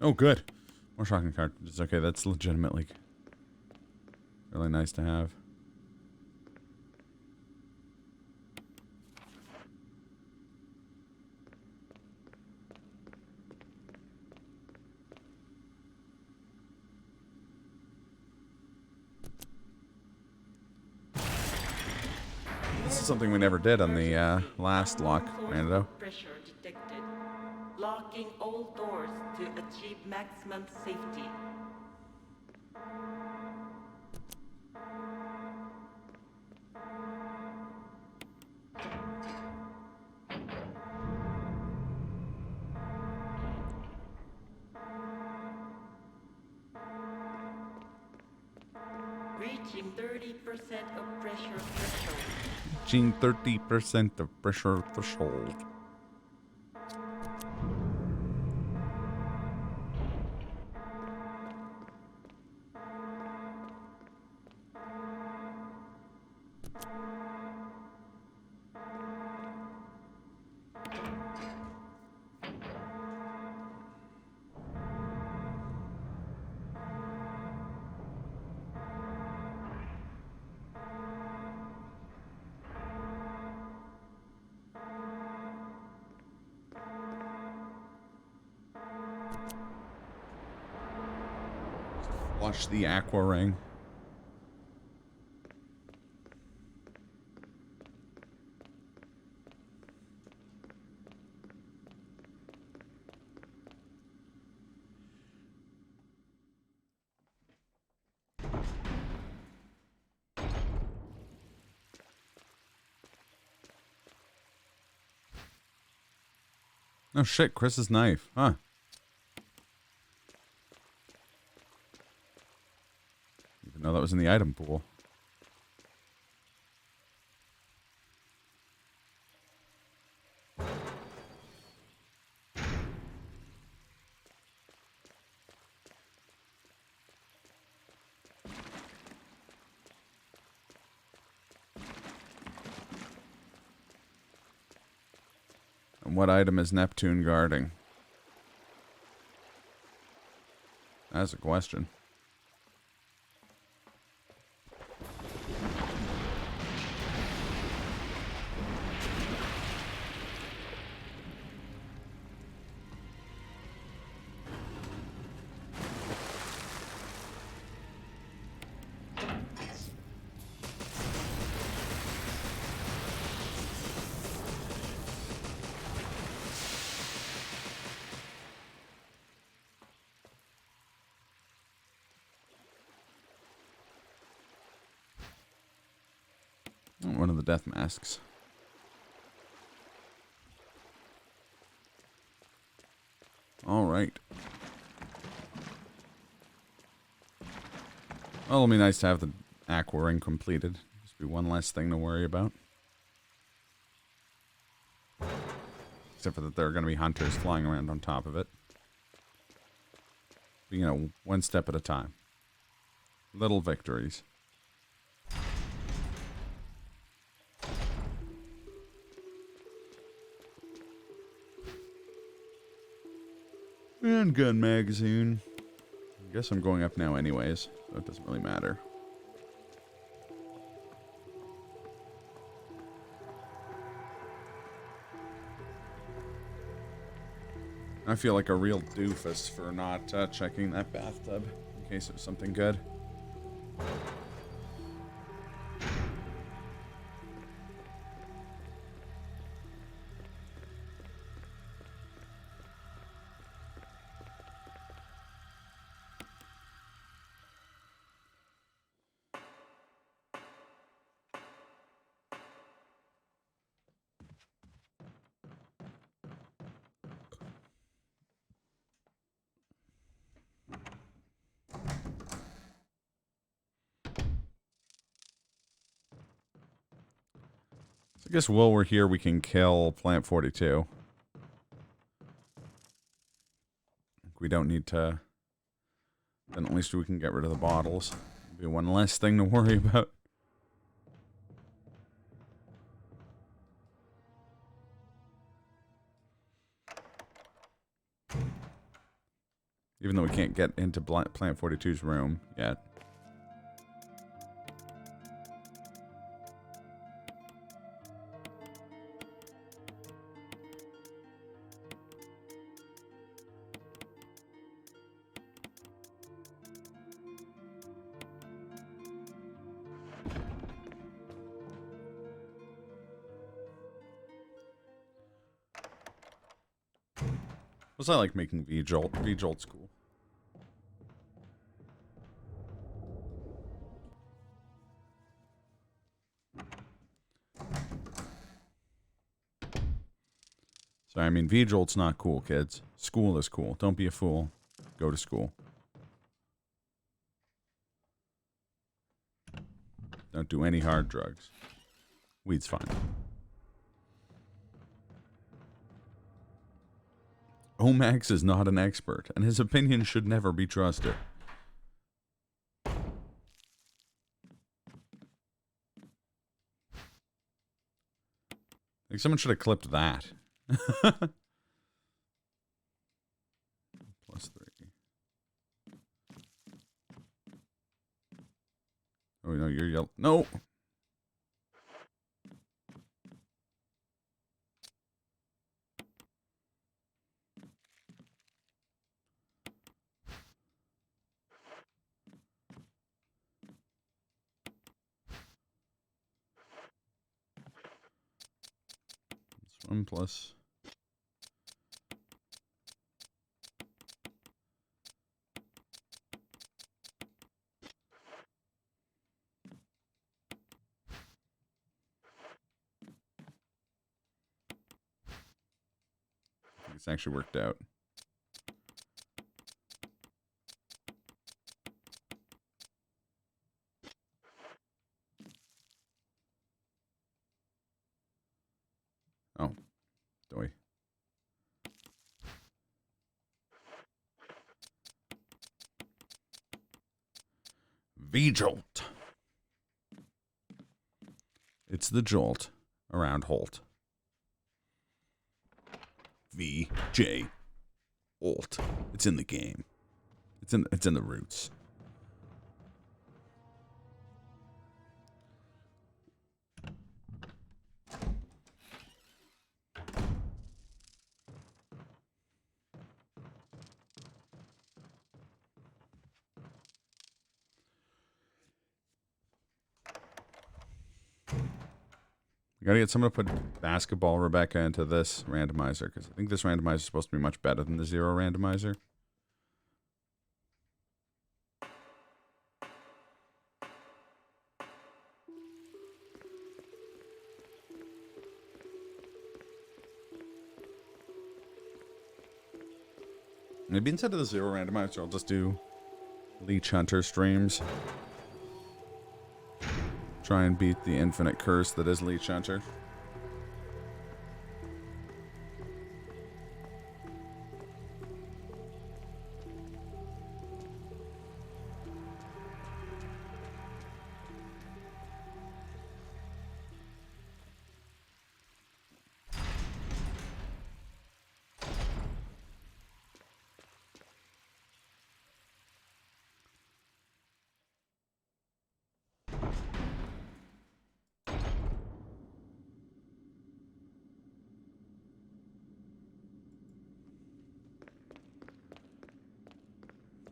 Oh, good. More shotgun cartridges. Okay, that's legitimately really nice to have. This is something we never did on the last lock, Rando. Pressure detected. Locking all doors to achieve maximum safety. Reaching 30% of pressure threshold. Reaching 30% of pressure threshold. Watch the aqua ring. Oh shit, Chris's knife, huh? was in the item pool. And what item is Neptune guarding? That's a question. One of the death masks. All right. Well, it'll be nice to have the aqua ring completed. Just be one less thing to worry about. Except for that there are going to be hunters flying around on top of it. But, you know, one step at a time. Little victories. And gun magazine. I guess I'm going up now anyways, so it doesn't really matter. I feel like a real doofus for not checking that bathtub in case it was something good. I guess while we're here, we can kill Plant 42. We don't need to. Then at least we can get rid of the bottles. Be one less thing to worry about. Even though we can't get into Plant 42's room yet. Plus, I like making V-Jolt. V-Jolt's cool. Sorry, I mean, V-Jolt's not cool, kids. School is cool. Don't be a fool. Go to school. Don't do any hard drugs. Weed's fine. Omax is not an expert, and his opinion should never be trusted. Like, someone should have clipped that. +3. Oh, no, you're yellow. No! One plus. I think it's actually worked out. Oy. V-Jolt. It's the jolt around Holt. V-J. Holt. It's in the game. It's in the roots. We gotta get someone to put basketball Rebecca into this randomizer, because I think this randomizer is supposed to be much better than the zero randomizer. Maybe instead of the zero randomizer, I'll just do Leech Hunter streams. Try and beat the infinite curse that is Leech Hunter.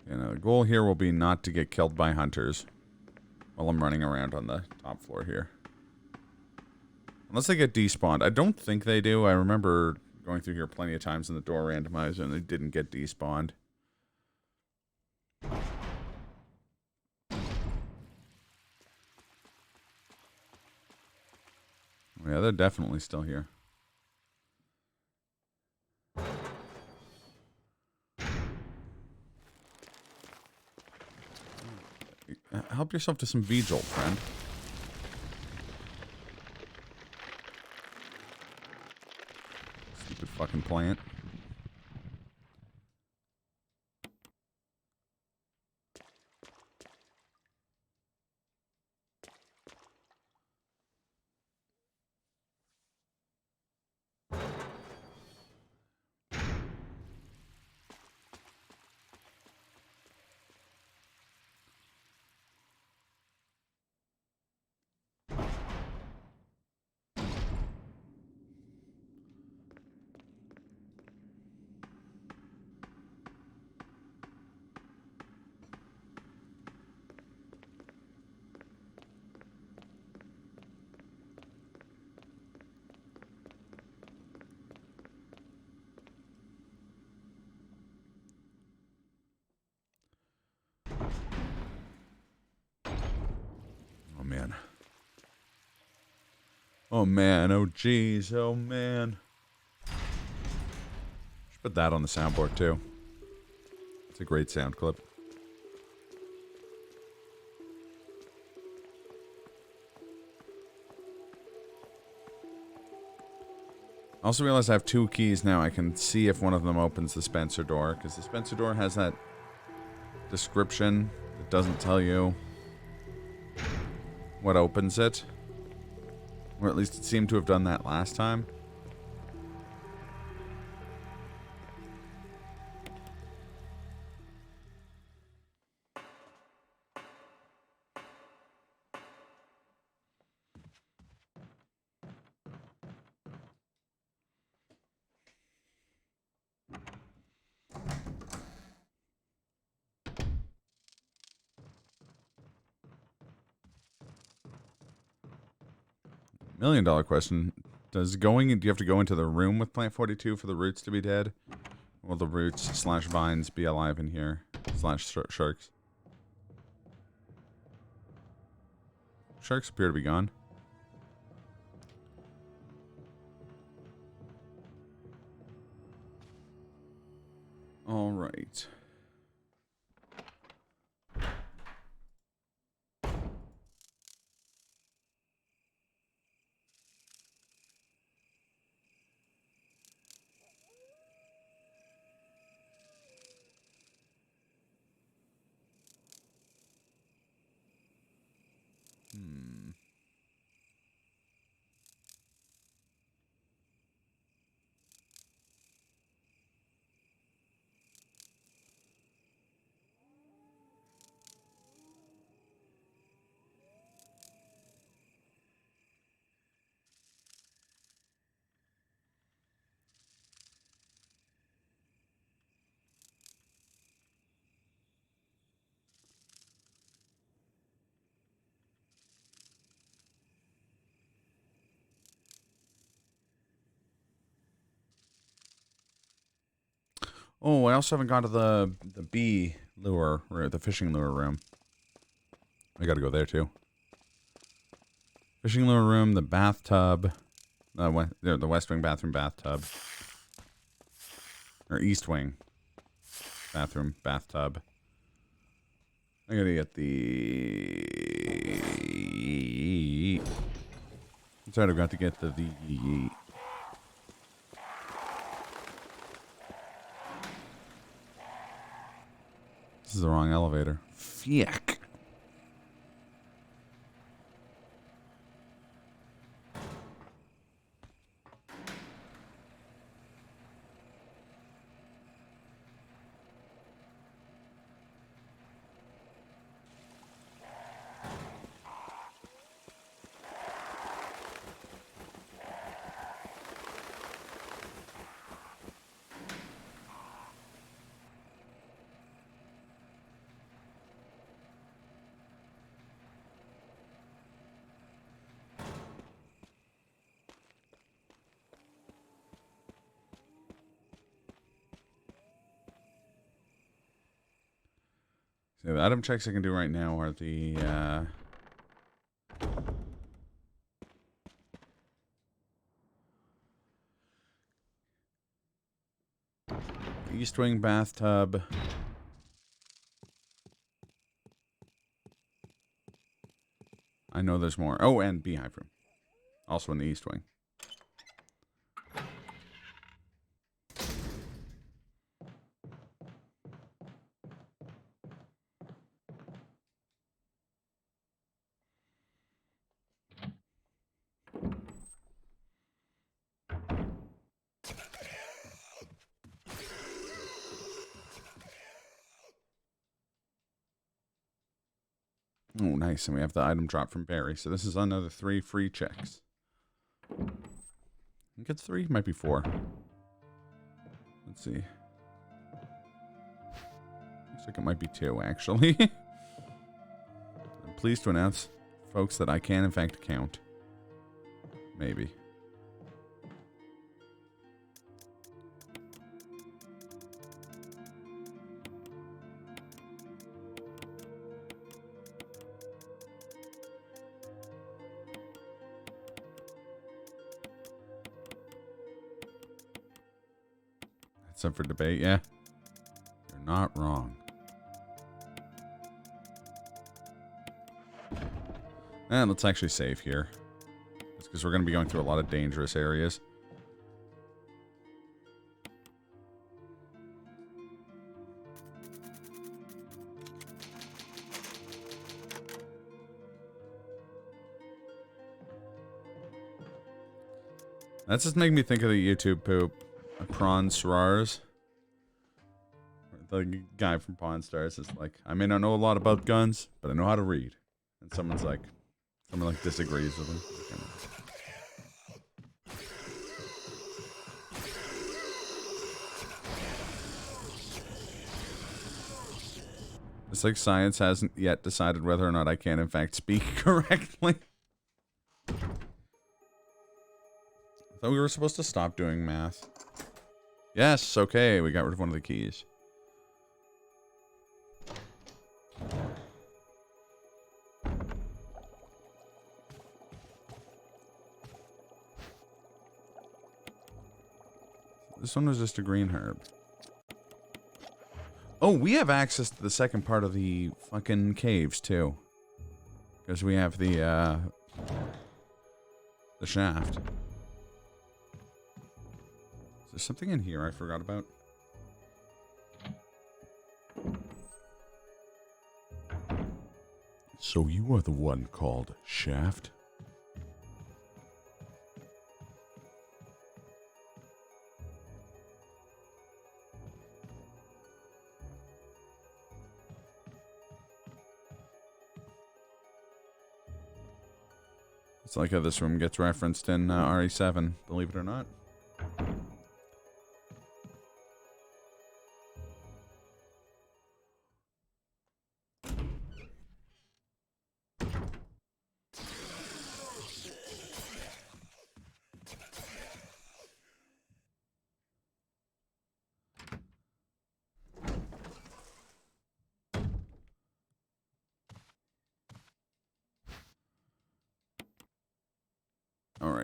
You know, the goal here will be not to get killed by hunters while I'm running around on the top floor here. Unless they get despawned. I don't think they do. I remember going through here plenty of times in the door randomizer and they didn't get despawned. Yeah, they're definitely still here. Help yourself to some V-Jolt, friend. Stupid fucking plant. Man. Oh man, oh geez, oh man. Should put that on the soundboard too. It's a great sound clip. I also realize I have two keys now. I can see if one of them opens the Spencer door, because the Spencer door has that description that doesn't tell you what opens it. Or at least it seemed to have done that last time. $1 million question. Do you have to go into the room with Plant 42 for the roots to be dead? Or will the roots / vines be alive in here? / sharks. Sharks appear to be gone. All right. Oh, I also haven't gone to the bee lure, or the fishing lure room. I gotta go there too. Fishing lure room, the bathtub, the west wing bathroom bathtub, or east wing bathroom bathtub. I gotta get the. That's right, I've got to get the. This is the wrong elevator. Fiek. So the item checks I can do right now are the east wing bathtub. I know there's more. Oh, and beehive room. Also in the east wing. Oh, nice. And we have the item drop from Barry. So this is another 3 free checks. I think it's 3. Might be 4. Let's see. Looks like it might be 2, actually. I'm pleased to announce, folks, that I can, in fact, count. Maybe. That's up for debate, yeah. You're not wrong. And let's actually save here. Because we're going to be going through a lot of dangerous areas. That's just making me think of the YouTube poop. Prawn Srars. The guy from Pawn Stars is like, I may not know a lot about guns, but I know how to read. And someone disagrees with him. It's like science hasn't yet decided whether or not I can in fact speak correctly. I thought we were supposed to stop doing math. Yes, okay, we got rid of one of the keys. This one was just a green herb. Oh, we have access to the second part of the fucking caves, too. Because we have the shaft. Is there something in here I forgot about? So you are the one called Shaft? It's like how this room gets referenced in RE7, believe it or not.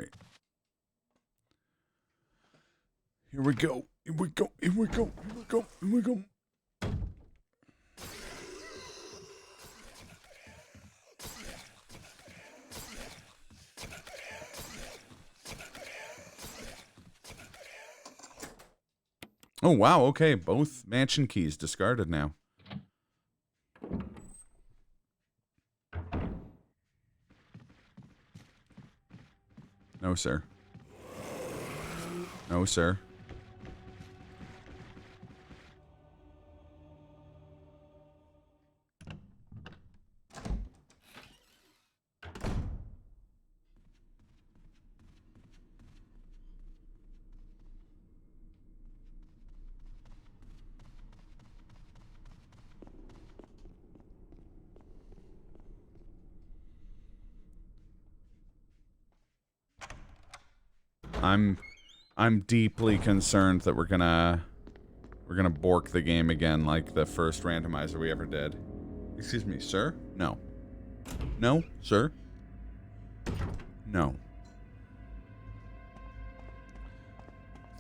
right. Here we go. Here we go. Here we go. Here we go. Here we go. Oh, wow. Okay. Both mansion keys discarded now. No, sir. No, sir. I'm deeply concerned that we're gonna bork the game again like the first randomizer we ever did. Excuse me, sir? No. No, sir? No.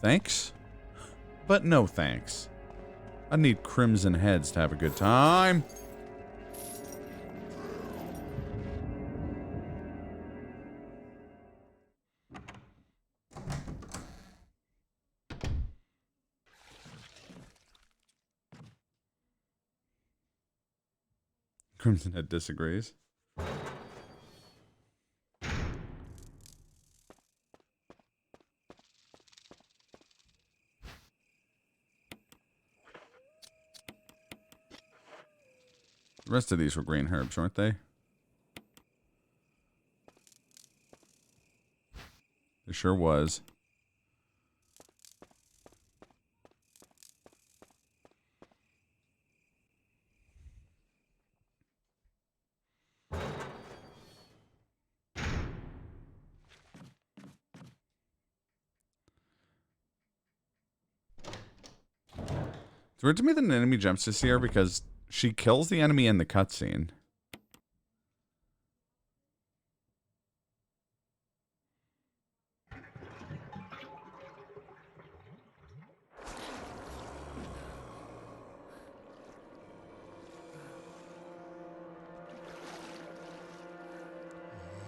Thanks? But no thanks. I need crimson heads to have a good time. Crimson Head disagrees. The rest of these were green herbs, weren't they? It sure was. It's weird to me that an enemy jumps to see her because she kills the enemy in the cutscene.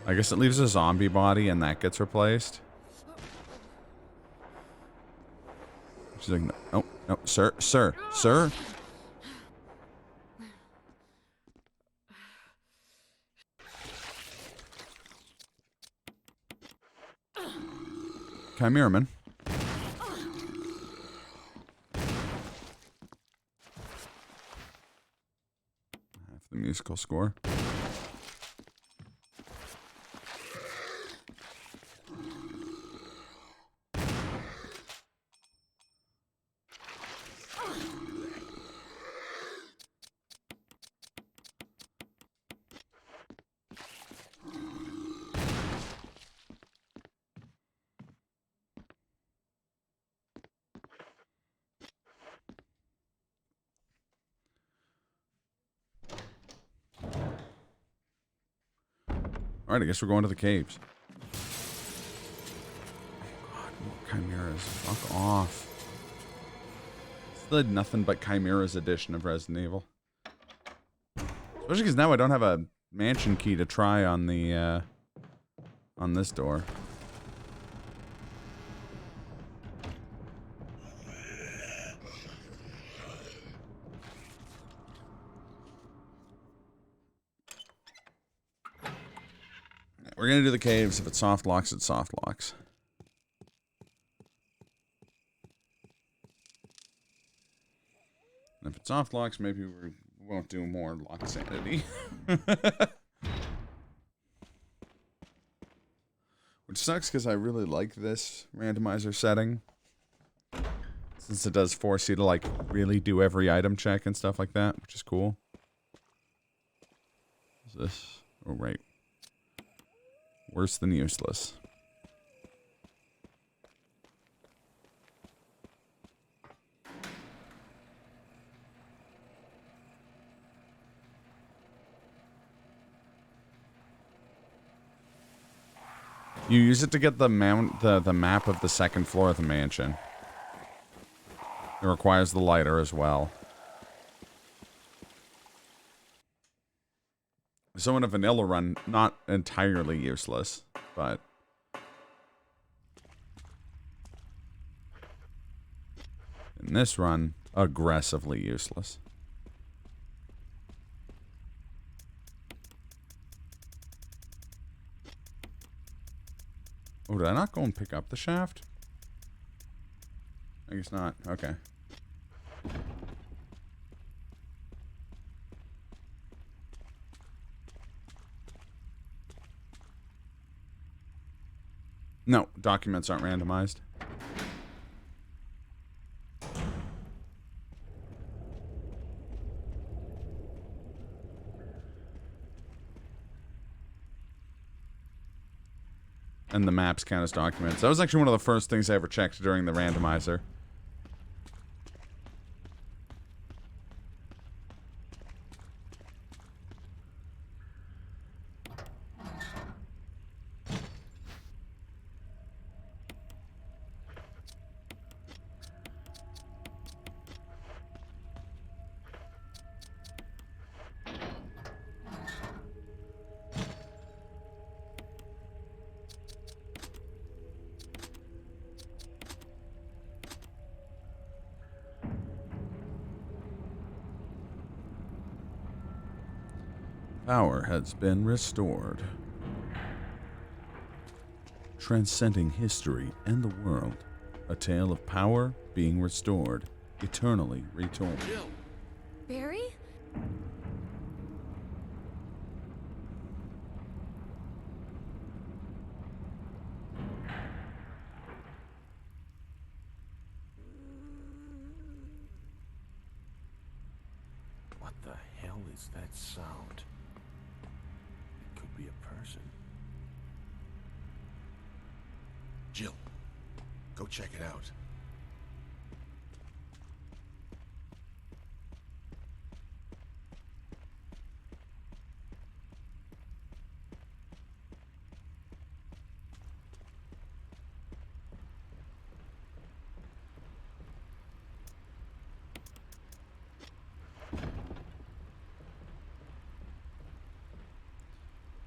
I guess it leaves a zombie body and that gets replaced. She's like, no, no, sir, sir, sir. Chimeraman. Half the musical score. Alright, I guess we're going to the caves. Oh God, more chimeras. Fuck off. Still had nothing but Chimera's edition of Resident Evil. Especially because now I don't have a mansion key to try on the, on this door. We're gonna do the caves. If it's soft locks, it's soft locks. And if it's soft locks, maybe we won't do more lock sanity. Which sucks because I really like this randomizer setting. Since it does force you to like really do every item check and stuff like that, which is cool. What's this? Oh, right. Worse than useless. You use it to get the map of the second floor of the mansion. It requires the lighter as well. So in a vanilla run, not entirely useless, but... in this run, aggressively useless. Oh, did I not go and pick up the shaft? I guess not. Okay. No, documents aren't randomized. And the maps count as documents. That was actually one of the first things I ever checked during the randomizer. Power has been restored. Transcending history and the world. A tale of power being restored, eternally retold. Barry? What the hell is that sound? It could be a person. Jill, go check it out.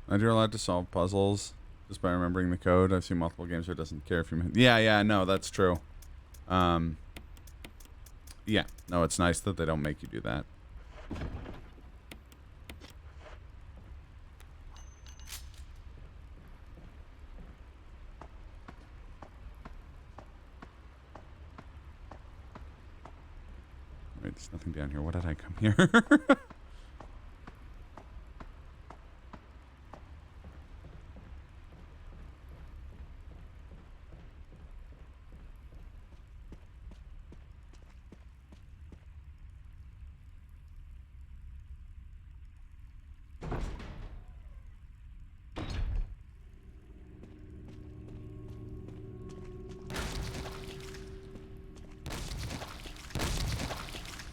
And you're allowed to solve puzzles just by remembering the code. I've seen multiple games where it doesn't care if you... Yeah, no, that's true. Yeah, no, it's nice that they don't make you do that. Wait, there's nothing down here. What did I come here?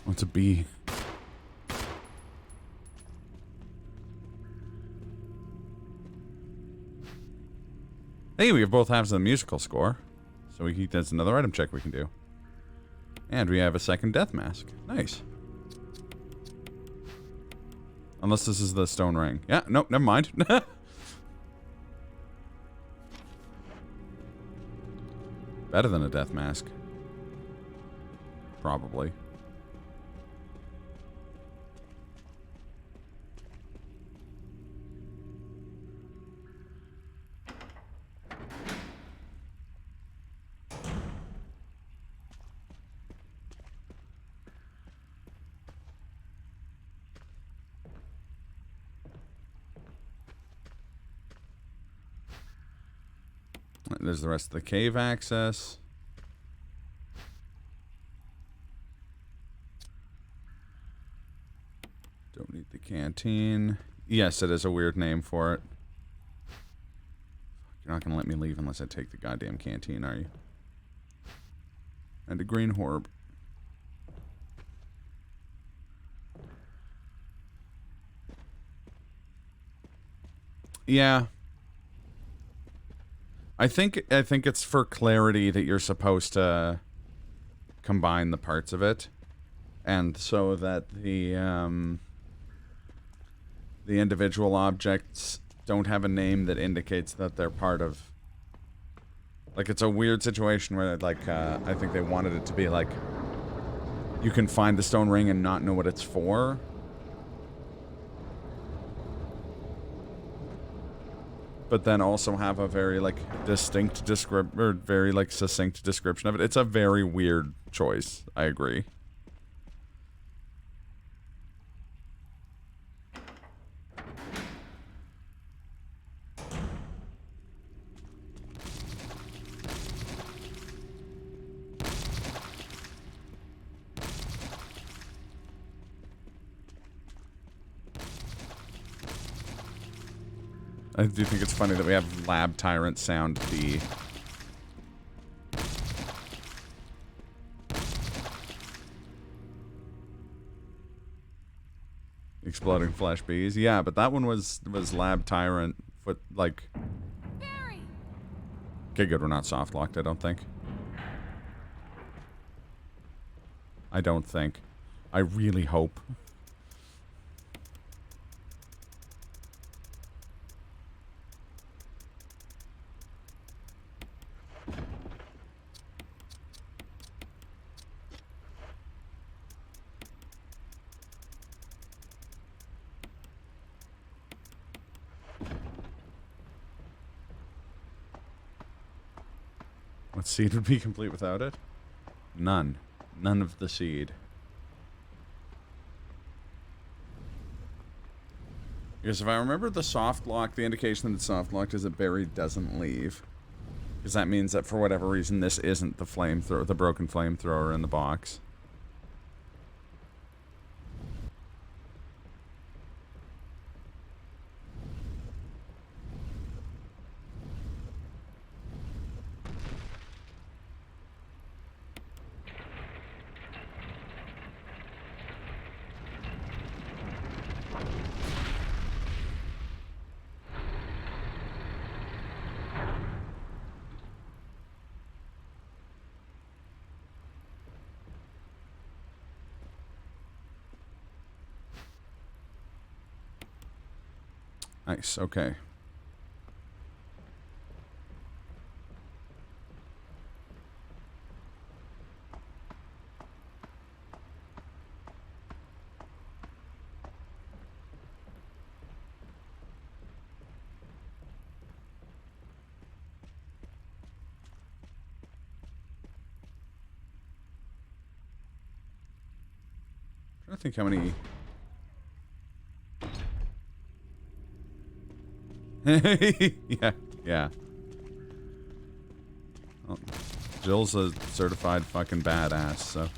What's a bee? Hey, we have both halves of the musical score. So that's another item check we can do. And we have a second death mask. Nice. Unless this is the stone ring. Yeah, nope, never mind. Better than a death mask. Probably. There's the rest of the cave access. Don't need the canteen. Yes, it is a weird name for it. You're not going to let me leave unless I take the goddamn canteen, are you? And a green horb. Yeah. I think it's for clarity that you're supposed to combine the parts of it, and so that the individual objects don't have a name that indicates that they're part of. Like, it's a weird situation where, like, I think they wanted it to be like, you can find the stone ring and not know what it's for. But then also have a very, like, distinct very, like, succinct description of it. It's a very weird choice. I agree. I do think it's funny that we have Lab Tyrant sound the... Exploding Flesh Bees. Yeah, but that one was Lab Tyrant, foot, like... Barry! Okay, good, we're not soft-locked, I don't think. I don't think. I really hope. What seed would be complete without it? None. None of the seed. Because if I remember the soft lock, the indication that it's soft locked is that Barry doesn't leave. Because that means that for whatever reason this isn't the flamethrower, the broken flamethrower in the box. Nice, okay. I don't think how many... yeah. Well, Jill's a certified fucking badass, so...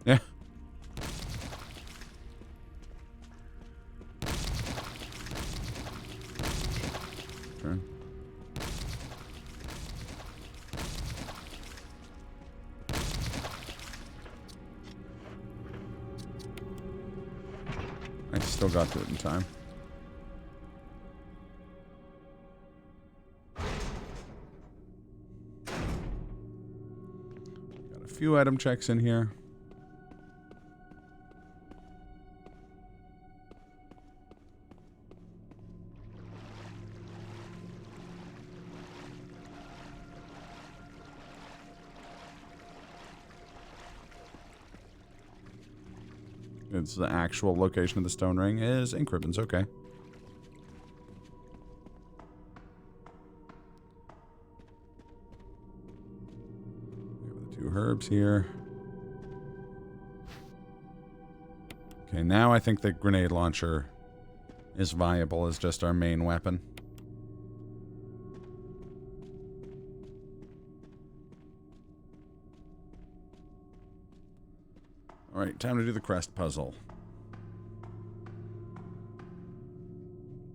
Yeah. Turn. I still got to it in time. Got a few item checks in here. It's the actual location of the stone ring is Ink Ribbons, okay. We have the 2 herbs here. Okay, now I think the grenade launcher is viable as just our main weapon. Alright, time to do the crest puzzle.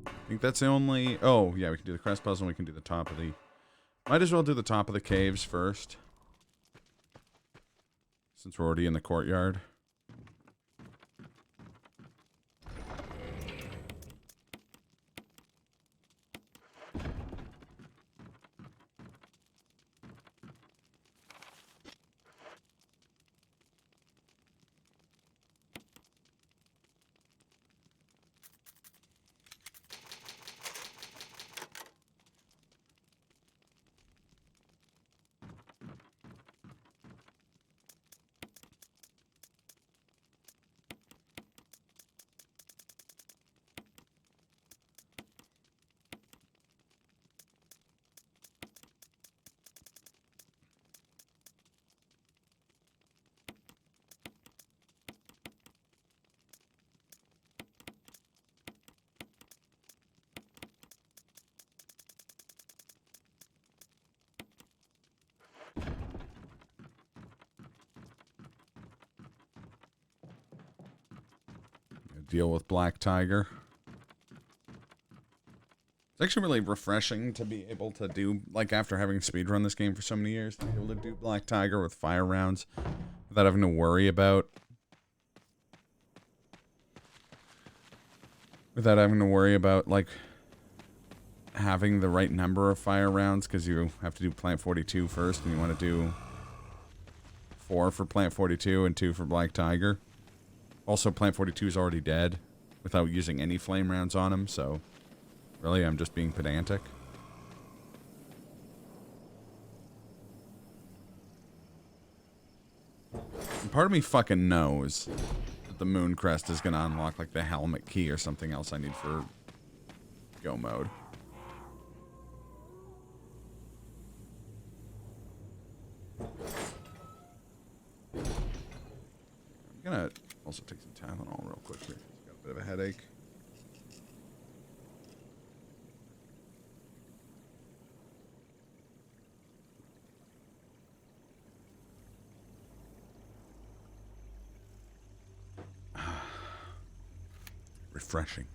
I think that's the only... Oh, yeah, we can do the crest puzzle and we can do the top of the... Might as well do the top of the caves first. Since we're already in the courtyard. deal with Black Tiger. It's actually really refreshing to be able to do, like, after having speedrun this game for so many years, to be able to do Black Tiger with fire rounds without having to worry about like having the right number of fire rounds, because you have to do Plant 42 first, and you want to do 4 for Plant 42 and 2 for Black Tiger. Also, Plant 42 is already dead without using any flame rounds on him, so really I'm just being pedantic. And part of me fucking knows that the Moon Crest is going to unlock like the helmet key or something else I need for go mode. I'm gonna also take some Tylenol real quick here. Got a bit of a headache. Refreshing.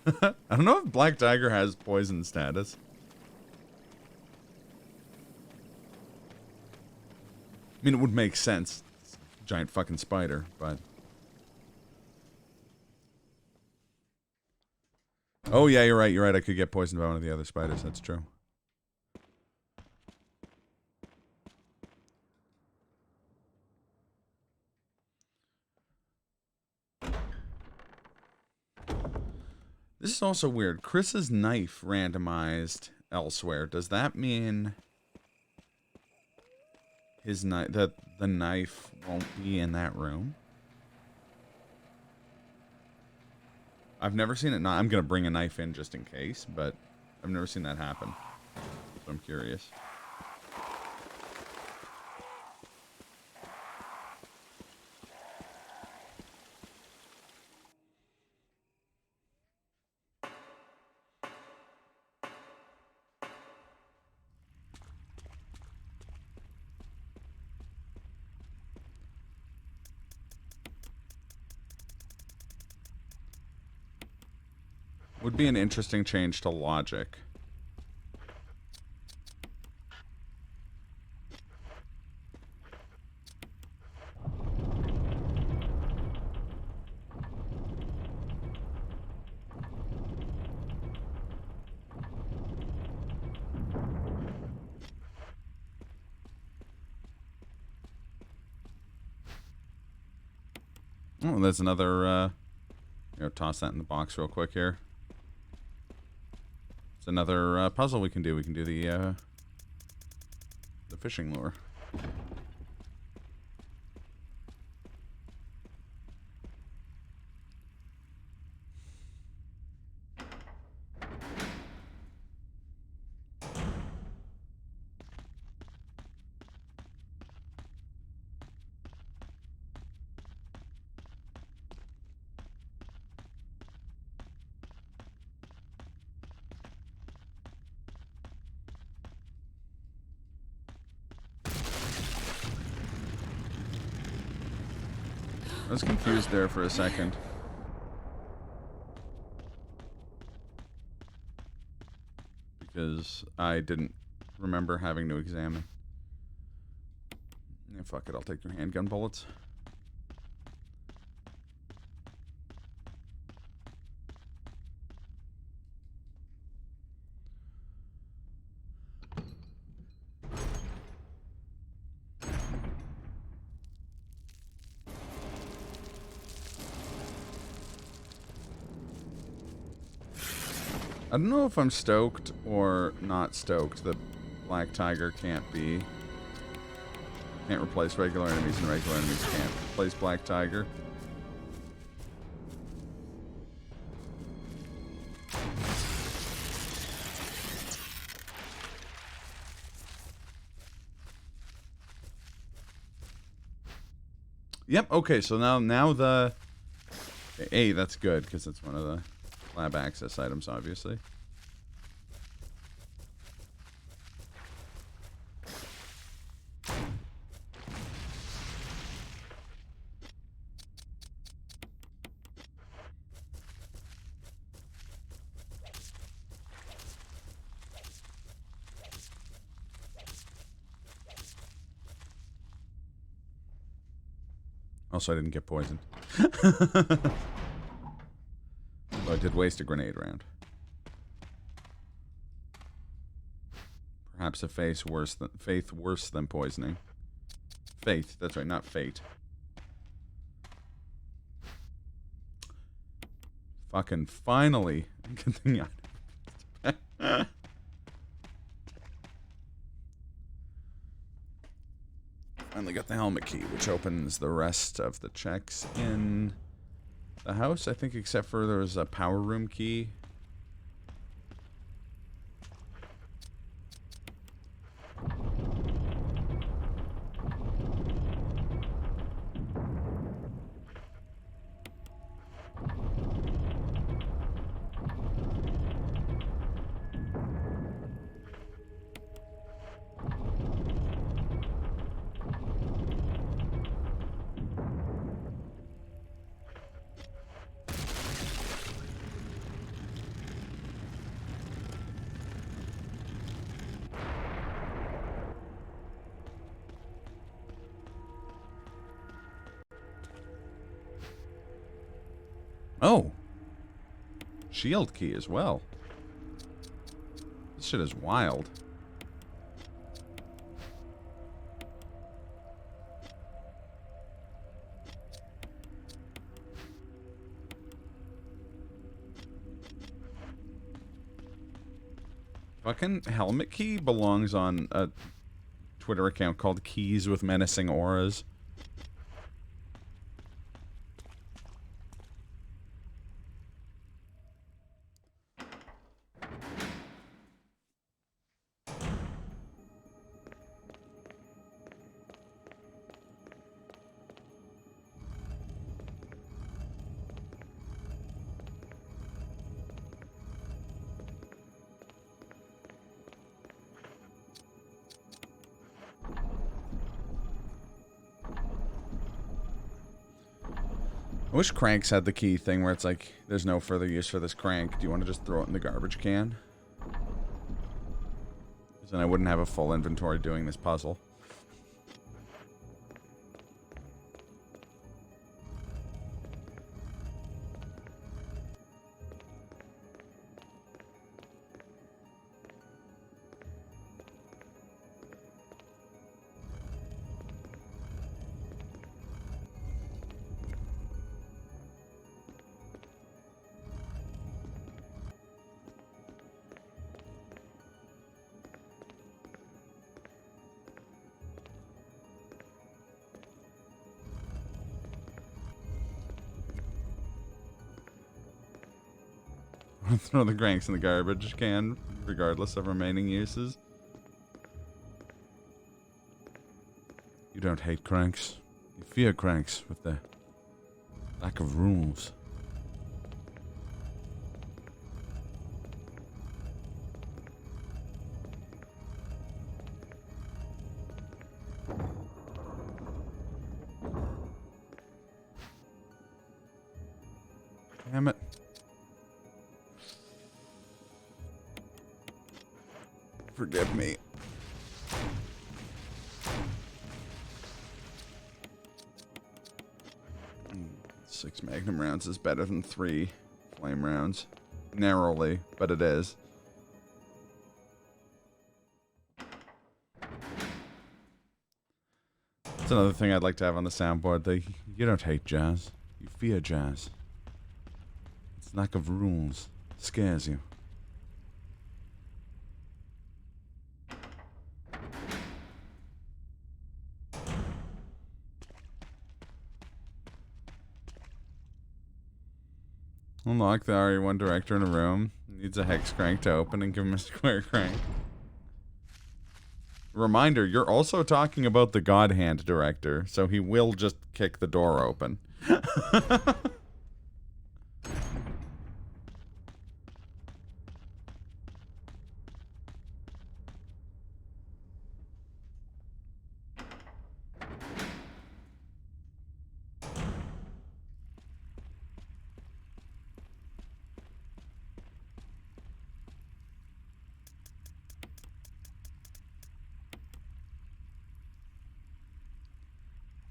I don't know if Black Tiger has poison status. I mean, it would make sense. It's a giant fucking spider, but... Oh, yeah, you're right. You're right. I could get poisoned by one of the other spiders. That's true. This is also weird. Chris's knife randomized elsewhere. Does that mean his knife, that the knife won't be in that room? I've never seen it not. I'm gonna bring a knife in just in case, but I've never seen that happen. So I'm curious. Would be an interesting change to logic. Oh, there's another, toss that in the box real quick here. It's another puzzle we can do. We can do the fishing lure. I was confused there for a second. Because I didn't remember having to examine. Yeah, fuck it, I'll take your handgun bullets. I don't know if I'm stoked or not stoked that Black Tiger can't replace regular enemies and regular enemies can't replace Black Tiger. Yep, okay, so now the... Hey, that's good, because it's one of the lab access items, obviously. Also, I didn't get poisoned. Although I did waste a grenade round. Perhaps a faith worse than poisoning. Faith, that's right, not fate. Fucking finally. Finally got the helmet key, which opens the rest of the checks in the house, I think, except for there was a power room key. Oh. Shield key as well. This shit is wild. Fucking helmet key belongs on a Twitter account called Keys with Menacing Auras. I wish cranks had the key thing where it's like, there's no further use for this crank. Do you want to just throw it in the garbage can? Because then I wouldn't have a full inventory doing this puzzle. Throw the cranks in the garbage can, regardless of remaining uses. You don't hate cranks. You fear cranks with their lack of rules. Damn it. Forgive me. 6 magnum rounds is better than 3 flame rounds. Narrowly, but it is. That's another thing I'd like to have on the soundboard. You don't hate jazz. You fear jazz. Its lack of rules scares you. Unlock the RE1 director in a room. Needs a hex crank to open and give him a square crank. Reminder, you're also talking about the God Hand director, so he will just kick the door open.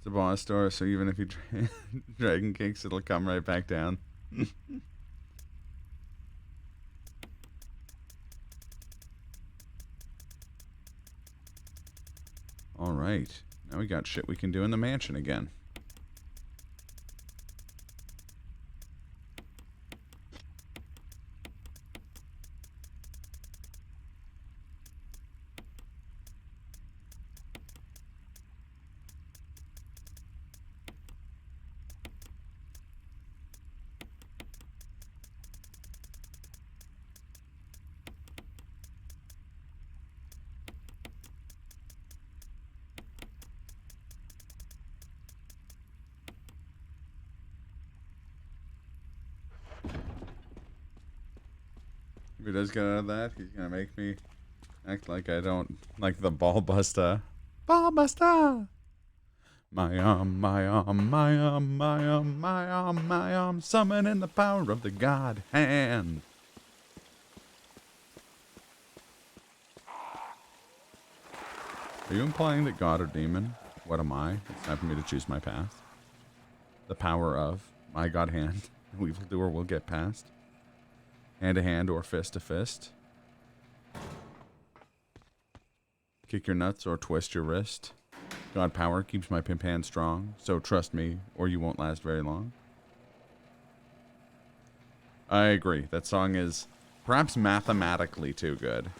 the boss door, so even if you dragon kicks, it'll come right back down. Alright. Now we got shit we can do in the mansion again. If he does get out of that, he's gonna make me act like I don't like the ball buster. Ball buster! My arm, my arm, my arm, my arm, my arm, my arm, summoning the power of the God hand. Are you implying that God or demon? What am I? It's time for me to choose my path. The power of my God hand. The evildoer will get past. Hand to hand or fist to fist. Kick your nuts or twist your wrist. God power keeps my pimp hand strong, so trust me or you won't last very long. I agree. That song is perhaps mathematically too good.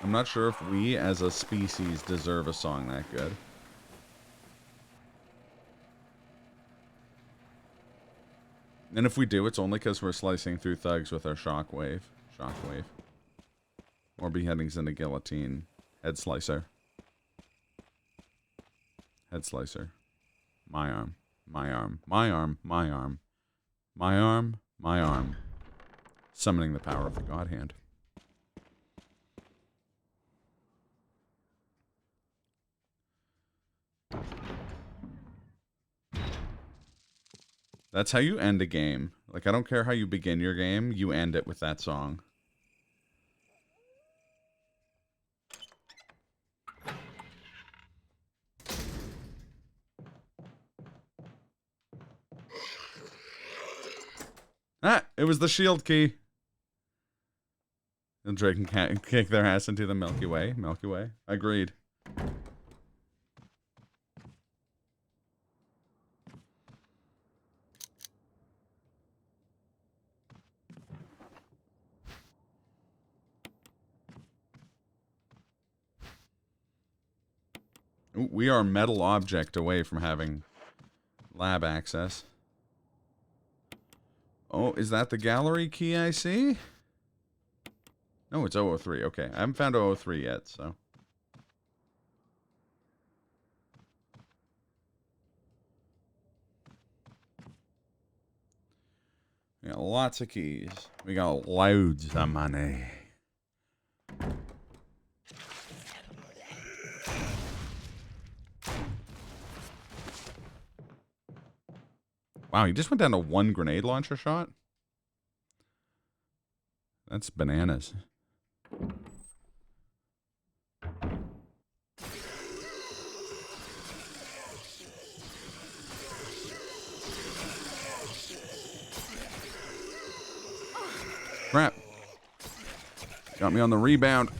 I'm not sure if we as a species deserve a song that good. And if we do, it's only because we're slicing through thugs with our shockwave. Shockwave. More beheadings than a guillotine. Head slicer. Head slicer. My arm. My arm. My arm. My arm. My arm. My arm. Summoning the power of the God hand. That's how you end a game. Like, I don't care how you begin your game, you end it with that song. Ah! It was the shield key! The dragon can't kick their ass into the Milky Way. Milky Way. Agreed. Ooh, we are metal object away from having lab access. Oh, is that the gallery key I see? No, it's 003. Okay, I haven't found 003 yet, so. We got lots of keys. We got loads of money. Wow, he just went down to 1 grenade launcher shot? That's bananas. Crap. Got me on the rebound.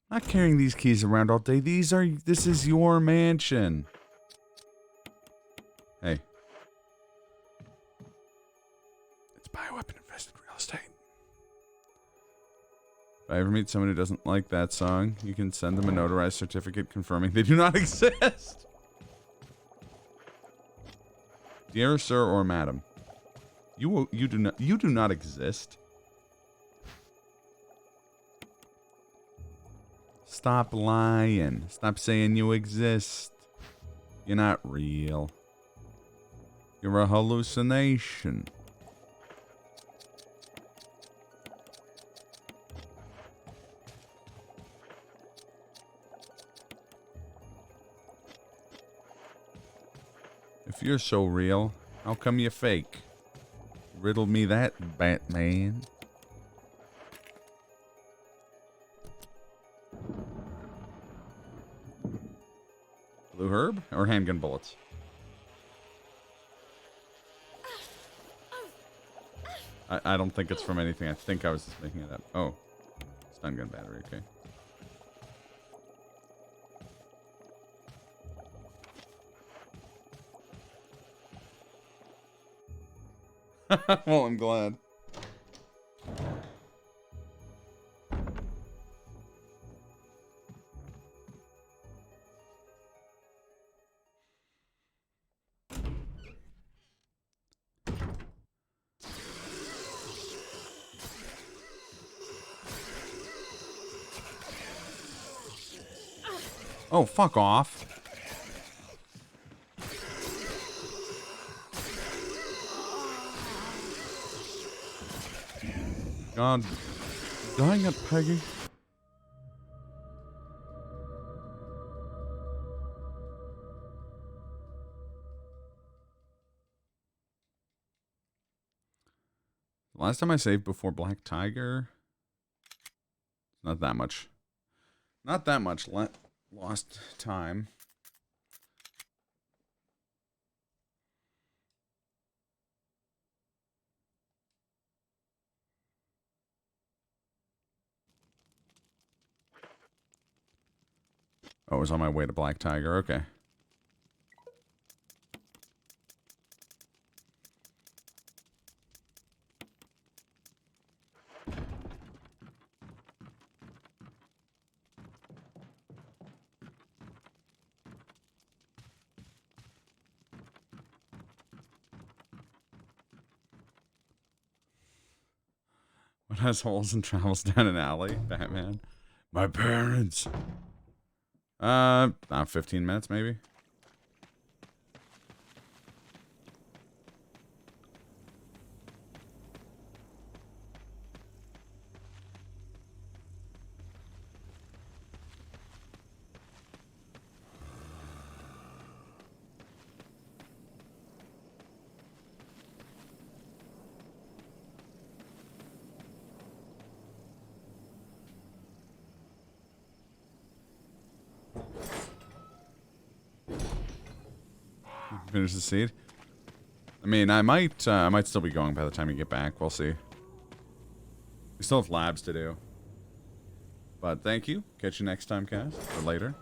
Not carrying these keys around all day. This is your mansion. Hey. It's bioweapon infested real estate. If I ever meet someone who doesn't like that song, you can send them a notarized certificate confirming they do not exist. Dear sir or madam, you do not exist. Stop lying. Stop saying you exist. You're not real. You're a hallucination. If you're so real, how come you fake? Riddle me that, Batman. Blue herb or handgun bullets? I don't think it's from anything. I think I was just making it up. Oh. Stun gun battery, okay. Well, I'm glad. Oh, fuck off. God dang it, Peggy. Last time I saved before Black Tiger, not that much. Not that much lost time. Oh, I was on my way to Black Tiger. Okay. What has holes and travels down an alley? Batman. My parents. 15 minutes maybe. Finish the seed. I mean, I might still be going by the time you get back. We'll see. We still have labs to do. But thank you. Catch you next time, cast, or later.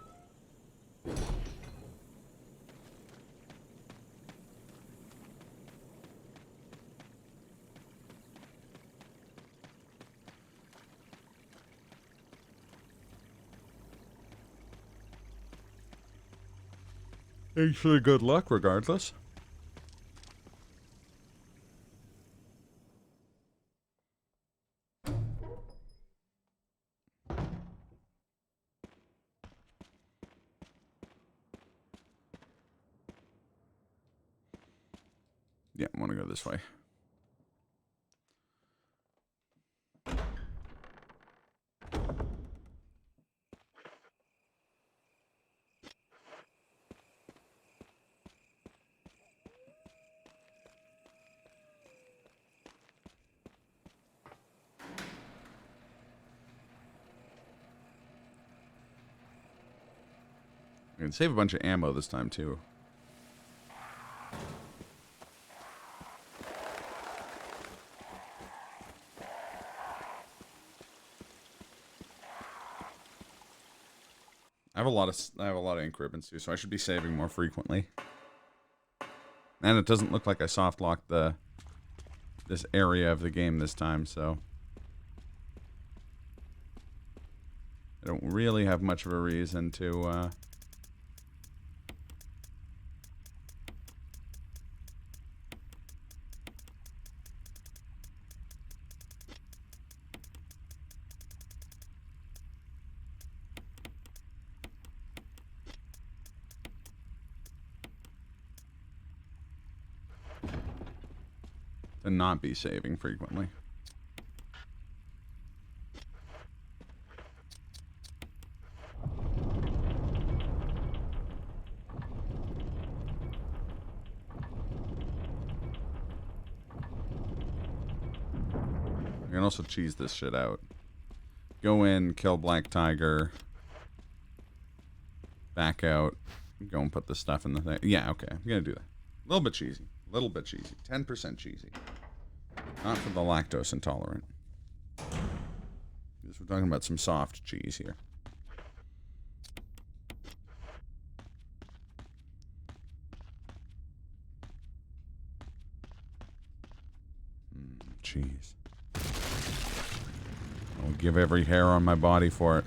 Thanks for the good luck, regardless. Yeah, I want to go this way. I can save a bunch of ammo this time, too. I have a lot of ink ribbons, too, so I should be saving more frequently. And it doesn't look like I soft locked this area of the game this time, so I don't really have much of a reason to not be saving frequently. can also cheese this shit out. Go in, kill Black Tiger. Back out. Go and put the stuff in the thing. Yeah, okay. I'm gonna do that. A little bit cheesy. A little bit cheesy. 10% cheesy. Not for the lactose intolerant. Because we're talking about some soft cheese here. Cheese. I'll give every hair on my body for it.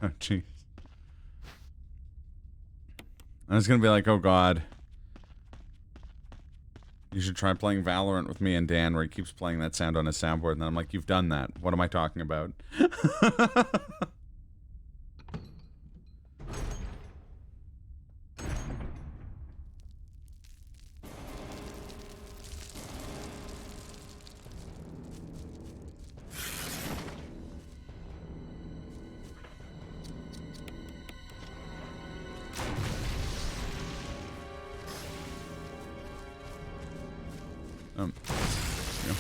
Oh, jeez. I was gonna be like, oh god. You should try playing Valorant with me and Dan, where he keeps playing that sound on his soundboard, and then I'm like, you've done that. What am I talking about? Yeah.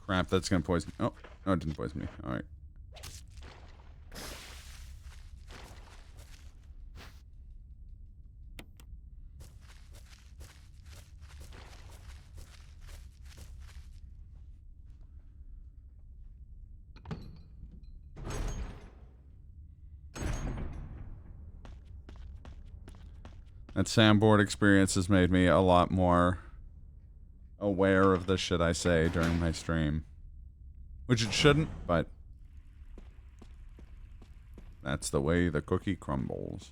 Crap, that's gonna poison. Oh, no, it didn't poison me. Alright. That soundboard experience has made me a lot more aware of the shit I say during my stream. Which it shouldn't, but that's the way the cookie crumbles.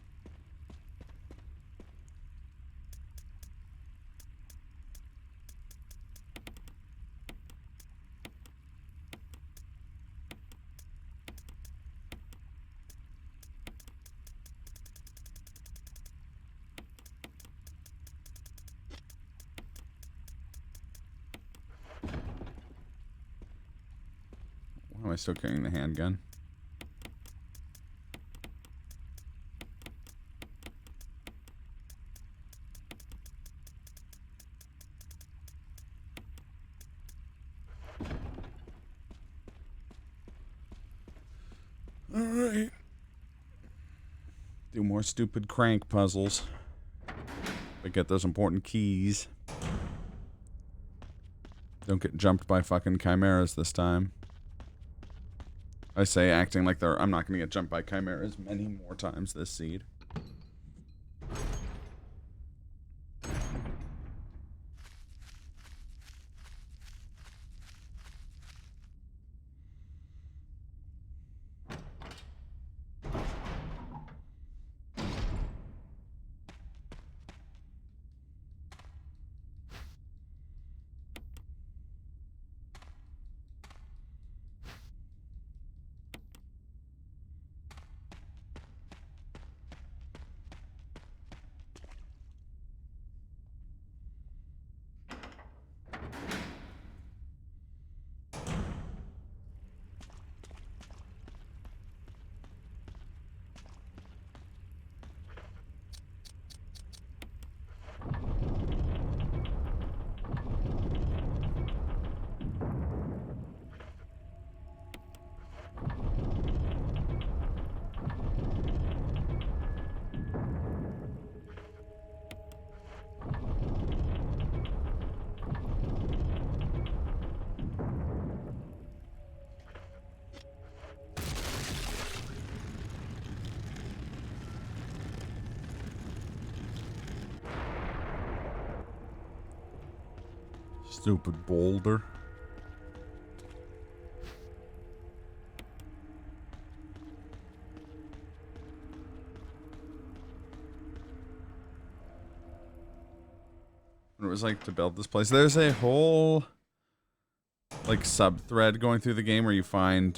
Why am I still carrying the handgun? Alright. Do more stupid crank puzzles. But get those important keys. Don't get jumped by fucking chimeras this time. I say acting like I'm not gonna get jumped by chimeras many more times this seed. Stupid boulder. What it was like to build this place. There's a whole like sub-thread going through the game where you find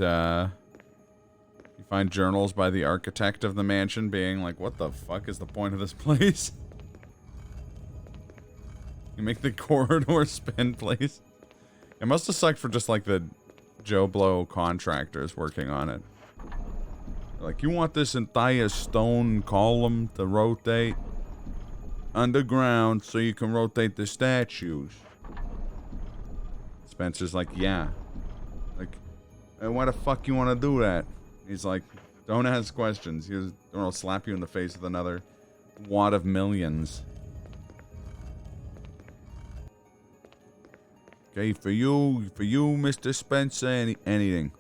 journals by the architect of the mansion being like, what the fuck is the point of this place? You make the corridor spin, please. It must have sucked for just like the Joe Blow contractors working on it. Like, you want this entire stone column to rotate underground so you can rotate the statues. Spencer's like, yeah. Like, hey, why the fuck you want to do that? He's like, don't ask questions. Or I'll slap you in the face with another wad of millions. Okay, for you, Mr. Spencer, anything.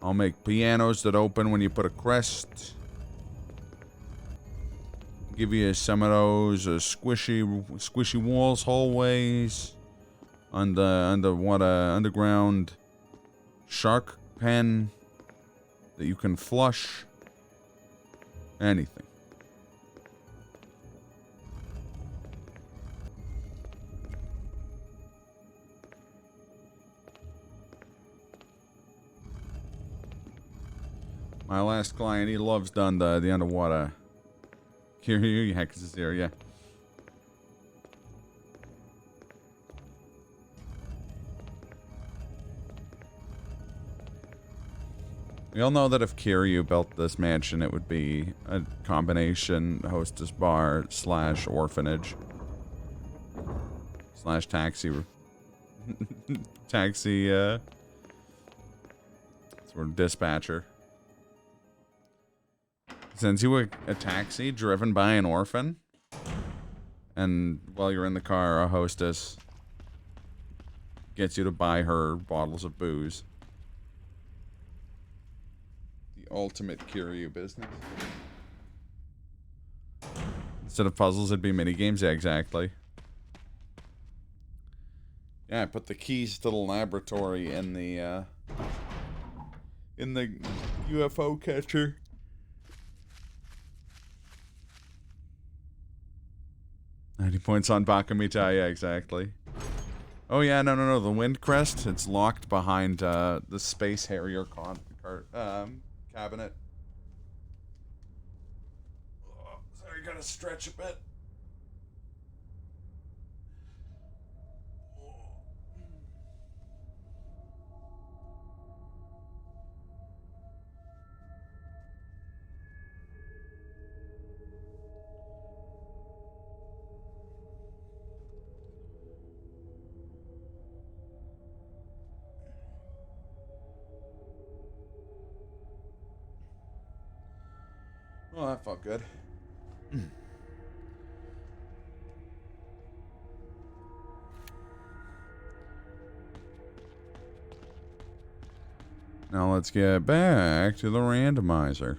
I'll make pianos that open when you put a crest. Give you some of those squishy walls, hallways, underground shark pen that you can flush. Anything. My last client, he loves done the underwater. Here, yeah, because it's here, yeah. We all know that if Kiryu built this mansion, it would be a combination hostess bar / orphanage / taxi taxi sort of dispatcher. Sends you a taxi driven by an orphan, and while you're in the car, a hostess gets you to buy her bottles of booze. The ultimate Kiryu business. Instead of puzzles, it'd be minigames. Yeah, exactly. Yeah, I put the keys to the laboratory in the UFO catcher. $90 on Bakamita, yeah, exactly. Oh yeah, no, the Wind Crest, it's locked behind the Space Harrier cabinet. Oh, sorry, gotta stretch a bit. Oh, that felt good. Now let's get back to the randomizer.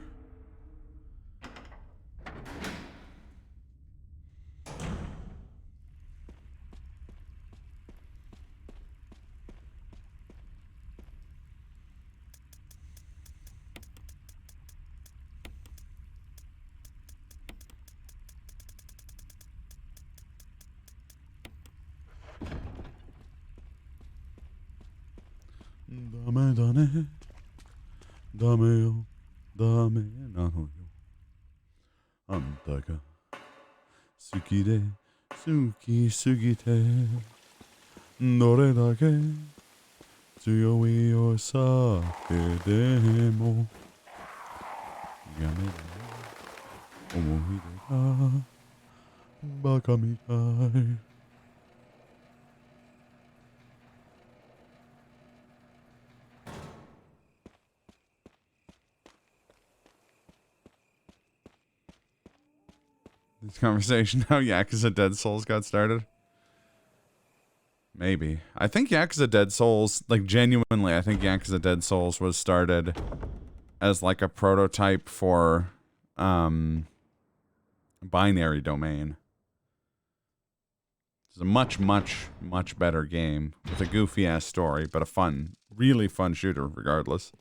Dame no yo. Anta ga suki de suki sugite. Dore dake tsuyoi o sake demo. Yame no omoide ga baka mitai. This conversation how Yakuza Dead Souls got started? Maybe. I think Yakuza Dead Souls, like genuinely, I think Yakuza Dead Souls was started as like a prototype for Binary Domain. It's a much better game with a goofy ass story, but a fun, really fun shooter regardless.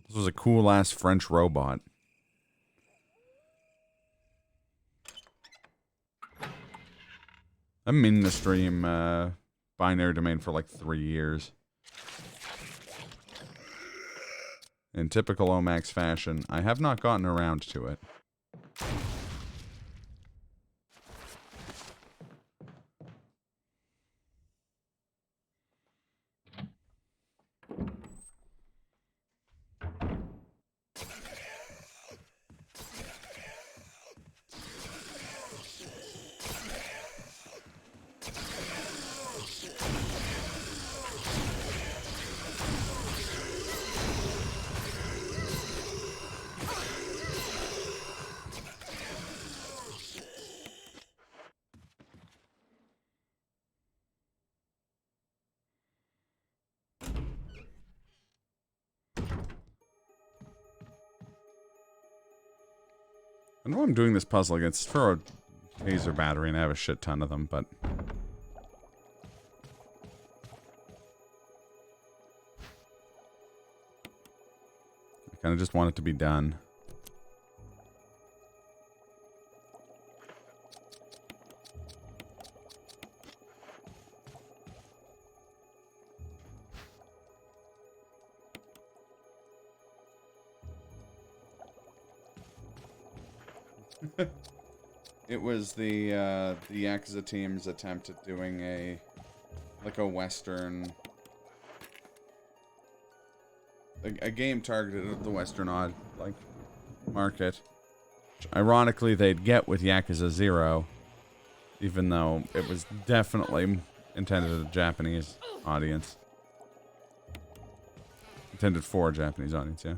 This was a cool ass French robot. I've been meaning to stream Binary Domain for like 3 years. In typical Omax fashion, I have not gotten around to it. I know I'm doing this puzzle against for a laser battery, and I have a shit ton of them, but I kind of just want it to be done. It was the Yakuza team's attempt at doing a Western, a game targeted at the Western odd market. Which ironically, they'd get with Yakuza 0, even though it was definitely intended at a Japanese audience. Intended for a Japanese audience, yeah.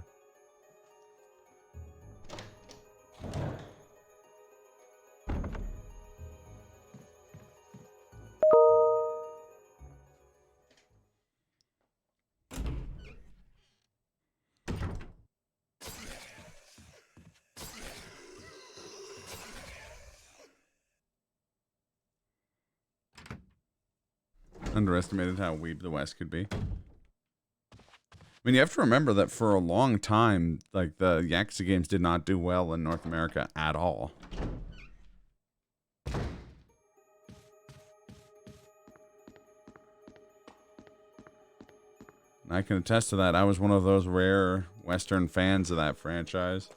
Underestimated how weeb the West could be. I mean, you have to remember that for a long time, like, the Yakuza games did not do well in North America at all. And I can attest to that. I was one of those rare Western fans of that franchise.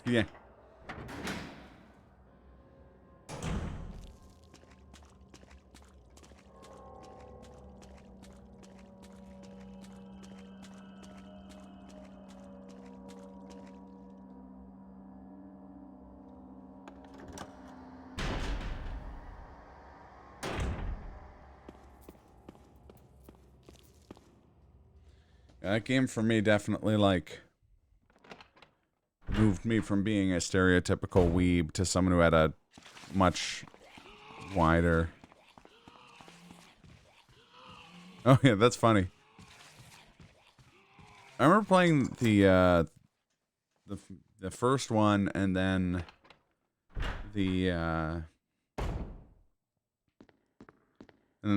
Yeah. That game for me definitely, like, moved me from being a stereotypical weeb to someone who had a much wider... Oh yeah, that's funny. I remember playing the first one, and then the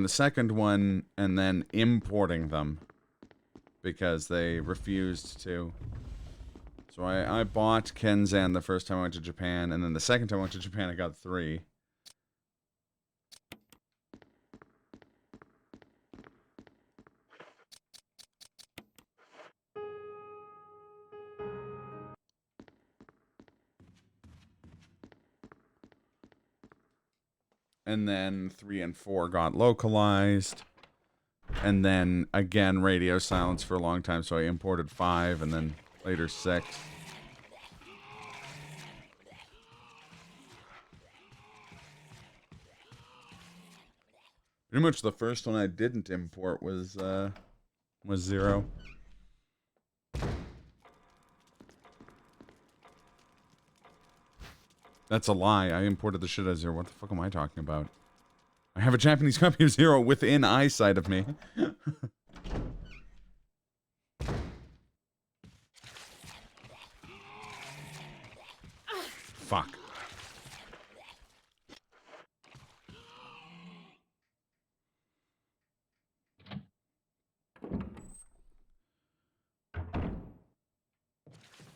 second one, and then importing them because they refused to. So I bought Kenzan the first time I went to Japan, and then the second time I went to Japan, I got 3. And then 3 and 4 got localized. And then, again, radio silence for a long time, so I imported 5, and then later 6. Pretty much the first one I didn't import was 0. That's a lie. I imported the shit out of 0. What the fuck am I talking about? I have a Japanese copy of 0 within eyesight of me. Fuck.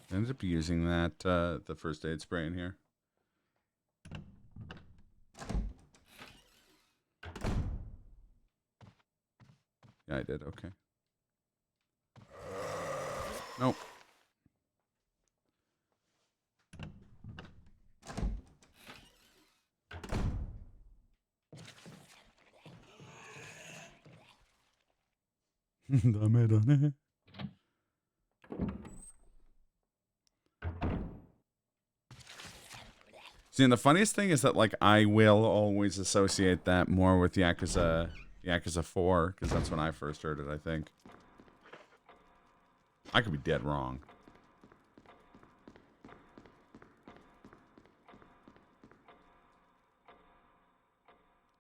I ended up using that, the first aid spray in here. Yeah, I did. Okay. Nope. Dame, dame. See, and the funniest thing is that, like, I will always associate that more with Yakuza Yakuza 4, because that's when I first heard it, I think. I could be dead wrong.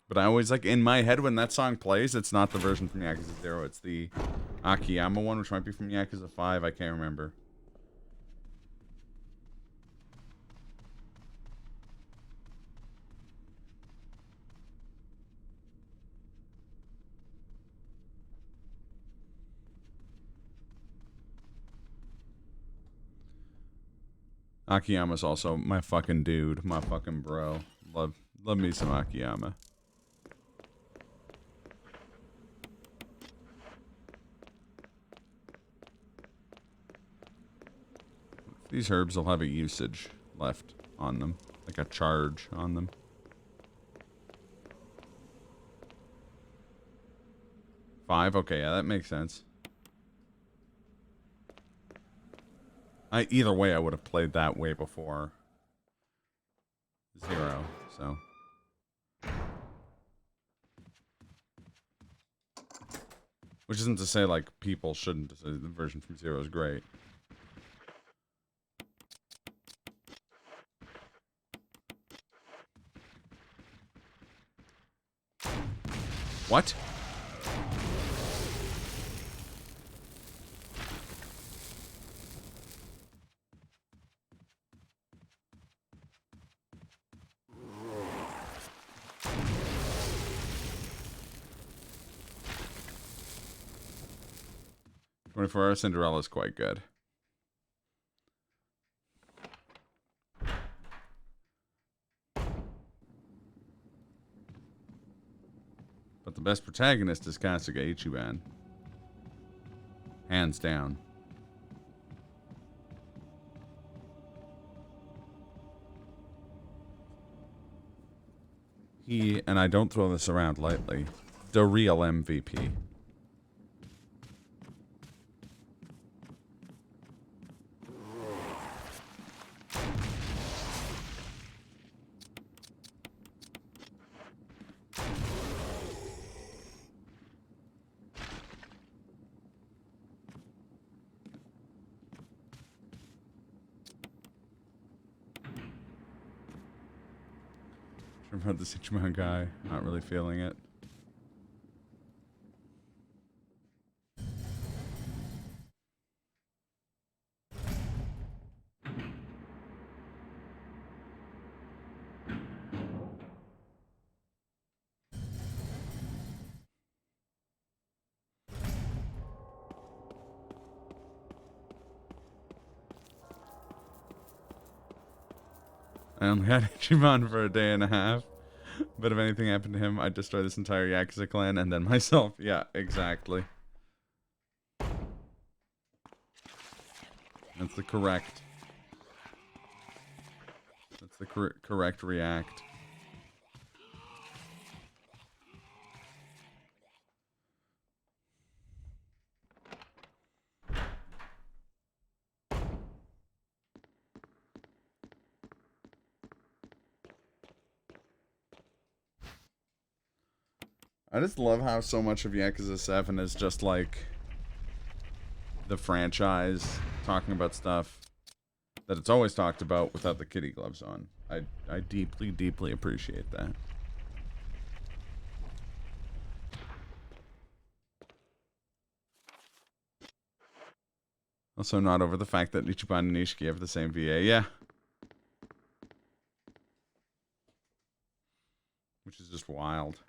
But I always, like, in my head, when that song plays, it's not the version from Yakuza 0. It's the Akiyama one, which might be from Yakuza 5. I can't remember. Akiyama's also my fucking dude, my fucking bro. Love me some Akiyama. These herbs will have a usage left on them, like a charge on them. Five? Okay, yeah, that makes sense. Either way, I would have played that way before 0, so. Which isn't to say, like, people shouldn't say the version from 0 is great. What? For Cinderella's quite good. But the best protagonist is Kasuga Ichiban. Hands down. He, and I don't throw this around lightly, the real MVP. About the Ichiban guy, not really feeling it. I only had Ichiban for a day and a half. But if anything happened to him, I'd destroy this entire Yakuza clan and then myself. Yeah, exactly. That's the correct. That's the correct react. I just love how so much of Yakuza 7 is just like the franchise talking about stuff that it's always talked about without the kitty gloves on. I deeply, deeply appreciate that. Also not over the fact that Ichiban and Nishiki have the same VA. Yeah. Which is just wild.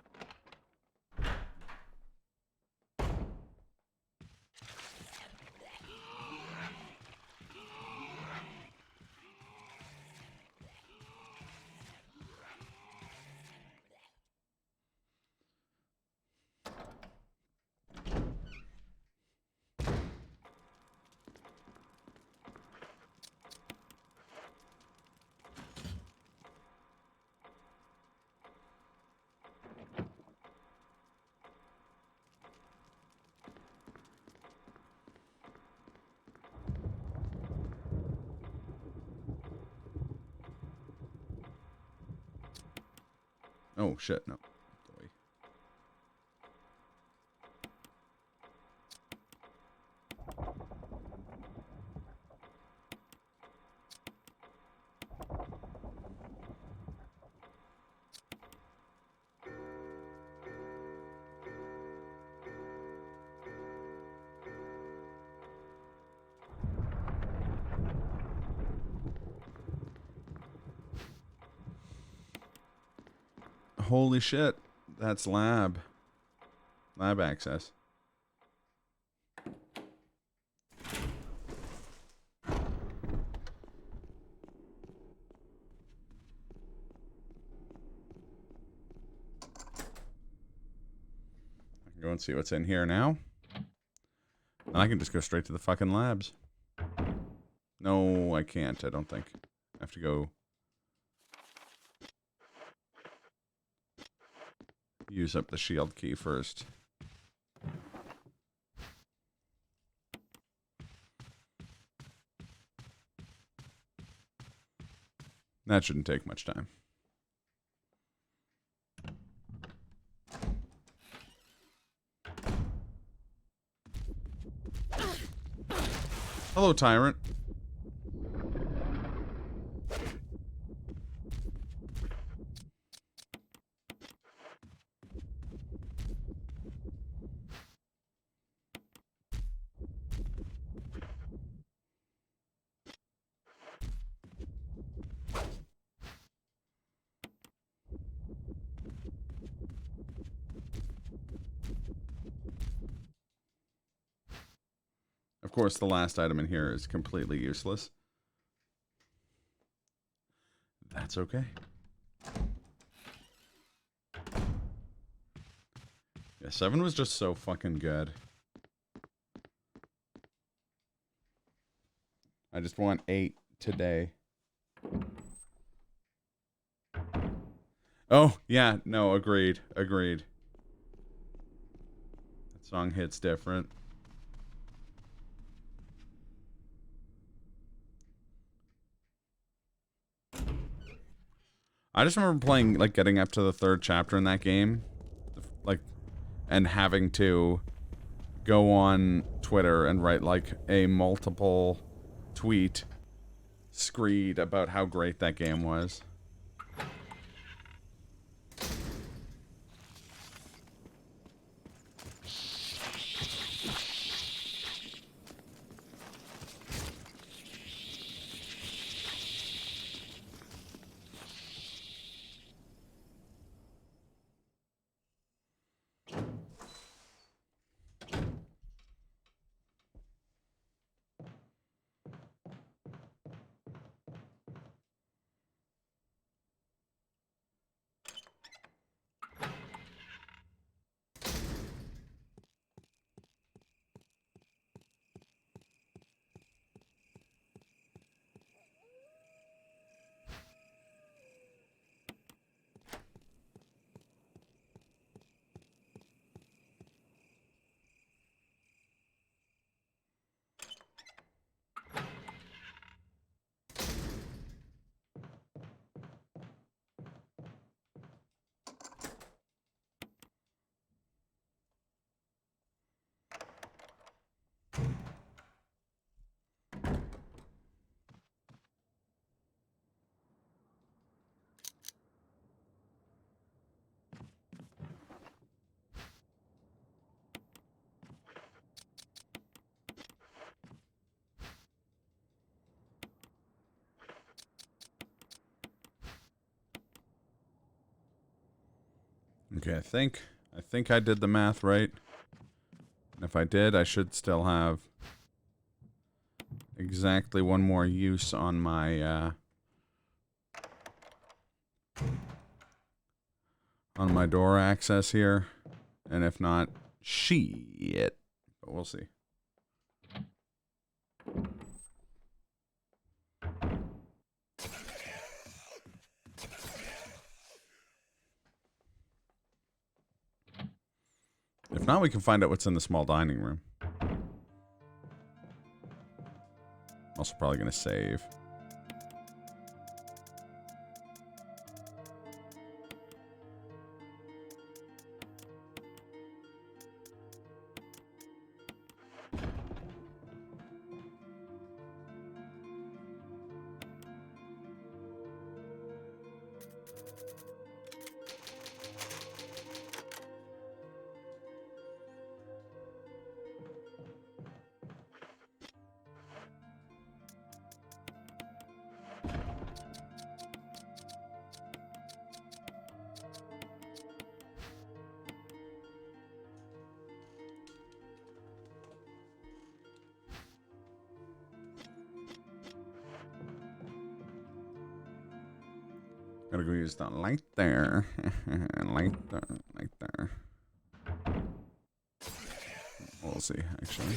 Oh shit, no. Boy. Holy shit. That's lab. Lab access. Go and see what's in here now. And I can just go straight to the fucking labs. No, I can't, I don't think. I have to go use up the shield key first. That shouldn't take much time. Hello, Tyrant. Of course, the last item in here is completely useless. That's okay. Yeah, 7 was just so fucking good. I just want 8 today. Oh, yeah, no, agreed, agreed. That song hits different. I just remember playing, like, getting up to the 3rd chapter in that game, like, and having to go on Twitter and write, like, a multiple tweet screed about how great that game was. Okay, I think I did the math right. And if I did, I should still have exactly one more use on my door access here. And if not, shit. But we'll see. If not, we can find out what's in the small dining room. Also probably going to save. Gotta go use that light there. Light there. Light there. We'll see, actually.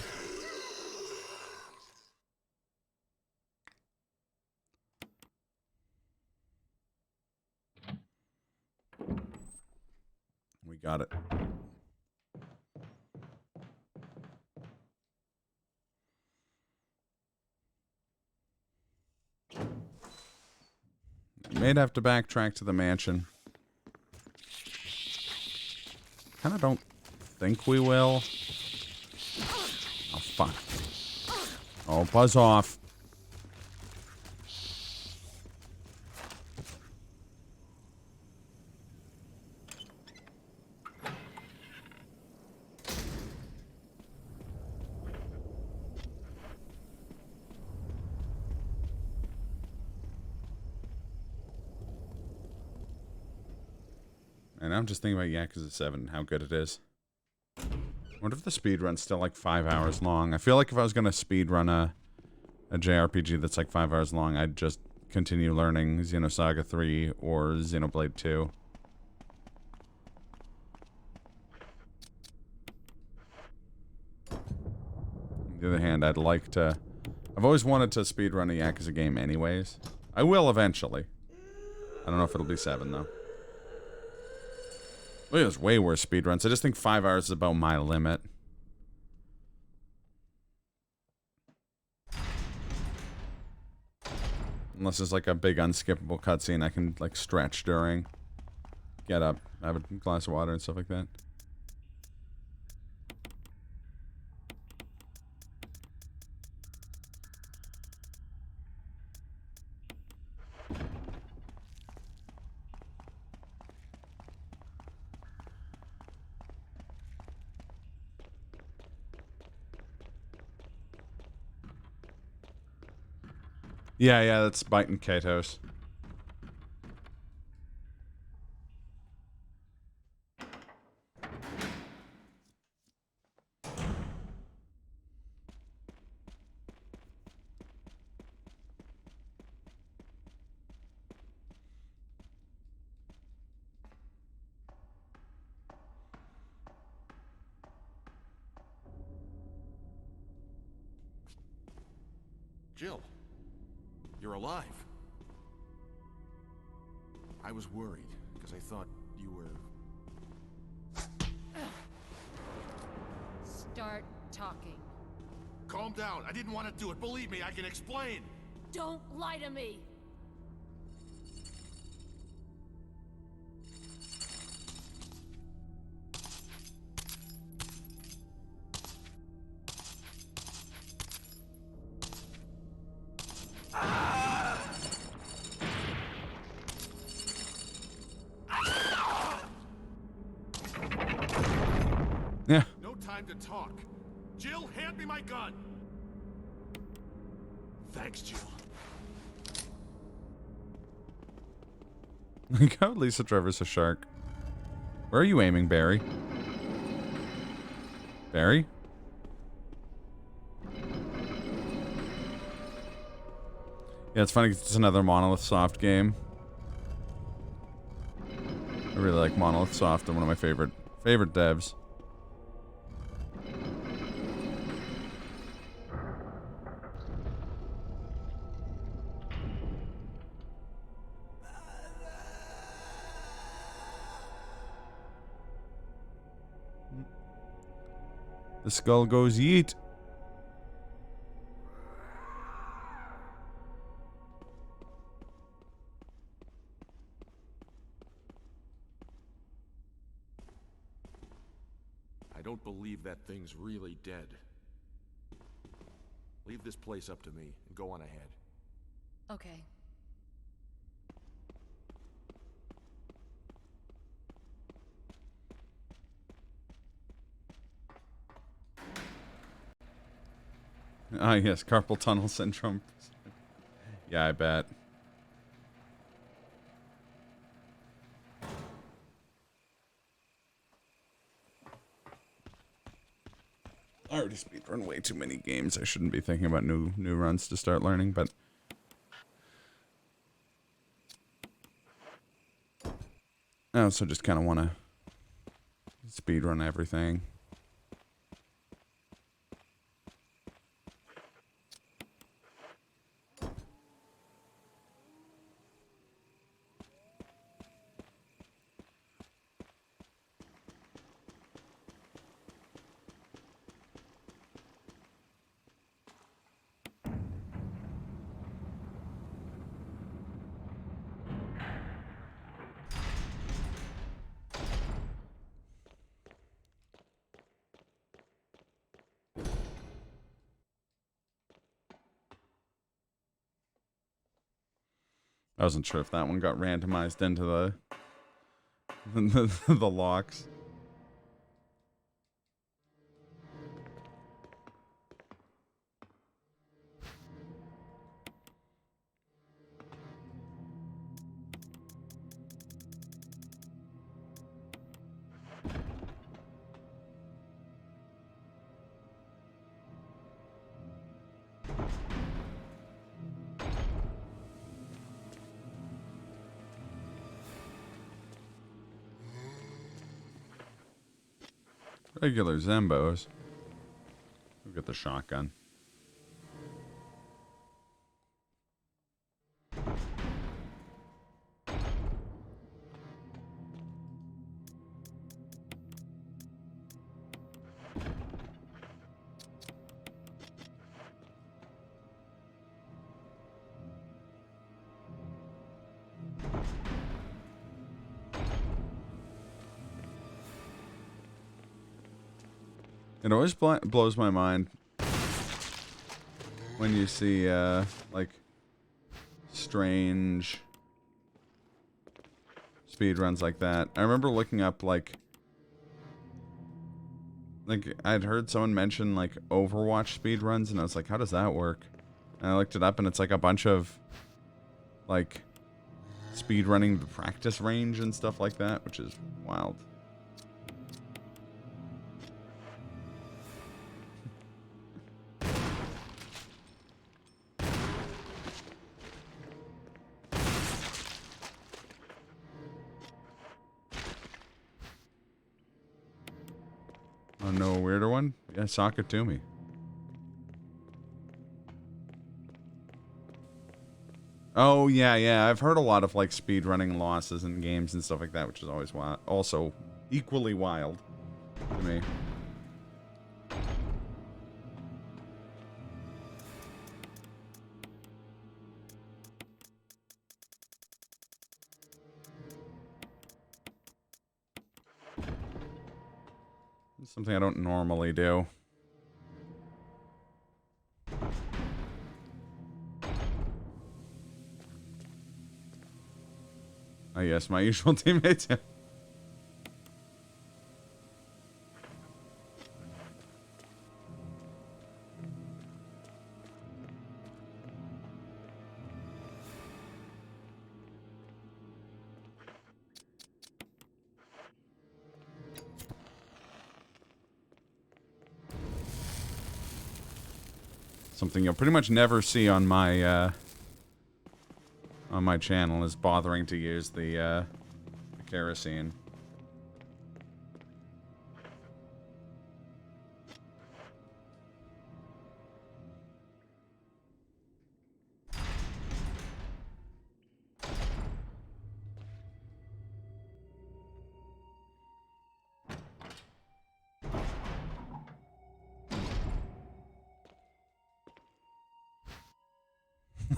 We got it. May have to backtrack to the mansion. Kind of don't think we will. Oh, fuck. Oh, buzz off. And I'm just thinking about Yakuza 7 and how good it is. I wonder if the speedrun's still like 5 hours long. I feel like if I was going to speedrun a JRPG that's like 5 hours long, I'd just continue learning Xenosaga 3 or Xenoblade 2. On the other hand, I'd like to... I've always wanted to speedrun a Yakuza game anyways. I will eventually. I don't know if it'll be 7 though. Well, there's way worse speedruns. I just think 5 hours is about my limit. Unless there's like a big unskippable cutscene I can like stretch during. Get up, have a glass of water and stuff like that. Yeah, that's biting Katos. Jill, you're alive. I was worried, because I thought you were... Start talking. Calm down. I didn't want to do it. Believe me, I can explain. Don't lie to me! Yeah. No time to talk. Jill, hand me my gun. Thanks, Jill. Like how Lisa Trevor's a shark. Where are you aiming, Barry? Barry? Yeah, it's funny 'cause it's another Monolith Soft game. I really like Monolith Soft. They're one of my favorite devs. The skull goes yeet. I don't believe that thing's really dead. Leave this place up to me, and go on ahead. Okay. Ah, yes, carpal tunnel syndrome. Yeah, I bet. I already speedrun way too many games. I shouldn't be thinking about new runs to start learning, but I also just kind of want to speedrun everything. I wasn't sure if that one got randomized into the locks. Regular Zembos. We'll get the shotgun. It always blows my mind when you see, like, strange speedruns like that. I remember looking up, like, I'd heard someone mention, like, Overwatch speedruns, and I was like, how does that work? And I looked it up, and it's, like, a bunch of, like, speedrunning the practice range and stuff like that, which is wild. Oh, no, a weirder one? Yeah, sock it to me. Oh, yeah. I've heard a lot of, like, speedrunning losses in games and stuff like that, which is always wild. Also, equally wild to me. It's something I don't normally do. Oh, yes, my usual teammates. Something you'll pretty much never see on my channel is bothering to use the kerosene.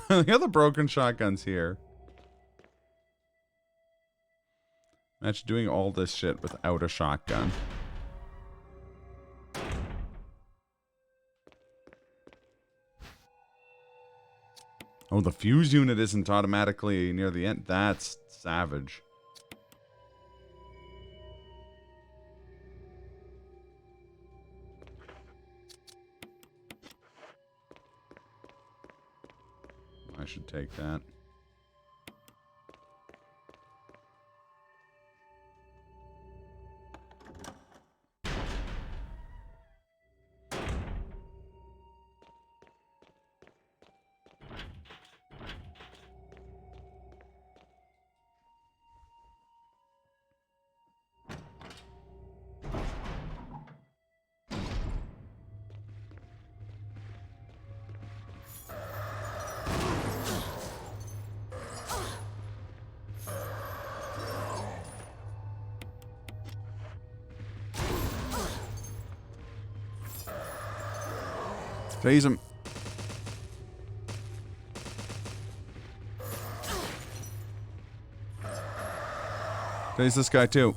The other broken shotguns here. Imagine doing all this shit without a shotgun. Oh, the fuse unit isn't automatically near the end. That's savage. I should take that. Phase him. Phase this guy too.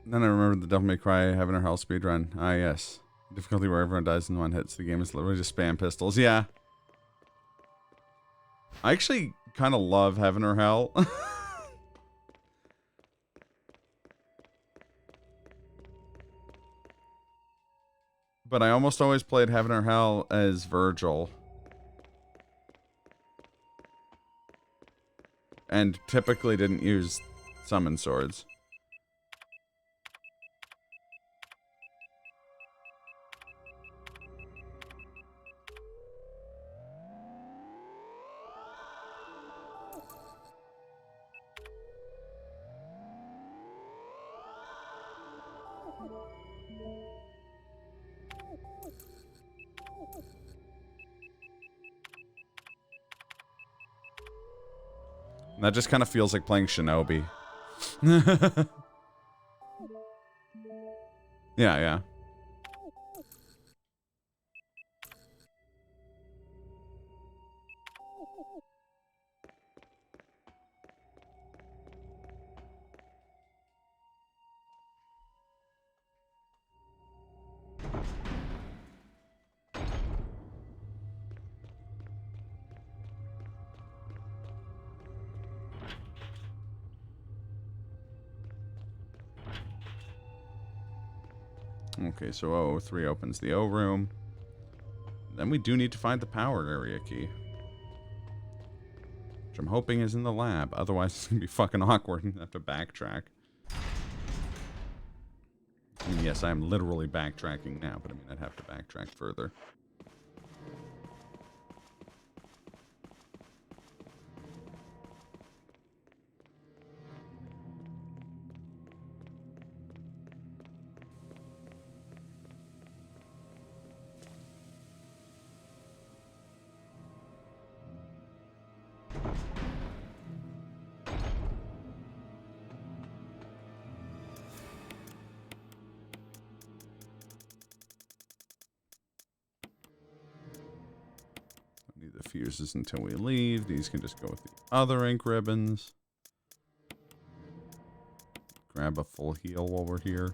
Then I remember the Devil May Cry Heaven or Hell speedrun. Ah, yes. Difficulty where everyone dies in one hit, so the game is literally just spam pistols. Yeah. I actually kind of love Heaven or Hell. But I almost always played Heaven or Hell as Virgil. And typically didn't use summon swords. That just kind of feels like playing Shinobi. Yeah, yeah. Okay, so 003 opens the O room. Then we do need to find the power area key. Which I'm hoping is in the lab. Otherwise, it's going to be fucking awkward and have to backtrack. I mean, yes, I am literally backtracking now, but I mean, I'd have to backtrack further. The fuses until we leave. These can just go with the other ink ribbons. Grab a full heal while we're here.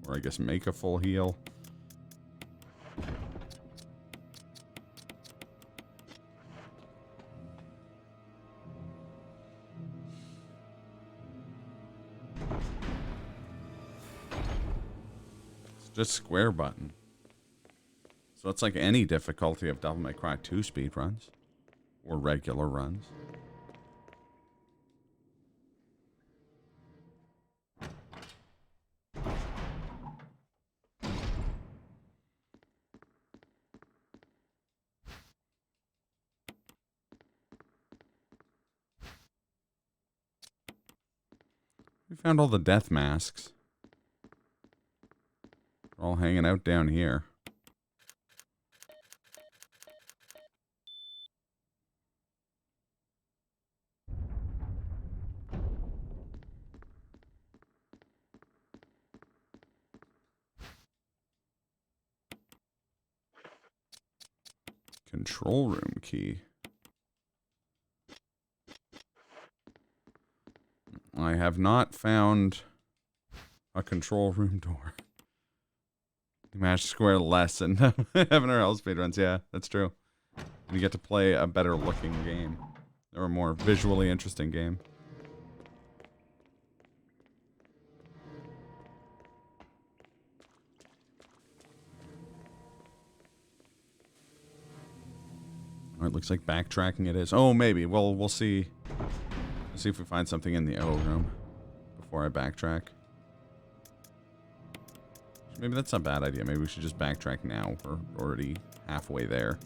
Or I guess make a full heal. It's just square button. So it's like any difficulty of Devil May Cry 2 speedruns. Or regular runs. We found all the death masks. They're all hanging out down here. Control room key. I have not found a control room door. You managed to square less in Heaven or Hell speedruns. Yeah, that's true. You get to play a better looking game. Or a more visually interesting game. Or it looks like backtracking it is. Oh, maybe. Well, we'll see. Let's see if we find something in the O room before I backtrack. Maybe that's not a bad idea. Maybe we should just backtrack now. We're already halfway there.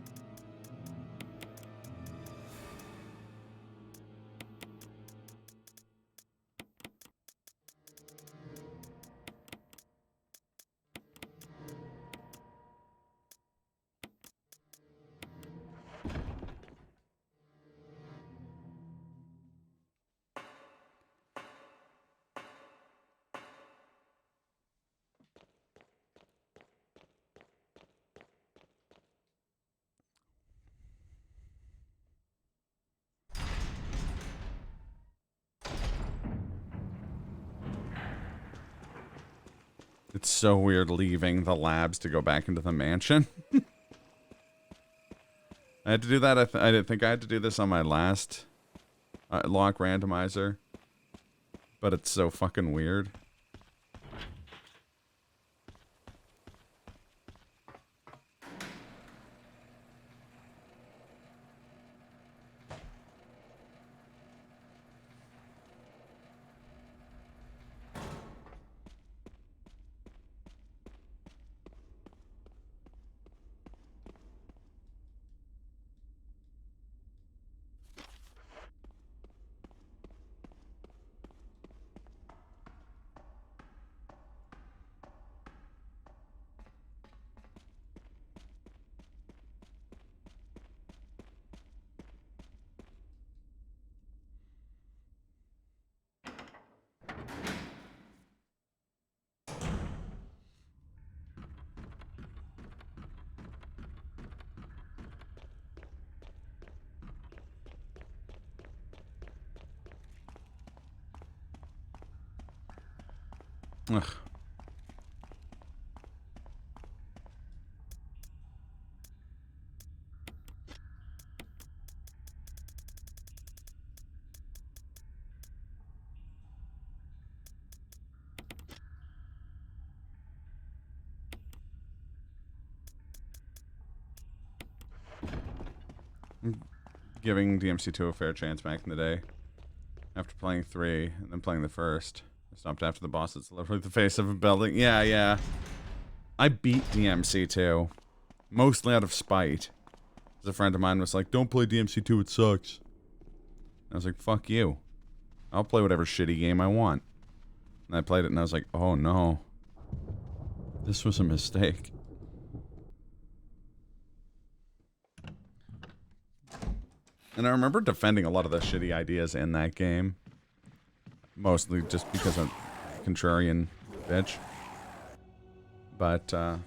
It's so weird leaving the labs to go back into the mansion. I had to do that. I didn't think I had to do this on my last lock randomizer. But it's so fucking weird. Ugh. I'm giving DMC2 a fair chance back in the day. After playing 3 and then playing the first. I stopped after the boss that's literally the face of a building. Yeah. I beat DMC2. Mostly out of spite. Because a friend of mine was like, don't play DMC2, it sucks. And I was like, fuck you. I'll play whatever shitty game I want. And I played it and I was like, oh no. This was a mistake. And I remember defending a lot of the shitty ideas in that game. Mostly just because I'm a contrarian bitch. But, like,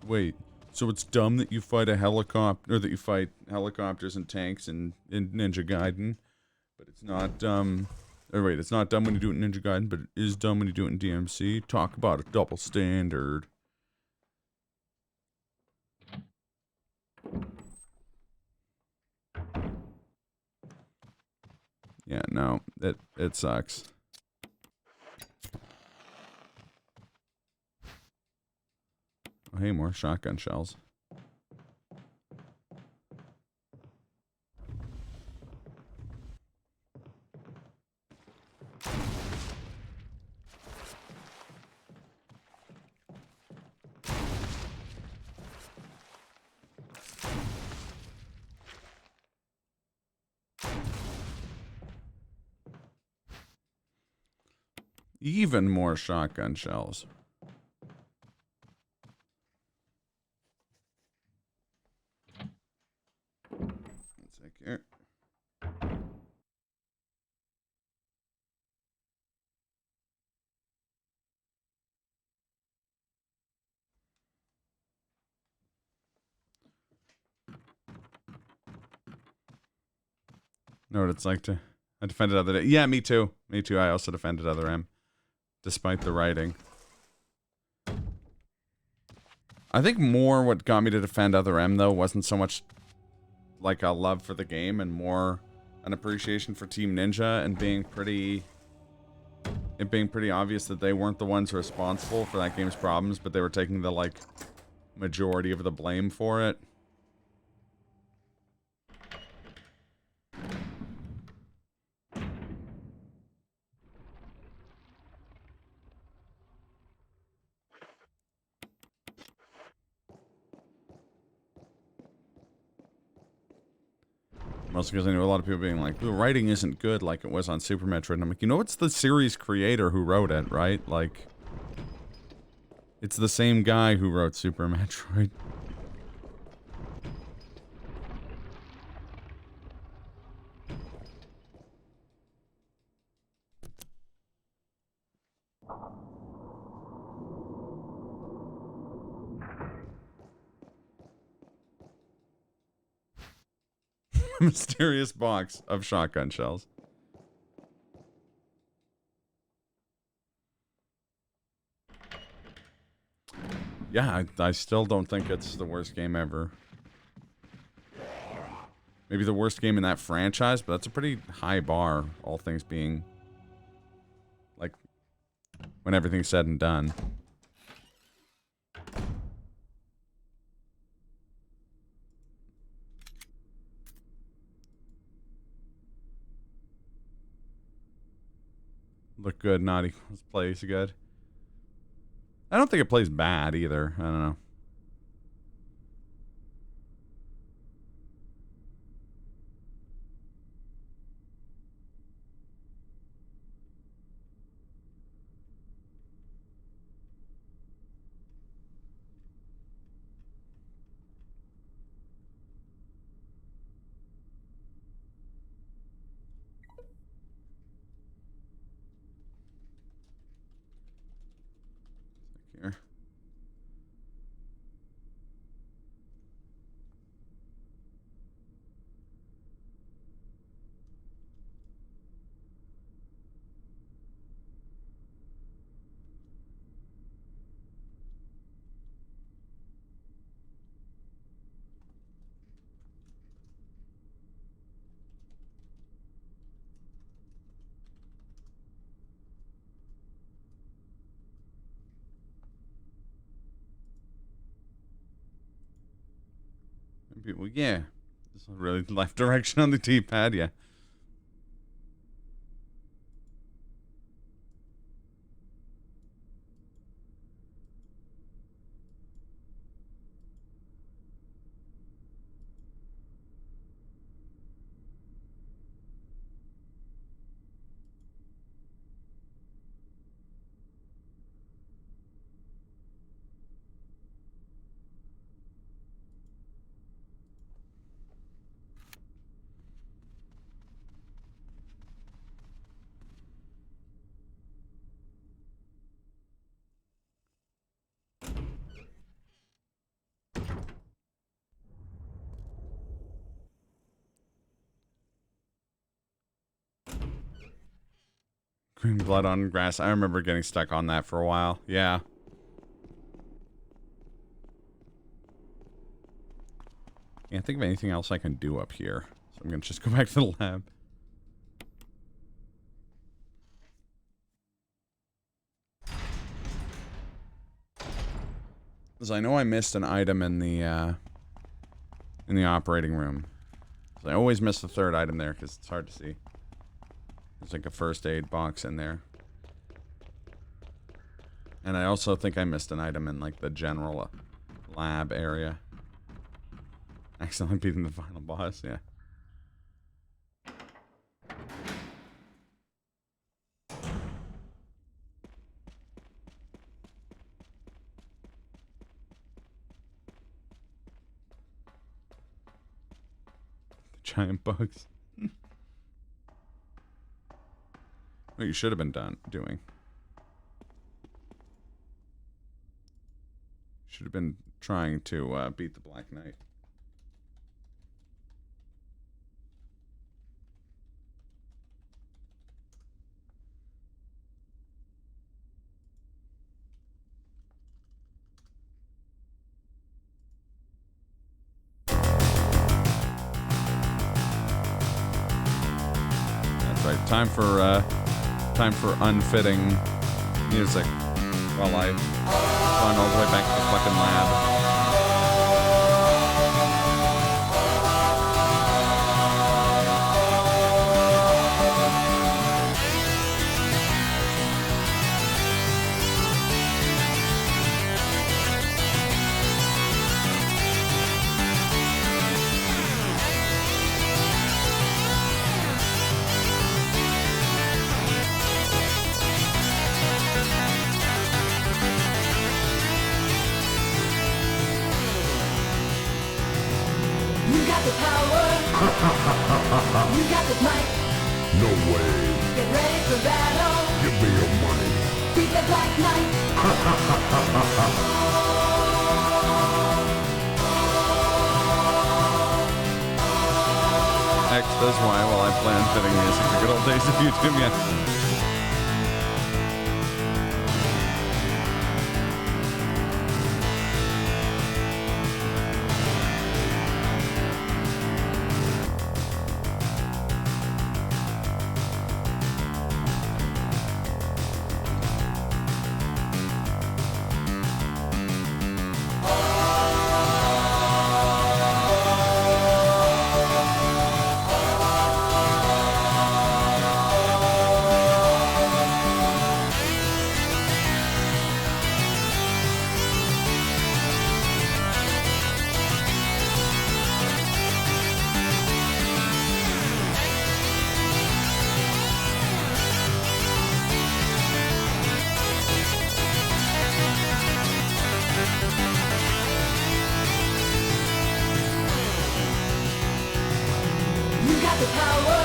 wait. So it's dumb that you fight a helicopter, or that you fight helicopters and tanks in Ninja Gaiden. But it's not dumb. Or wait, it's not dumb when you do it in Ninja Gaiden, but it is dumb when you do it in DMC. Talk about a double standard. Yeah, no, it sucks. Oh, hey, more shotgun shells. Even more shotgun shells. One sec here. Know what it's like to... I defended other... Yeah, me too. Me too. I also defended other M. Despite the writing. I think more what got me to defend Other M, though, wasn't so much like a love for the game and more an appreciation for Team Ninja and being pretty it being pretty obvious that they weren't the ones responsible for that game's problems, but they were taking the, like, majority of the blame for it. Mostly because I knew a lot of people being like, the writing isn't good like it was on Super Metroid. And I'm like, you know, it's the series creator who wrote it, right? Like, it's the same guy who wrote Super Metroid. Mysterious box of shotgun shells. Yeah, I still don't think it's the worst game ever. Maybe the worst game in that franchise, but that's a pretty high bar, all things being, like, when everything's said and done. Look good, not equals plays good. I don't think it plays bad either. I don't know. Here. Well, yeah. This is really left direction on the D-pad, yeah. Green blood on grass. I remember getting stuck on that for a while. Yeah. Can't think of anything else I can do up here. So I'm going to just go back to the lab. Because I know I missed an item in the operating room. So I always miss the third item there because it's hard to see. There's like a first aid box in there. And I also think I missed an item in like the general lab area. Accidentally beating the final boss, yeah. The giant bugs. What you should have been doing. Should have been trying to beat the Black Knight. That's right. Time for time for unfitting music while I run all the way back to the fucking lab. The power. You got the might. No way. Get ready for battle. Give me your money. Beat the Black Knight. X does Y while I play unfitting music. The good old days of YouTube, yeah. got the power.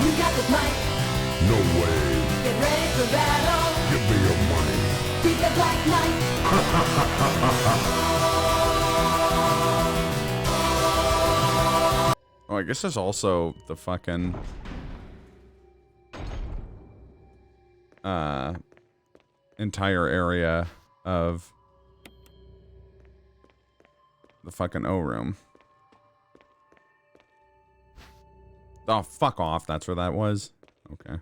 You got the might. No way. Get ready for battle. Give me your money. Beat the Black Knight. Oh, I guess there's also the fucking entire area of the fucking O room. Oh, fuck off. That's where that was? Okay.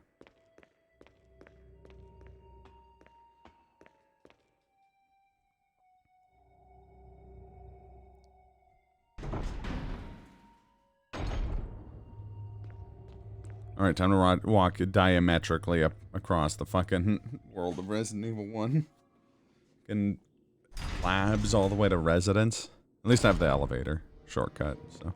Alright, time to walk diametrically up across the fucking world of Resident Evil 1. Fucking labs all the way to residence. At least I have the elevator shortcut, so.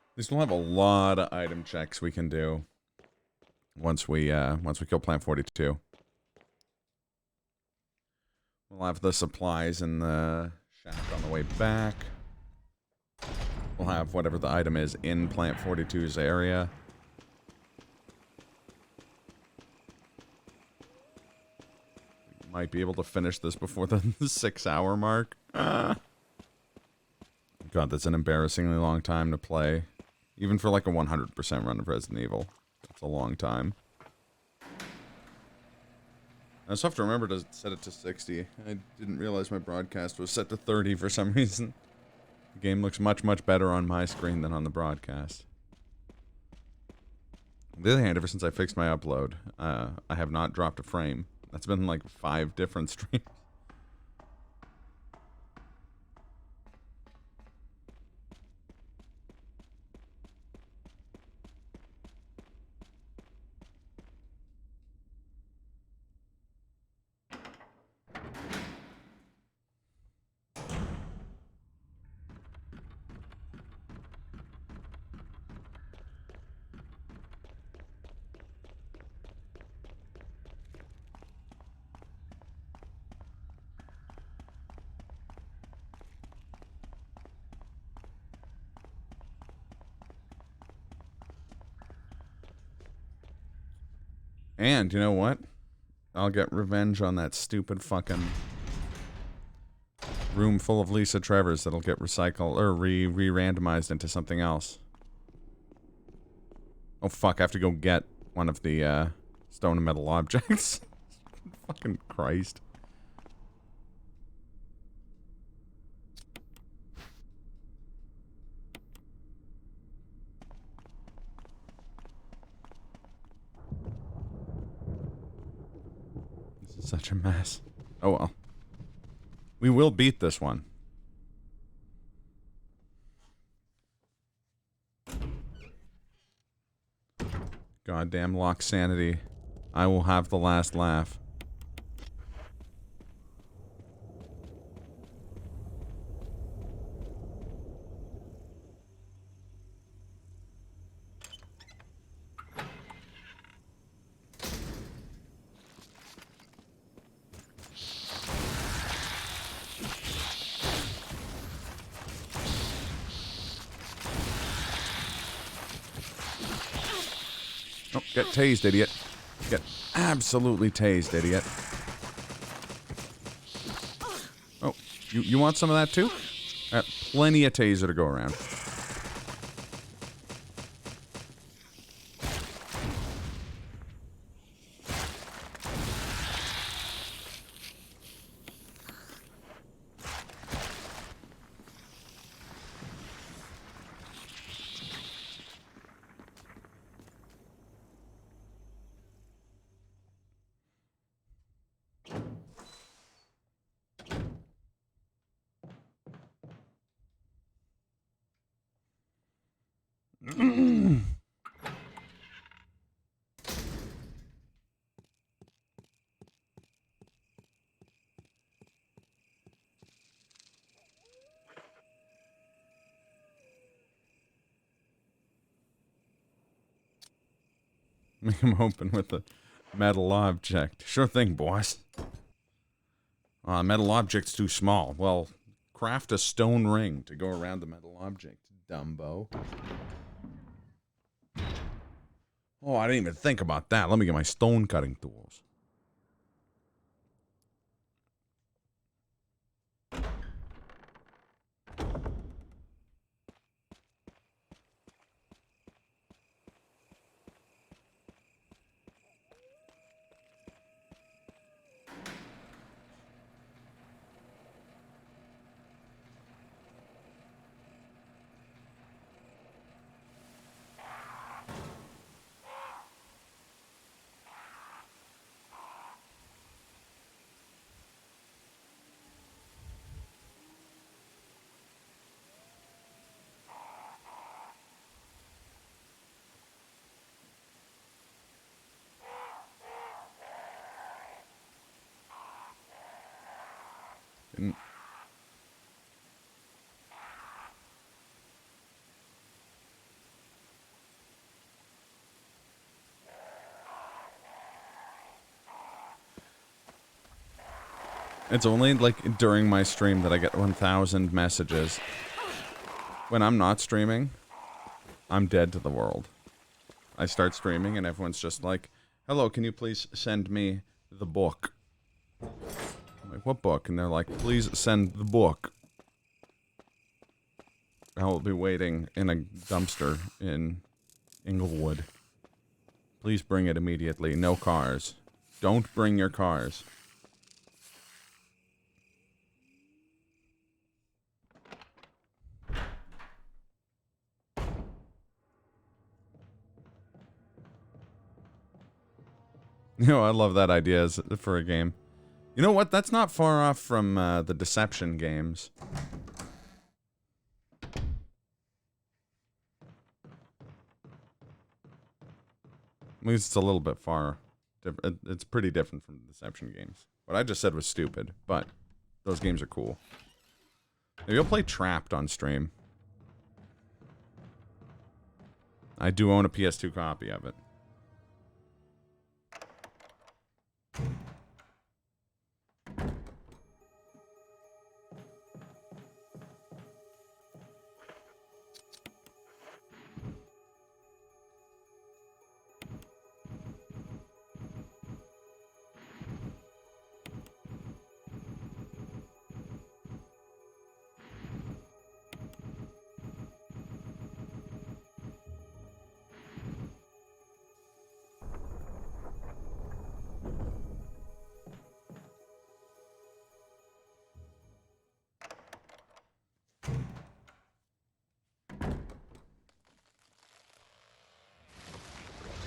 At least we'll have a lot of item checks we can do once we kill Plant 42. We'll have the supplies in the shack on the way back. We'll have whatever the item is in Plant 42's area. Might be able to finish this before the 6-hour mark. God, that's an embarrassingly long time to play. Even for like a 100% run of Resident Evil. That's a long time. I also have to remember to set it to 60. I didn't realize my broadcast was set to 30 for some reason. The game looks much, much better on my screen than on the broadcast. On the other hand, ever since I fixed my upload, I have not dropped a frame. That's been like 5 different streams. And you know what? I'll get revenge on that stupid fucking room full of Lisa Trevors that'll get recycled or re-randomized into something else. Oh fuck, I have to go get one of the stone and metal objects. Fucking Christ. This is such a mess. Oh well. We will beat this one. Goddamn lock sanity. I will have the last laugh. Oh, get tased, idiot. Get absolutely tased, idiot. Oh, you want some of that too? Plenty of taser to go around. Make him open with a metal object. Sure thing, boss. Metal object's too small. Well, craft a stone ring to go around the metal object, Dumbo. Oh, I didn't even think about that. Let me get my stone cutting tools. Didn't. It's only like during my stream that I get 1,000 messages. When I'm not streaming, I'm dead to the world. I start streaming and everyone's just like, hello, can you please send me the book? I'm like, what book? And they're like, please send the book. I will be waiting in a dumpster in Inglewood. Please bring it immediately. No cars. Don't bring your cars. You know, I love that idea for a game. You know what? That's not far off from the Deception games. At least it's a little bit far. It's pretty different from the Deception games. What I just said was stupid, but those games are cool. Maybe I'll play Trapped on stream. I do own a PS2 copy of it.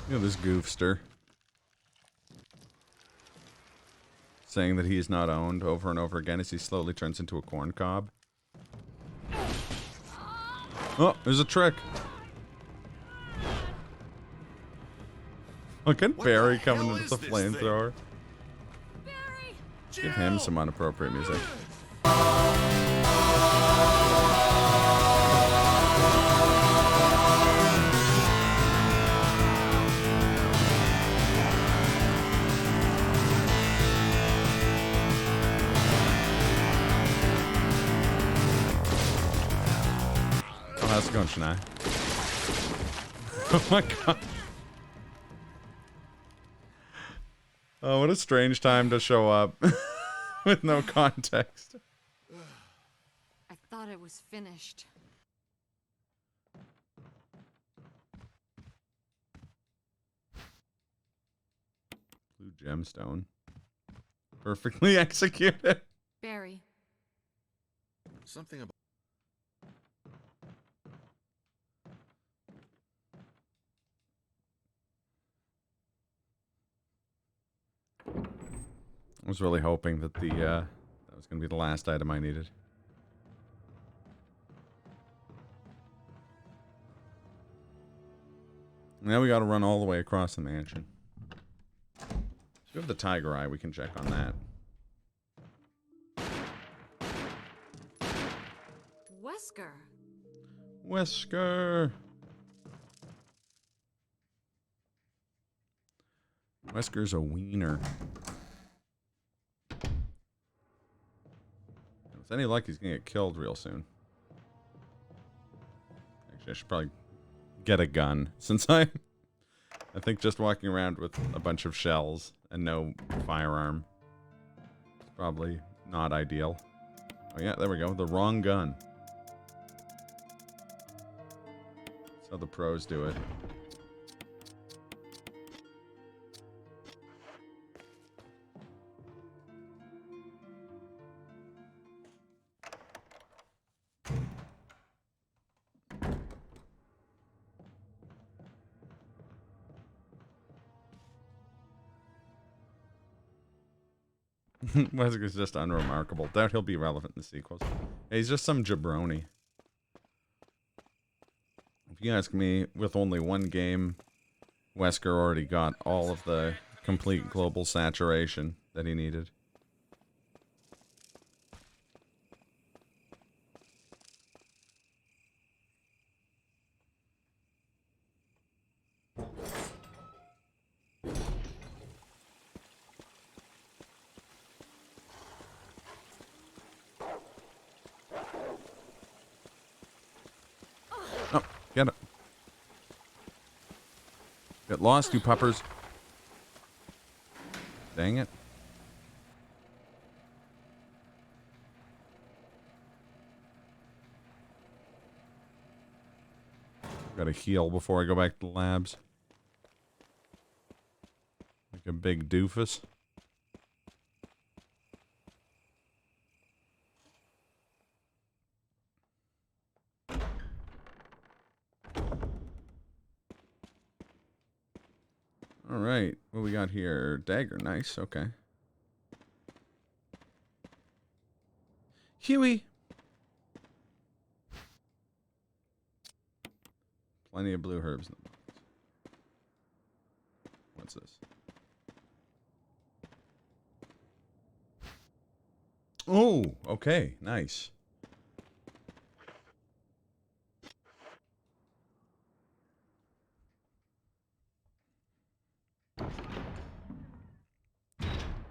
Look at this goofster. Saying that he is not owned over and over again as he slowly turns into a corn cob. Oh, there's a trick. Look at Barry coming into the flamethrower. Give him some inappropriate music. Oh, how's it going, Shania? Oh my god. Oh, what a strange time to show up with no context. I thought it was finished. Blue gemstone. Perfectly executed. Barry, Something about... I was really hoping that the that was going to be the last item I needed. Now we got to run all the way across the mansion. So we have the tiger eye. We can check on that. Wesker. Wesker. Wesker's a wiener. With any luck, he's gonna get killed real soon. Actually, I should probably get a gun, since I think just walking around with a bunch of shells and no firearm is probably not ideal. Oh yeah, there we go. The wrong gun. That's how the pros do it. Wesker's just unremarkable. Doubt he'll be relevant in the sequels. Hey, he's just some jabroni. If you ask me, with only one game, Wesker already got all of the complete global saturation that he needed. Oh, get it. Get lost, you puppers. Dang it. Gotta heal before I go back to the labs. Like a big doofus. Alright, what we got here? Dagger, nice, okay. Huey! Plenty of blue herbs in the box. What's this? Oh, okay, nice.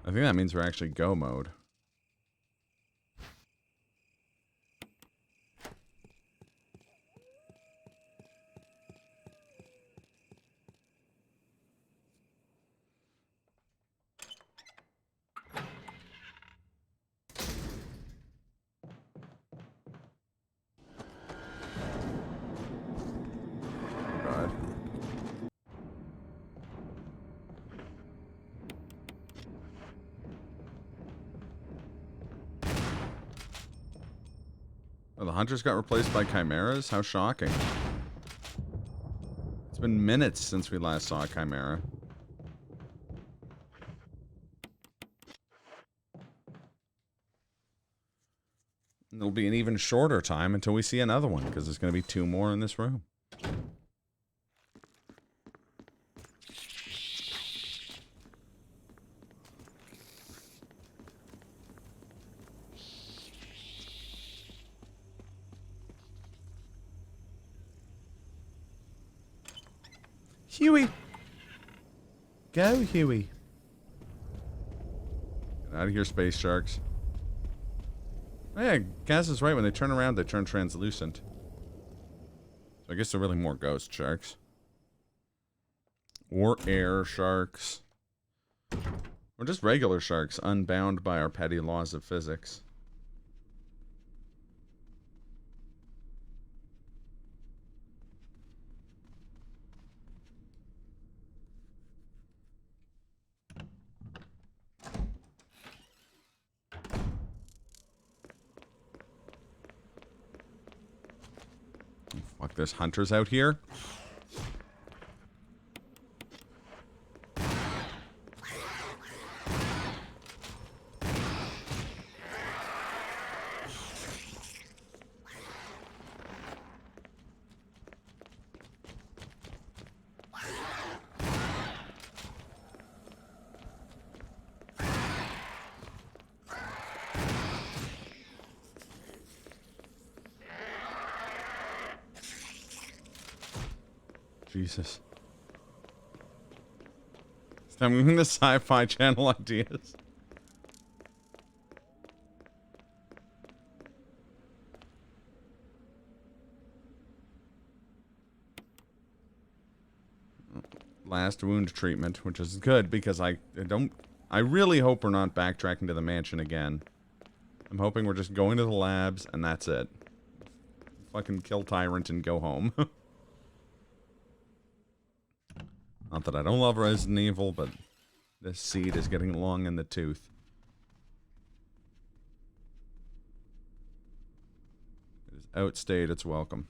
I think that means we're actually go mode. God. Oh, the hunters got replaced by chimeras? How shocking. It's been minutes since we last saw a Chimera. And it'll be an even shorter time until we see another one, because there's going to be 2 more in this room. Huey! Go, Huey. Get out of here, space sharks. Oh, yeah, Gaz is right. When they turn around, they turn translucent. So I guess they're really more ghost sharks. Or air sharks. Or just regular sharks, unbound by our petty laws of physics. Fuck, there's hunters out here. Jesus. I'm getting the Sci-Fi Channel ideas. Last wound treatment, which is good because I really hope we're not backtracking to the mansion again. I'm hoping we're just going to the labs and that's it. Fucking kill Tyrant and go home. Not that I don't love Resident Evil, but this seed is getting long in the tooth. It has outstayed its welcome.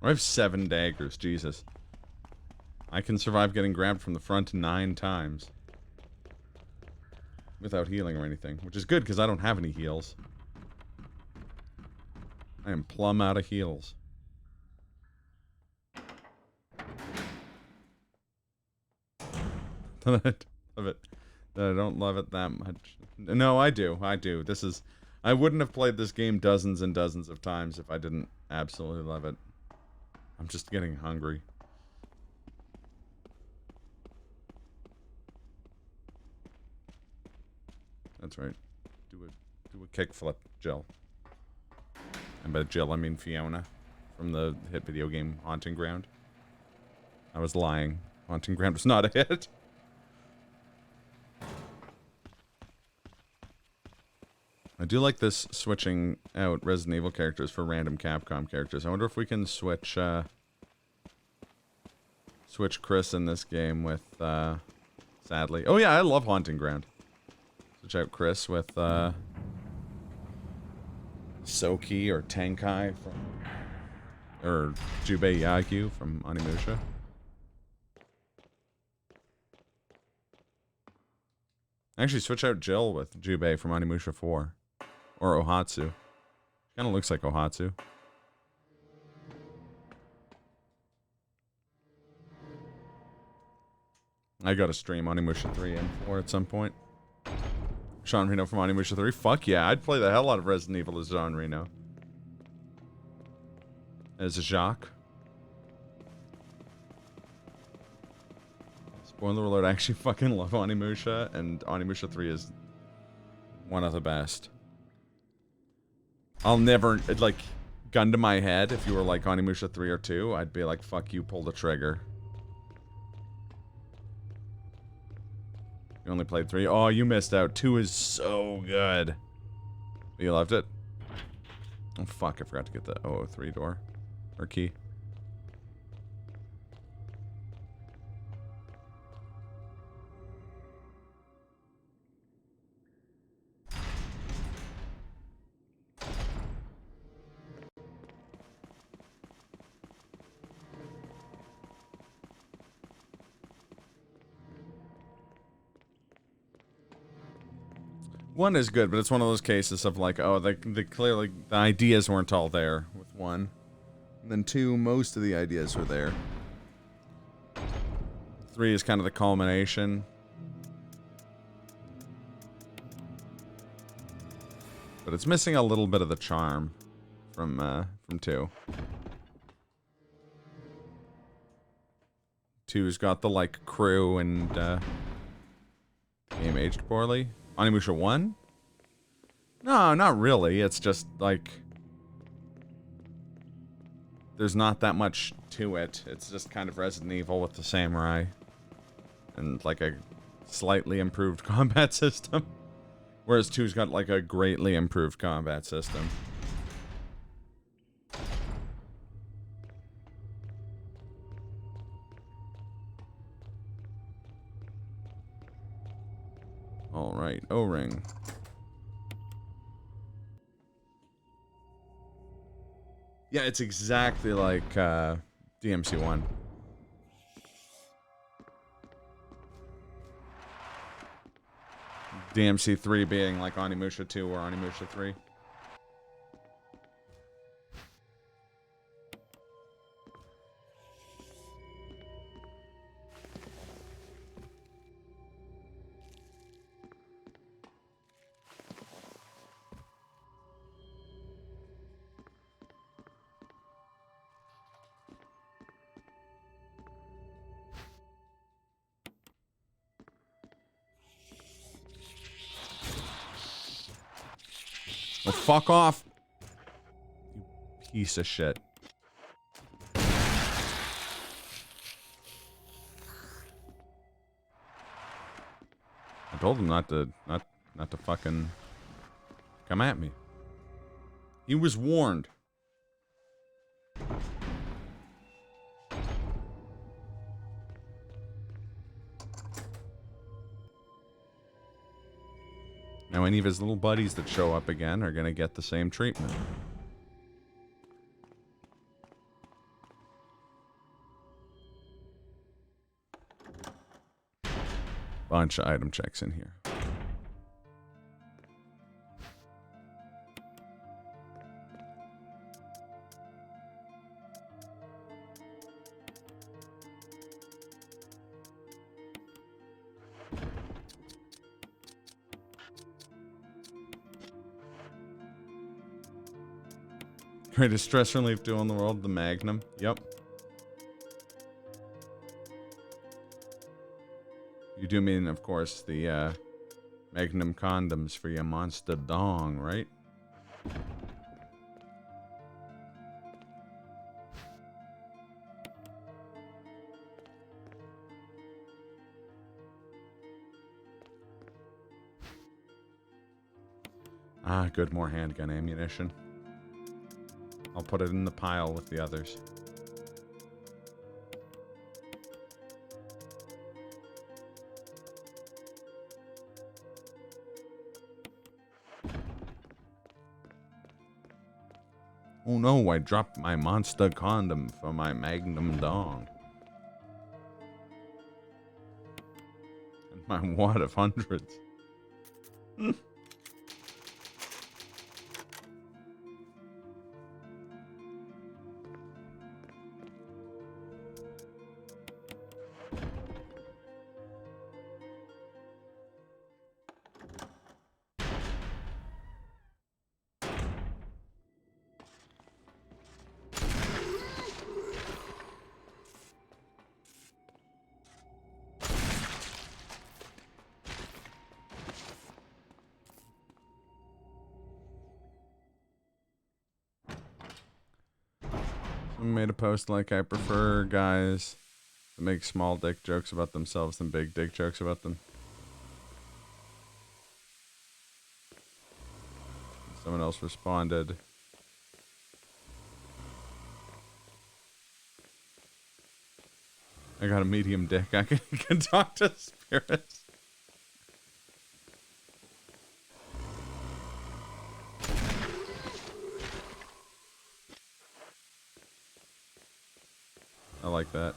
I have 7 daggers, Jesus. I can survive getting grabbed from the front 9 times. Without healing or anything. Which is good, because I don't have any heals. I am plumb out of heals. Love it. I don't love it that much. No, I do. This is... I wouldn't have played this game dozens and dozens of times if I didn't absolutely love it. I'm just getting hungry. That's right. Do a kickflip, Jill. And by Jill, I mean Fiona from the hit video game Haunting Ground. I was lying. Haunting Ground was not a hit. I do like this switching out Resident Evil characters for random Capcom characters. I wonder if we can switch switch Chris in this game with sadly. Oh yeah, I love Haunting Ground. Switch out Chris with Soki or Tenkai from or Jubei Yagyu from Onimusha. Actually, switch out Jill with Jubei from Onimusha 4. Or Ohatsu. Kind of looks like Ohatsu. I gotta stream Onimusha 3 and 4 at some point. Sean Reno from Onimusha 3? Fuck yeah, I'd play the hell out of Resident Evil as Sean Reno. As Jacques. Spoiler alert, I actually fucking love Onimusha, and Onimusha 3 is one of the best. I'll never, like, gun to my head, if you were like Onimusha 3 or 2, I'd be like, fuck you, pull the trigger. You only played 3? Oh, you missed out. 2 is so good. You loved it? Oh, fuck, I forgot to get the 003 door. Or key. One is good, but it's one of those cases of like, oh, the clearly the ideas weren't all there with 1. And then 2, most of the ideas were there. 3 is kind of the culmination. But it's missing a little bit of the charm from 2. 2's got the like crew and game aged poorly. Onimusha 1? No, not really. It's just, like... There's not that much to it. It's just kind of Resident Evil with the samurai. And, like, a slightly improved combat system. Whereas 2's got, like, a greatly improved combat system. Alright, O-ring. Yeah, it's exactly like DMC1. DMC3 being like Onimusha 2 or Onimusha 3. Well, fuck off. You piece of shit. I told him not to fucking come at me. He was warned. Now any of his little buddies that show up again are gonna get the same treatment. Bunch of item checks in here. Greatest stress relief tool in the world, the Magnum. Yep. You do mean, of course, the Magnum condoms for your monster dong, right? Ah, good, more handgun ammunition. I'll put it in the pile with the others. Oh no, I dropped my monster condom for my Magnum dong. And my wad of hundreds. Someone made a post like, I prefer guys that make small dick jokes about themselves than big dick jokes about them. Someone else responded, I got a medium dick. I can talk to spirits. I like that.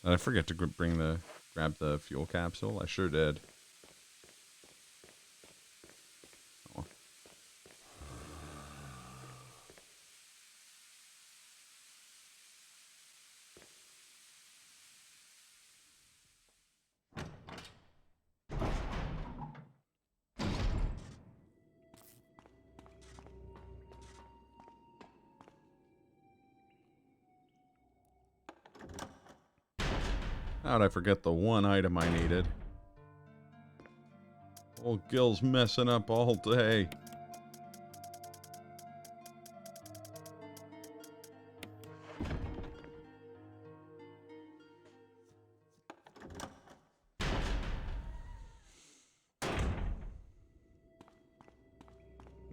Did I forget to grab the fuel capsule? I sure did. Oh. How'd I forget the one item I needed? Old Gil's messing up all day.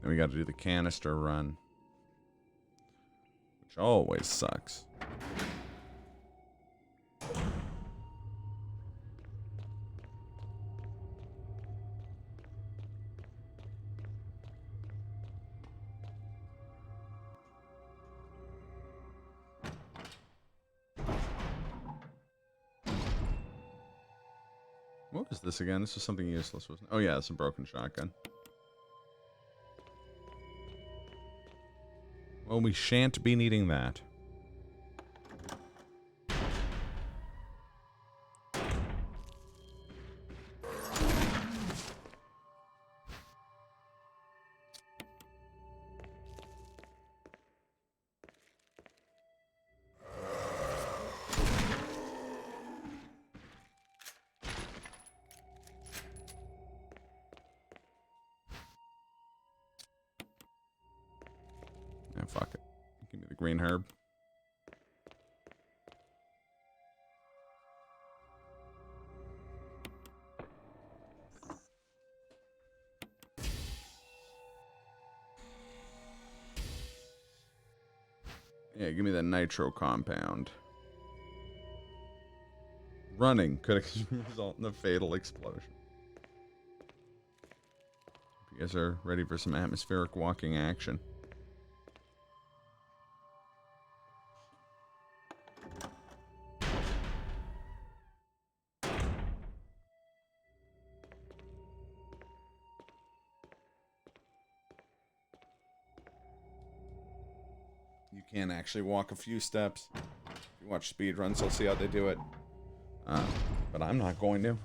Then we got to do the canister run, which always sucks. What was this again? This was something useless, wasn't it? Oh yeah, it's a broken shotgun. Well, we shan't be needing that. Yeah, fuck it. Give me the green herb. Yeah, give me the nitro compound. Running could result in a fatal explosion. Hope you guys are ready for some atmospheric walking action. You can actually walk a few steps. If you watch speedruns, you'll see how they do it. But I'm not going to.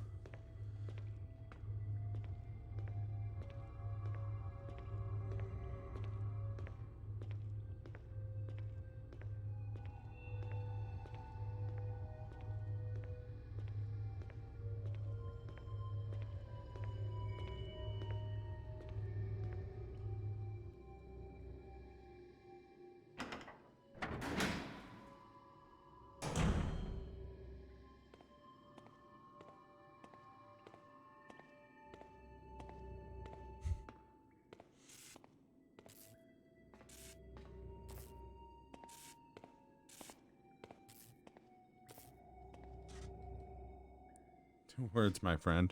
Two words, my friend.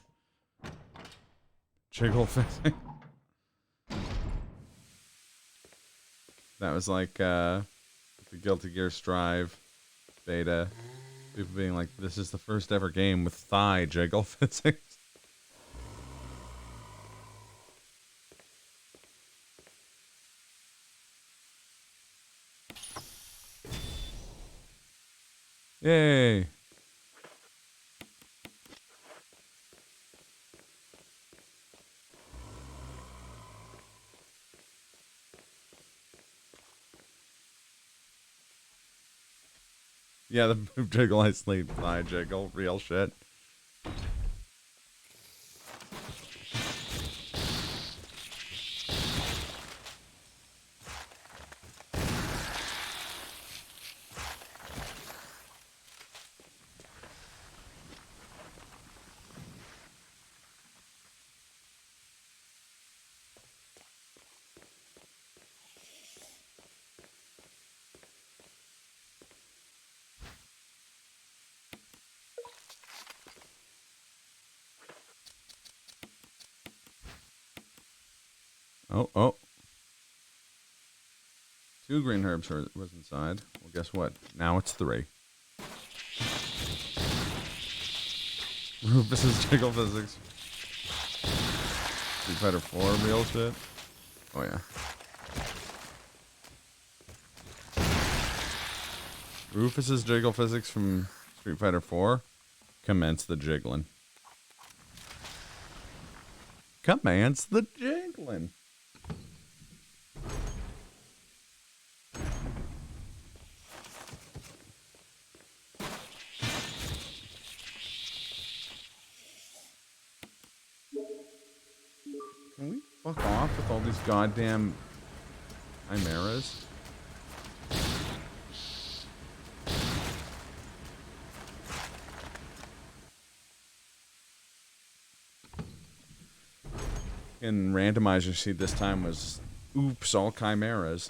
Jiggle fishing. That was like the Guilty Gear Strive beta. People being like, this is the first ever game with thigh jiggle physics. Yay. Yeah, the move jiggle, I sleep, fly jiggle, real shit. Oh. 2 green herbs was inside. Well, guess what? Now it's 3. Rufus's jiggle physics. Street Fighter 4 real shit. Oh yeah. Rufus's jiggle physics from Street Fighter 4. Commence the jiggling. Commence the jiggling. Can we fuck off with all these goddamn chimeras? In Randomizer, see, this time was, oops, all chimeras.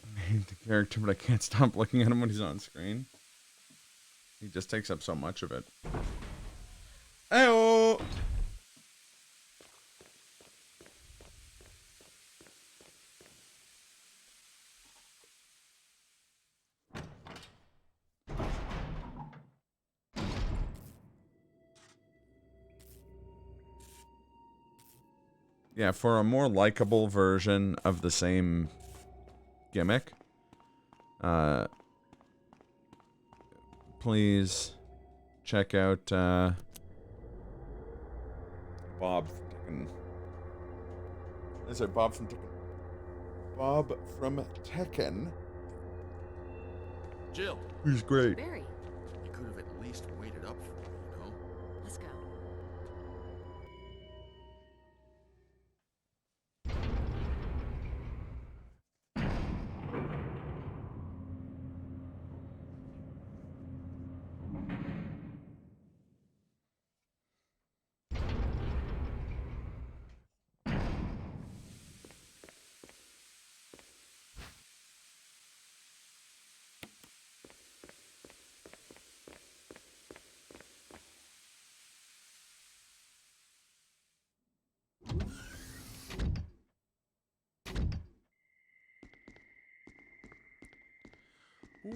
I hate the character, but I can't stop looking at him when he's on screen. He just takes up so much of it. Ayo! Yeah, for a more likable version of the same gimmick, please check out Bob from Tekken. I said Bob from Tekken. Bob from Tekken. Jill, He's great. Barry, you could have at least waited up for me, you know?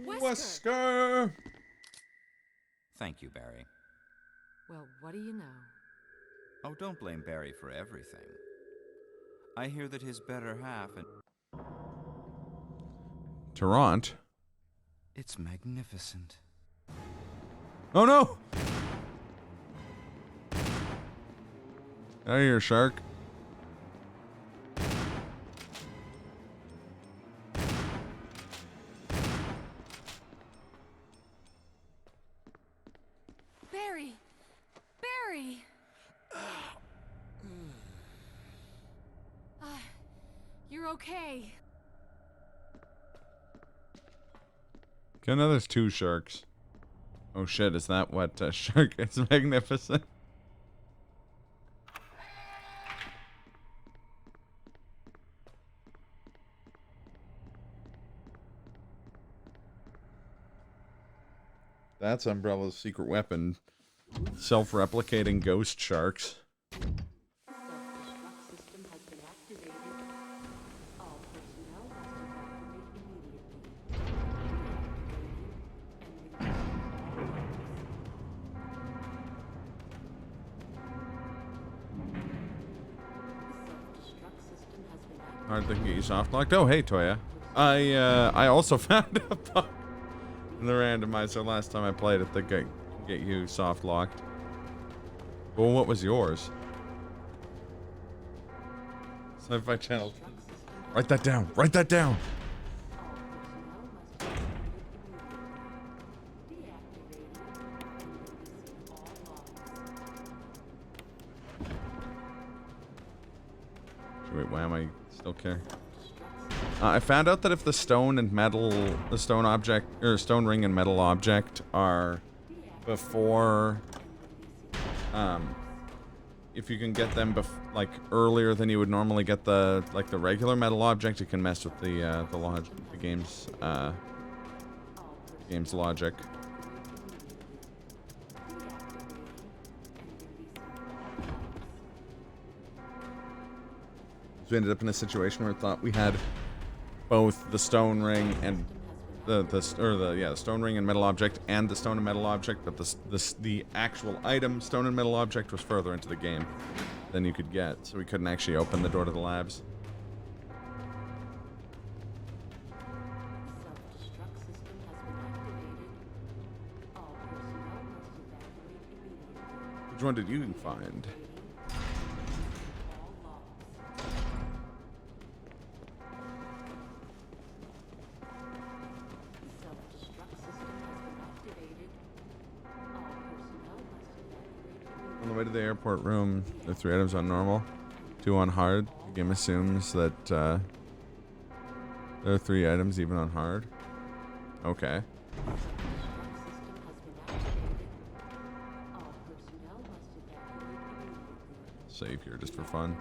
let's go. Wesker! Thank you, Barry. Well, what do you know? Oh, don't blame Barry for everything. I hear that his better half and... Toronto. It's magnificent. Oh no! Out of here, shark. Barry! Barry! You're okay. Okay, now there's 2 sharks. Oh shit, is that what shark is? Magnificent. That's Umbrella's secret weapon. Self-replicating ghost sharks. Self-destruct system has been activated. All personnel must evacuate immediately. Self-destruct system has been activated. Hard to get you soft locked. Oh, hey, Toya. I also found a bug in the randomizer last time I played it. The get you soft locked. Well, what was yours? Sci-fi channel. Write that down. Write that down. Wait, why am I still care? I found out that if the stone and metal, the stone object, or stone ring and metal object are before, if you can get them like earlier than you would normally get the regular metal object, it can mess with the game's logic. So we ended up in a situation where we thought we had both the stone ring and the stone ring and metal object and the stone and metal object, but the actual item stone and metal object was further into the game than you could get, so we couldn't actually open the door to the labs. Which one did you find? On the way to the airport room, there are 3 items on normal, 2 on hard. The game assumes that there are 3 items even on hard. Okay. Save here just for fun.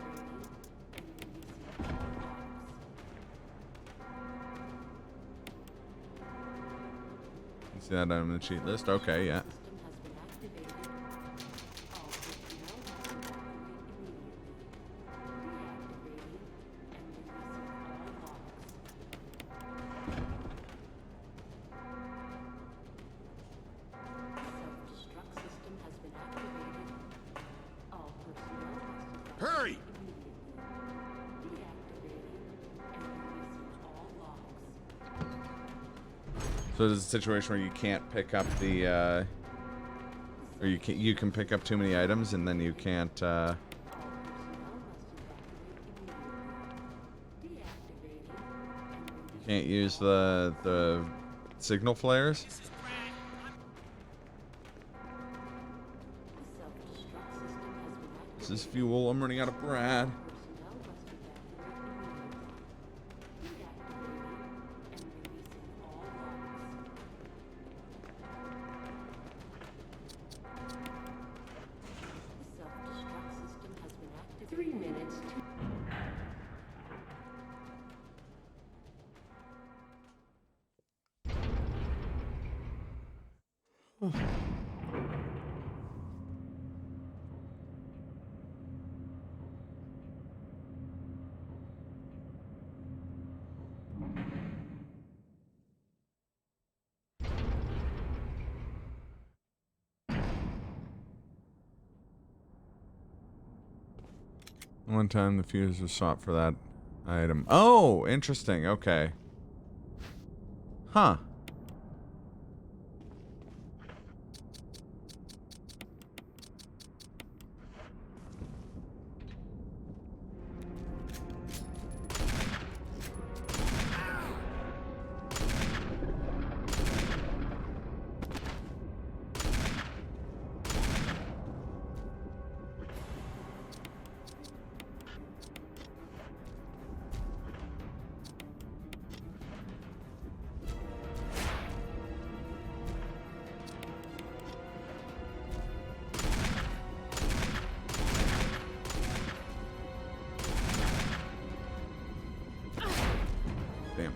You see that item in the cheat list? Okay, yeah. Hurry! So there's a situation where you can't pick up the, or you can pick up too many items and then you can't, can't use the signal flares. This is fuel. I'm running out of Brad. One time the fuse was sought for that item. Oh, interesting. Okay. Huh. Damn.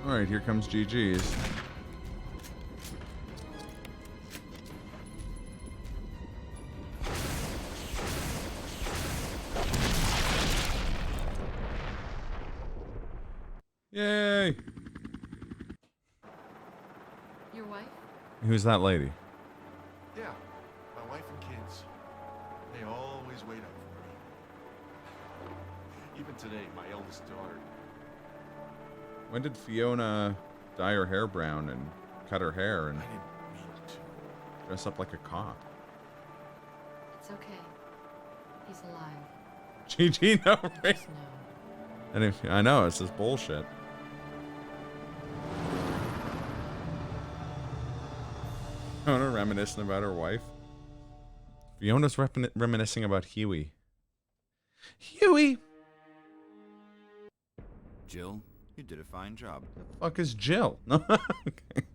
Alright, here comes GG's. Yay! Your wife? Who's that lady? Yeah, my wife and kids. They always wait up for me. Even today, my eldest daughter. When did Fiona dye her hair brown and cut her hair and I didn't mean to. dress up like a cop? It's okay. He's alive. GG, no, right? Just know. And if, I know, it's just bullshit. Fiona reminiscing about her wife. Fiona's reminiscing about Huey. Huey! Jill, you did a fine job. Fuck is Jill? No. Okay.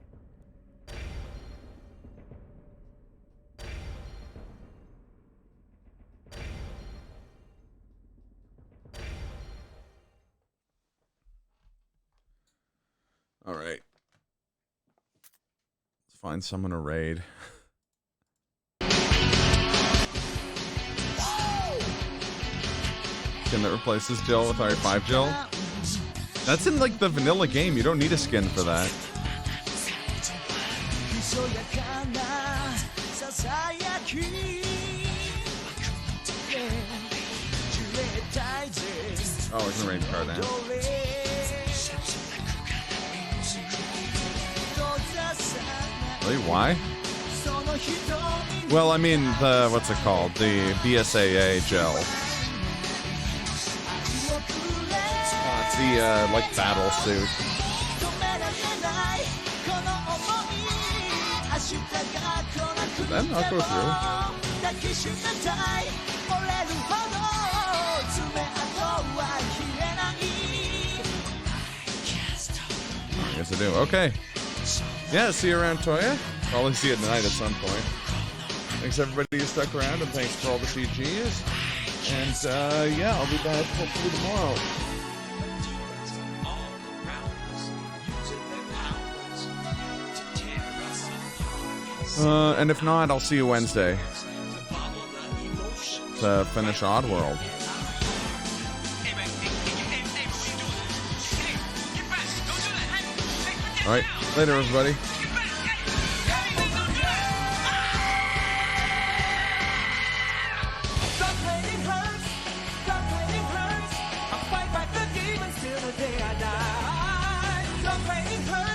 All right. Let's find someone to raid. Skin that replaces Jill with R5 Jill. That's in like the vanilla game. You don't need a skin for that. Oh, it's a raid card now. Really? Why? Well, I mean, the, what's it called? The BSAA gel. It's the, like, battle suit. Did that not go through? I guess I do. Okay. Yeah, see you around Toya. Probably see you tonight at some point. Thanks everybody who stuck around, and thanks for all the CGs. And yeah, I'll be back hopefully tomorrow. And if not, I'll see you Wednesday to finish Oddworld. Alright, later everybody. Stop playing hurts, stop playing hurts. I fight back the demons till the day I die. Stop playing hurts.